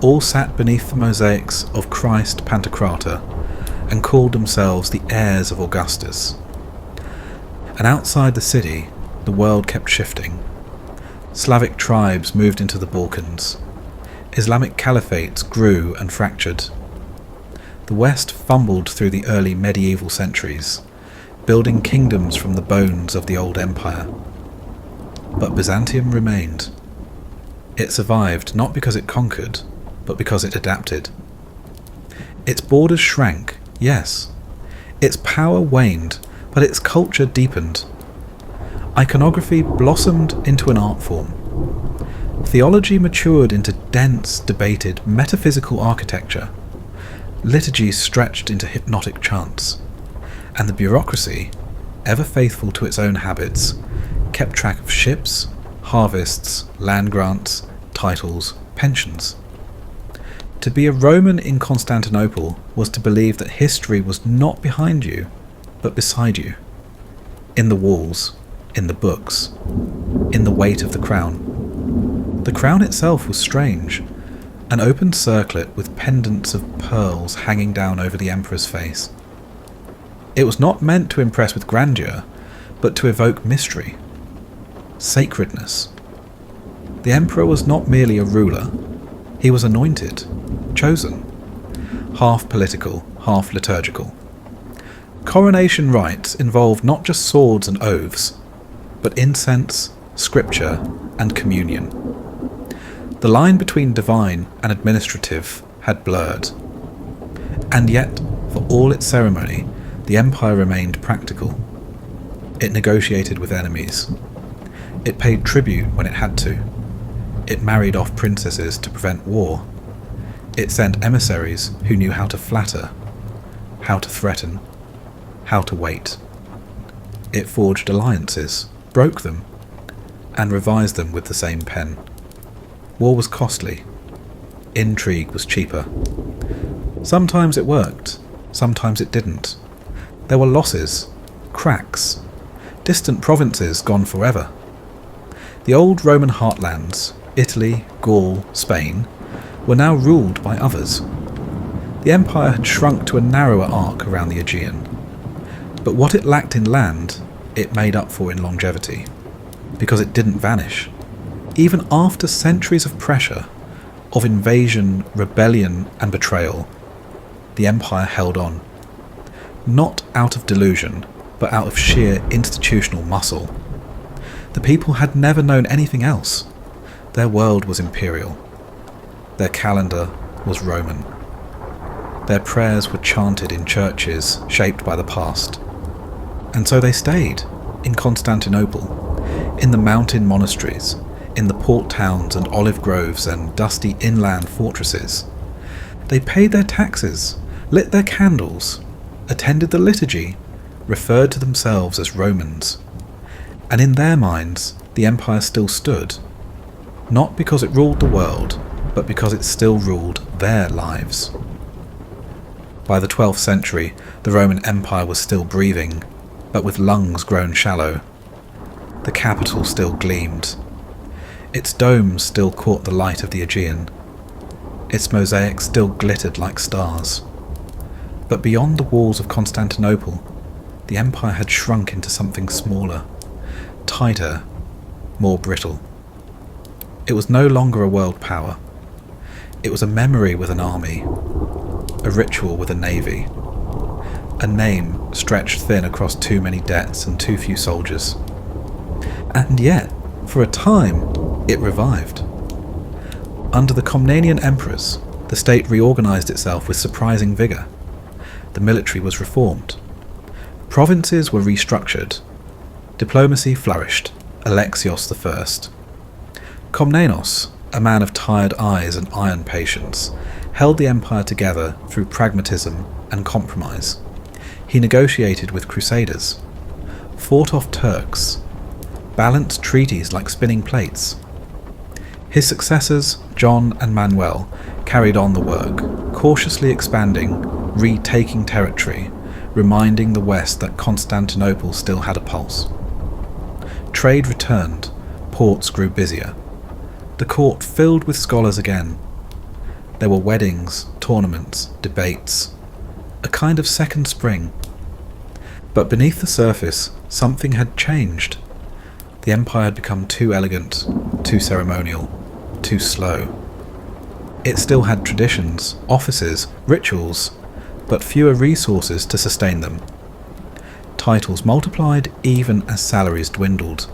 All sat beneath the mosaics of Christ Pantocrator, and called themselves the heirs of Augustus. And outside the city, the world kept shifting. Slavic tribes moved into the Balkans. Islamic caliphates grew and fractured. The West fumbled through the early medieval centuries, building kingdoms from the bones of the old empire. But Byzantium remained. It survived not because it conquered, but because it adapted. Its borders shrank, yes. Its power waned, but its culture deepened. Iconography blossomed into an art form. Theology matured into dense, debated, metaphysical architecture. Liturgies stretched into hypnotic chants. And the bureaucracy, ever faithful to its own habits, kept track of ships, harvests, land grants, titles, pensions. To be a Roman in Constantinople was to believe that history was not behind you, but beside you. In the walls, in the books, in the weight of the crown. The crown itself was strange, an open circlet with pendants of pearls hanging down over the emperor's face. It was not meant to impress with grandeur, but to evoke mystery, sacredness. The emperor was not merely a ruler, he was anointed, chosen, half political, half liturgical. Coronation rites involved not just swords and oaths, but incense, scripture, and communion. The line between divine and administrative had blurred. And yet, for all its ceremony, the empire remained practical. It negotiated with enemies. It paid tribute when it had to. It married off princesses to prevent war. It sent emissaries who knew how to flatter, how to threaten, how to wait. It forged alliances, broke them, and revised them with the same pen. War was costly. Intrigue was cheaper. Sometimes it worked, sometimes it didn't. There were losses, cracks, distant provinces gone forever. The old Roman heartlands, Italy, Gaul, Spain, were now ruled by others. The empire had shrunk to a narrower arc around the Aegean. But what it lacked in land, it made up for in longevity, because it didn't vanish. Even after centuries of pressure, of invasion, rebellion, and betrayal, the empire held on. Not out of delusion, but out of sheer institutional muscle. The people had never known anything else. Their world was imperial. Their calendar was Roman. Their prayers were chanted in churches shaped by the past. And so they stayed, in Constantinople, in the mountain monasteries, in the port towns and olive groves and dusty inland fortresses. They paid their taxes, lit their candles, attended the liturgy, referred to themselves as Romans. And in their minds, the empire still stood, not because it ruled the world, but because it still ruled their lives. By the 12th century, the Roman Empire was still breathing, but with lungs grown shallow. The capital still gleamed. Its domes still caught the light of the Aegean. Its mosaics still glittered like stars. But beyond the walls of Constantinople, the empire had shrunk into something smaller, tighter, more brittle. It was no longer a world power. It was a memory with an army, a ritual with a navy, a name stretched thin across too many debts and too few soldiers. And yet, for a time, it revived. Under the Komnenian emperors, the state reorganized itself with surprising vigor. The military was reformed. Provinces were restructured. Diplomacy flourished. Alexios I. Komnenos, a man of tired eyes and iron patience, held the empire together through pragmatism and compromise. He negotiated with crusaders, fought off Turks, balanced treaties like spinning plates. His successors, John and Manuel, carried on the work, cautiously expanding, retaking territory, reminding the West that Constantinople still had a pulse. Trade returned, ports grew busier. The court filled with scholars again. There were weddings, tournaments, debates, a kind of second spring. But beneath the surface, something had changed. The empire had become too elegant, too ceremonial, too slow. It still had traditions, offices, rituals, but fewer resources to sustain them. Titles multiplied even as salaries dwindled.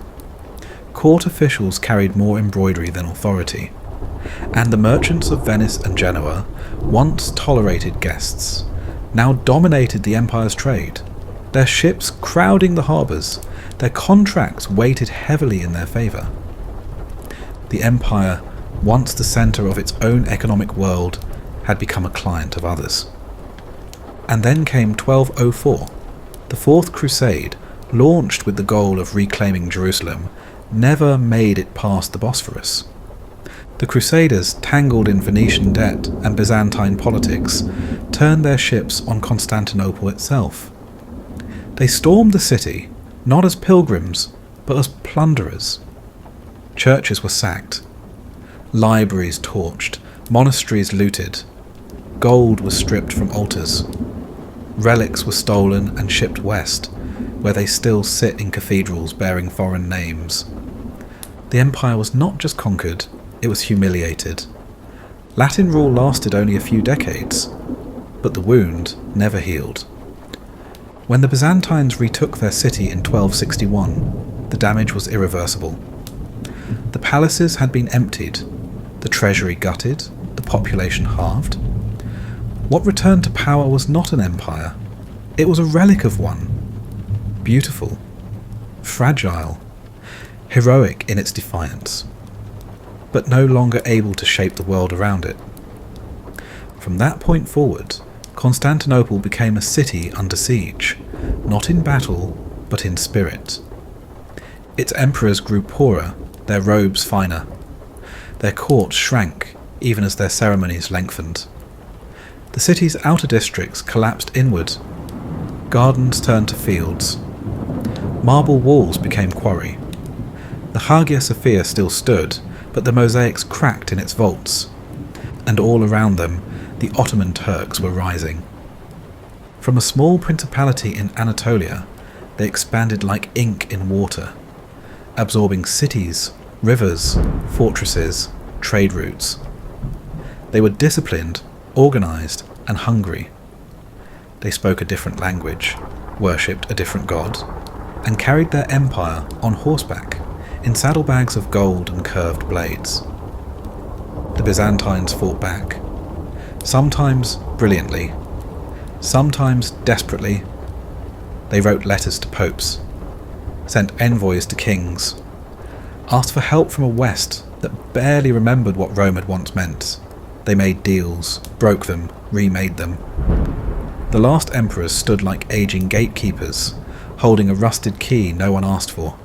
Court officials carried more embroidery than authority, and the merchants of Venice and Genoa, once tolerated guests, now dominated the empire's trade, their ships crowding the harbours, their contracts weighted heavily in their favour. The empire, once the centre of its own economic world, had become a client of others. And then came 1204. The Fourth Crusade, launched with the goal of reclaiming Jerusalem, never made it past the Bosphorus. The Crusaders, tangled in Venetian debt and Byzantine politics, turned their ships on Constantinople itself. They stormed the city, not as pilgrims, but as plunderers. Churches were sacked, libraries torched, monasteries looted, gold was stripped from altars, relics were stolen and shipped west, where they still sit in cathedrals bearing foreign names. The empire was not just conquered, it was humiliated. Latin rule lasted only a few decades, but the wound never healed. When the Byzantines retook their city in 1261, the damage was irreversible. The palaces had been emptied, the treasury gutted, the population halved. What returned to power was not an empire, it was a relic of one. Beautiful, fragile, heroic in its defiance, but no longer able to shape the world around it. From that point forward, Constantinople became a city under siege, not in battle, but in spirit. Its emperors grew poorer, their robes finer. Their courts shrank, even as their ceremonies lengthened. The city's outer districts collapsed inward. Gardens turned to fields. Marble walls became quarry. The Hagia Sophia still stood, but the mosaics cracked in its vaults, and all around them the Ottoman Turks were rising. From a small principality in Anatolia, they expanded like ink in water, absorbing cities, rivers, fortresses, trade routes. They were disciplined, organised, and hungry. They spoke a different language, worshipped a different god, and carried their empire on horseback, in saddlebags of gold and curved blades. The Byzantines fought back, sometimes brilliantly, sometimes desperately. They wrote letters to popes, sent envoys to kings, asked for help from a West that barely remembered what Rome had once meant. They made deals, broke them, remade them. The last emperors stood like aging gatekeepers, holding a rusted key no one asked for.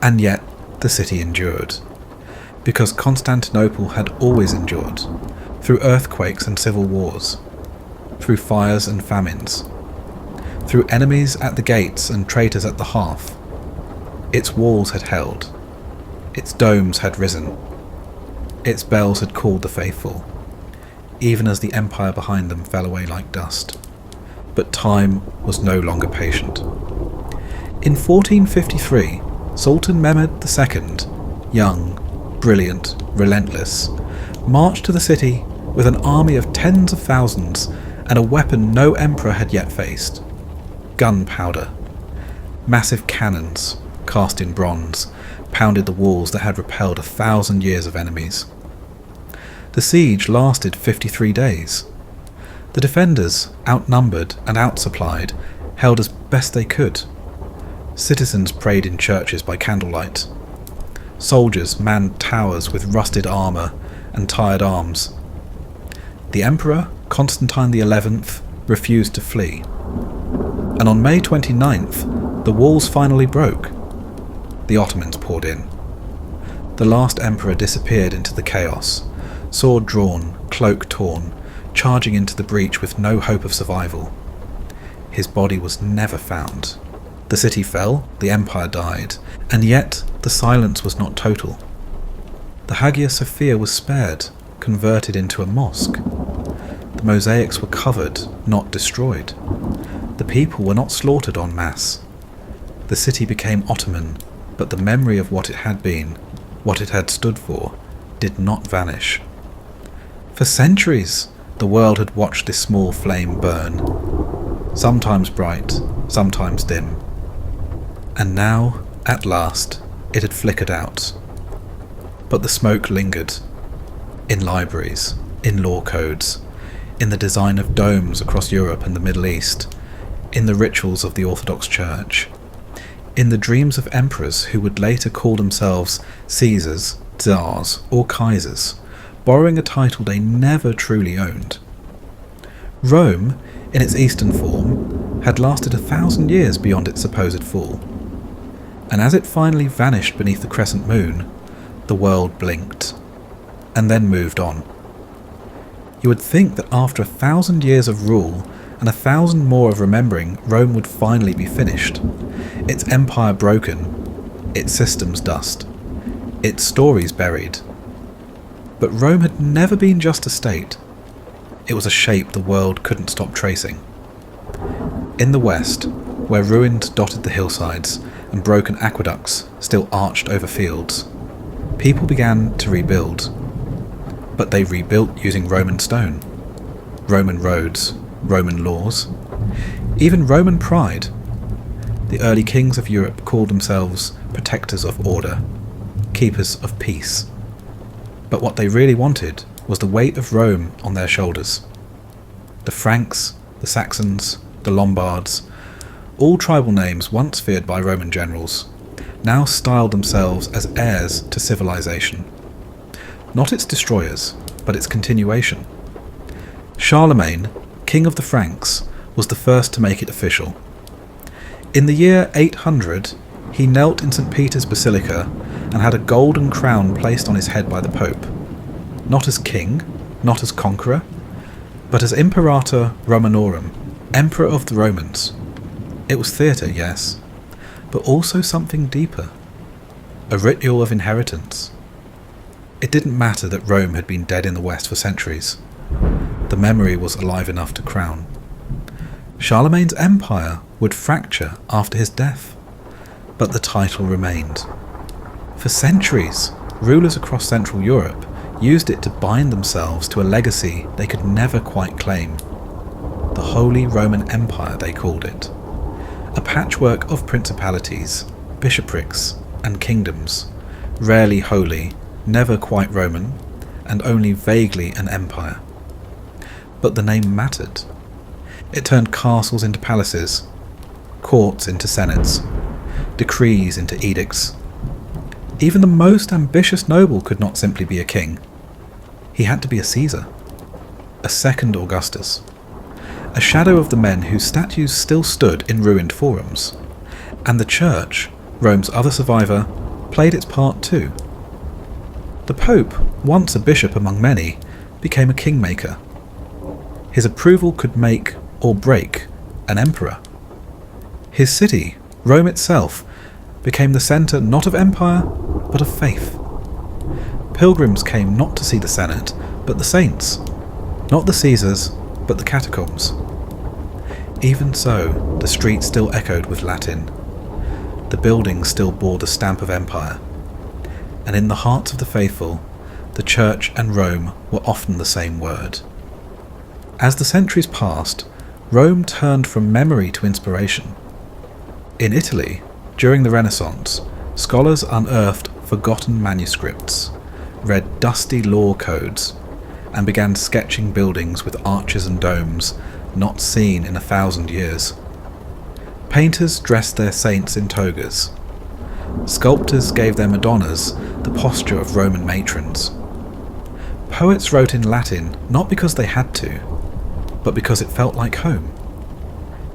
And yet the city endured, because Constantinople had always endured, through earthquakes and civil wars, through fires and famines, through enemies at the gates and traitors at the hearth. Its walls had held, its domes had risen, its bells had called the faithful, even as the empire behind them fell away like dust. But time was no longer patient. In 1453, Sultan Mehmed II, young, brilliant, relentless, marched to the city with an army of tens of thousands and a weapon no emperor had yet faced: gunpowder. Massive cannons, cast in bronze, pounded the walls that had repelled 1,000 years of enemies. The siege lasted 53 days. The defenders, outnumbered and outsupplied, held as best they could. Citizens prayed in churches by candlelight. Soldiers manned towers with rusted armour and tired arms. The Emperor, Constantine XI, refused to flee. And on May 29th, the walls finally broke. The Ottomans poured in. The last emperor disappeared into the chaos, sword drawn, cloak torn, charging into the breach with no hope of survival. His body was never found. The city fell, the empire died, and yet the silence was not total. The Hagia Sophia was spared, converted into a mosque. The mosaics were covered, not destroyed. The people were not slaughtered en masse. The city became Ottoman, but the memory of what it had been, what it had stood for, did not vanish. For centuries, the world had watched this small flame burn, sometimes bright, sometimes dim. And now, at last, it had flickered out. But the smoke lingered, in libraries, in law codes, in the design of domes across Europe and the Middle East, in the rituals of the Orthodox Church, in the dreams of emperors who would later call themselves Caesars, Tsars, or Kaisers, borrowing a title they never truly owned. Rome, in its Eastern form, had lasted 1,000 years beyond its supposed fall. And as it finally vanished beneath the crescent moon, the world blinked. and then moved on. You would think that after 1,000 years of rule and 1,000 more of remembering, Rome would finally be finished, its empire broken, its systems dust, its stories buried. But Rome had never been just a state. It was a shape the world couldn't stop tracing. In the west, where ruins dotted the hillsides and broken aqueducts still arched over fields, people began to rebuild. But they rebuilt using Roman stone, Roman roads, Roman laws, even Roman pride. The early kings of Europe called themselves protectors of order, keepers of peace. But what they really wanted was the weight of Rome on their shoulders. The Franks, the Saxons, the Lombards, all tribal names once feared by Roman generals, now styled themselves as heirs to civilization. Not its destroyers, but its continuation. Charlemagne, king of the Franks, was the first to make it official. In the year 800, he knelt in St. Peter's Basilica and had a golden crown placed on his head by the Pope, not as king, not as conqueror, but as Imperator Romanorum, Emperor of the Romans. It was theatre, yes, but also something deeper, a ritual of inheritance. It didn't matter that Rome had been dead in the West for centuries. The memory was alive enough to crown. Charlemagne's empire would fracture after his death, but the title remained. For centuries, rulers across Central Europe used it to bind themselves to a legacy they could never quite claim. The Holy Roman Empire, they called it. A patchwork of principalities, bishoprics, and kingdoms, rarely holy, never quite Roman, and only vaguely an empire. But the name mattered. It turned castles into palaces, courts into senates, decrees into edicts. Even the most ambitious noble could not simply be a king. He had to be a Caesar, a second Augustus, a shadow of the men whose statues still stood in ruined forums. And the Church, Rome's other survivor, played its part too. The Pope, once a bishop among many, became a kingmaker. His approval could make or break an emperor. His city, Rome itself, became the centre not of empire, but of faith. Pilgrims came not to see the Senate, but the saints, not the Caesars, but the catacombs. Even so, the streets still echoed with Latin. The buildings still bore the stamp of empire. And in the hearts of the faithful, the Church and Rome were often the same word. As the centuries passed, Rome turned from memory to inspiration. In Italy, during the Renaissance, scholars unearthed forgotten manuscripts, read dusty law codes, and began sketching buildings with arches and domes not seen in 1,000 years. Painters dressed their saints in togas. Sculptors gave their Madonnas the posture of Roman matrons. Poets wrote in Latin not because they had to, but because it felt like home.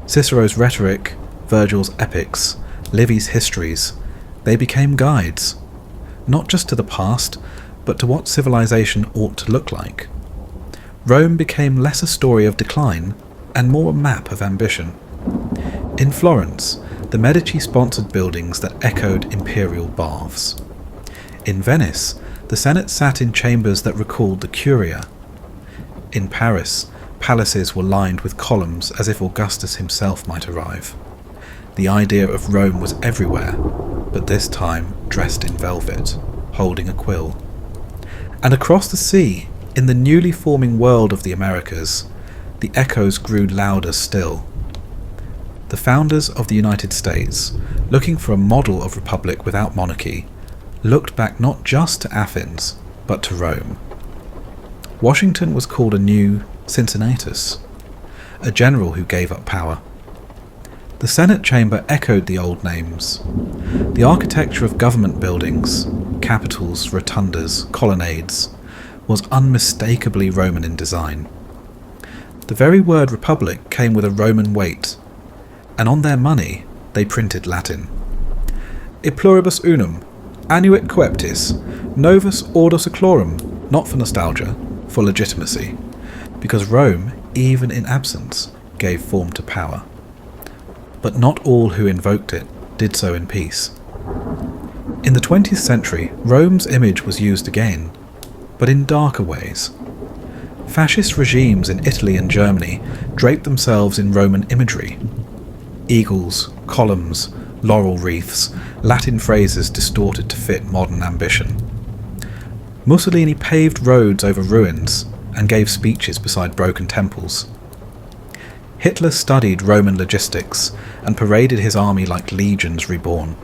Cicero's rhetoric, Virgil's epics, Livy's histories, they became guides, not just to the past, but to what civilization ought to look like. Rome became less a story of decline and more a map of ambition. In Florence, the Medici sponsored buildings that echoed imperial baths. In Venice, the Senate sat in chambers that recalled the Curia. In Paris, palaces were lined with columns as if Augustus himself might arrive. The idea of Rome was everywhere, but this time dressed in velvet, holding a quill. And across the sea, in the newly forming world of the Americas, the echoes grew louder still. The founders of the United States, looking for a model of republic without monarchy, looked back not just to Athens, but to Rome. Washington was called a new Cincinnatus, a general who gave up power. The Senate chamber echoed the old names. The architecture of government buildings, capitals, rotundas, colonnades, was unmistakably Roman in design. The very word republic came with a Roman weight, and on their money they printed Latin. E pluribus unum, Annuit coeptis, novus ordo seclorum, not for nostalgia, for legitimacy, because Rome, even in absence, gave form to power. But not all who invoked it did so in peace. In the 20th century, Rome's image was used again, but in darker ways. Fascist regimes in Italy and Germany draped themselves in Roman imagery. Eagles, columns, laurel wreaths, Latin phrases distorted to fit modern ambition. Mussolini paved roads over ruins and gave speeches beside broken temples. Hitler studied Roman logistics and paraded his army like legions reborn.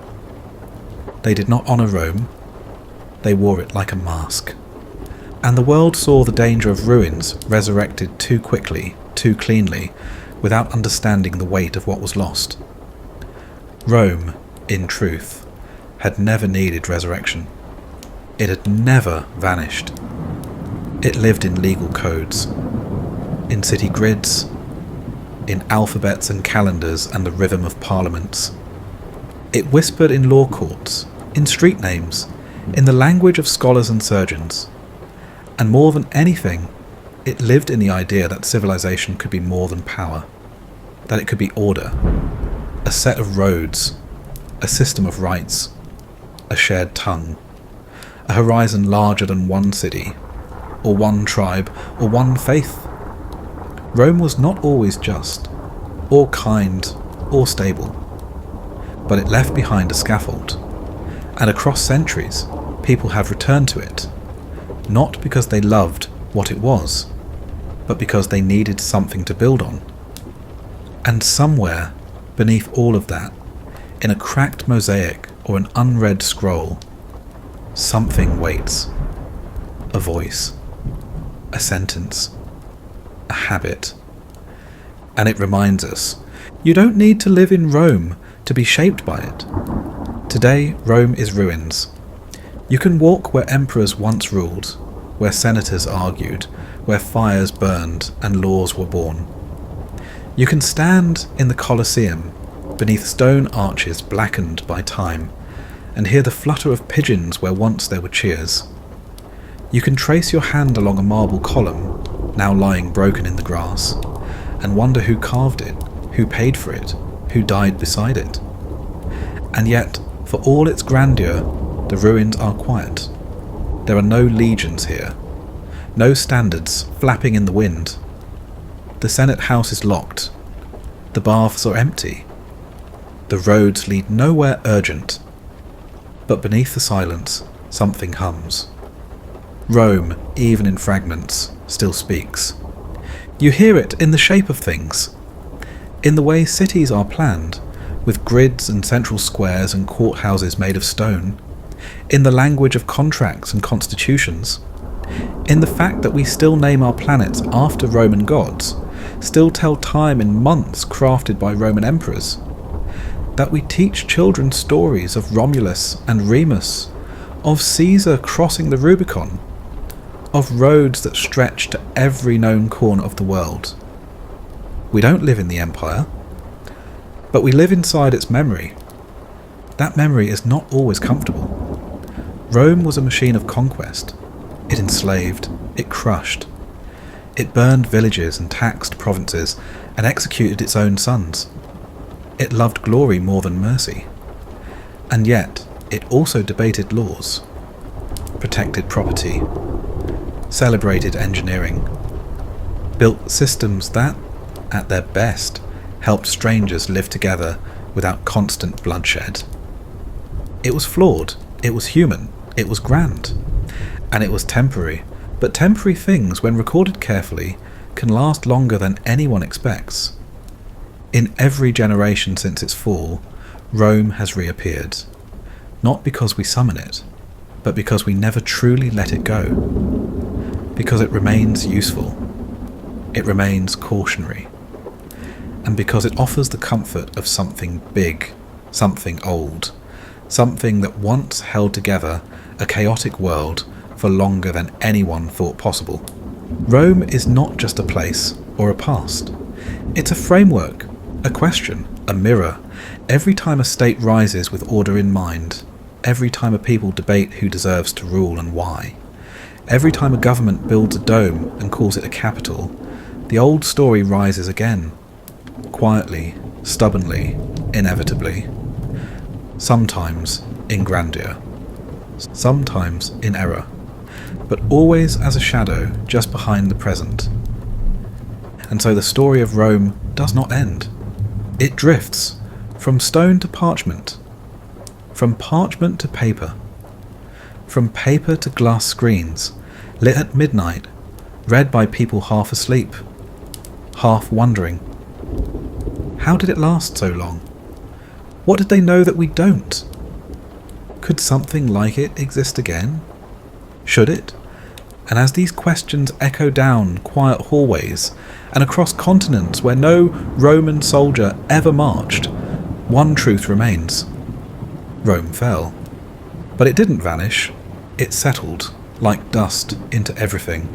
They did not honour Rome, they wore it like a mask. And the world saw the danger of ruins resurrected too quickly, too cleanly, without understanding the weight of what was lost. Rome, in truth, had never needed resurrection. It had never vanished. It lived in legal codes, in city grids, in alphabets and calendars and the rhythm of parliaments. It whispered in law courts, in street names, in the language of scholars and surgeons. And more than anything, it lived in the idea that civilization could be more than power, that it could be order, a set of roads, a system of rights, a shared tongue, a horizon larger than one city, or one tribe, or one faith. Rome was not always just, or kind, or stable, but it left behind a scaffold, and across centuries, people have returned to it, not because they loved what it was, but because they needed something to build on. And somewhere, beneath all of that, in a cracked mosaic or an unread scroll, something waits. A voice, a sentence, a habit. And it reminds us, you don't need to live in Rome to be shaped by it. Today, Rome is ruins. You can walk where emperors once ruled, where senators argued, where fires burned and laws were born. You can stand in the Colosseum, beneath stone arches blackened by time, and hear the flutter of pigeons where once there were cheers. You can trace your hand along a marble column, now lying broken in the grass, and wonder who carved it, who paid for it, who died beside it. And yet, for all its grandeur, the ruins are quiet. There are no legions here, no standards flapping in the wind. The Senate House is locked. The baths are empty. The roads lead nowhere urgent. But beneath the silence, something hums. Rome, even in fragments, still speaks. You hear it in the shape of things, in the way cities are planned, with grids and central squares and courthouses made of stone, in the language of contracts and constitutions, in the fact that we still name our planets after Roman gods, still tell time in months crafted by Roman emperors, that we teach children stories of Romulus and Remus, of Caesar crossing the Rubicon, of roads that stretch to every known corner of the world. We don't live in the empire, but we live inside its memory. That memory is not always comfortable. Rome was a machine of conquest. It enslaved, it crushed. It burned villages and taxed provinces and executed its own sons. It loved glory more than mercy. And yet, it also debated laws, protected property, celebrated engineering, built systems that, at their best, helped strangers live together without constant bloodshed. It was flawed, it was human, it was grand, and it was temporary, but temporary things, when recorded carefully, can last longer than anyone expects. In every generation since its fall, Rome has reappeared, not because we summon it, but because we never truly let it go, because it remains useful, it remains cautionary, and because it offers the comfort of something big, something old, something that once held together a chaotic world for longer than anyone thought possible. Rome is not just a place or a past. It's a framework, a question, a mirror, every time a state rises with order in mind. every time a people debate who deserves to rule and why. Every time a government builds a dome and calls it a capital, the old story rises again. Quietly, stubbornly, inevitably. Sometimes in grandeur. Sometimes in error. But always as a shadow just behind the present. And so the story of Rome does not end. It drifts from stone to parchment, from parchment to paper, from paper to glass screens, lit at midnight, read by people half asleep, half wondering. How did it last so long? What did they know that we don't? Could something like it exist again? Should it? And as these questions echo down quiet hallways and across continents where no Roman soldier ever marched, one truth remains. Rome fell. But it didn't vanish. It settled, like dust, into everything.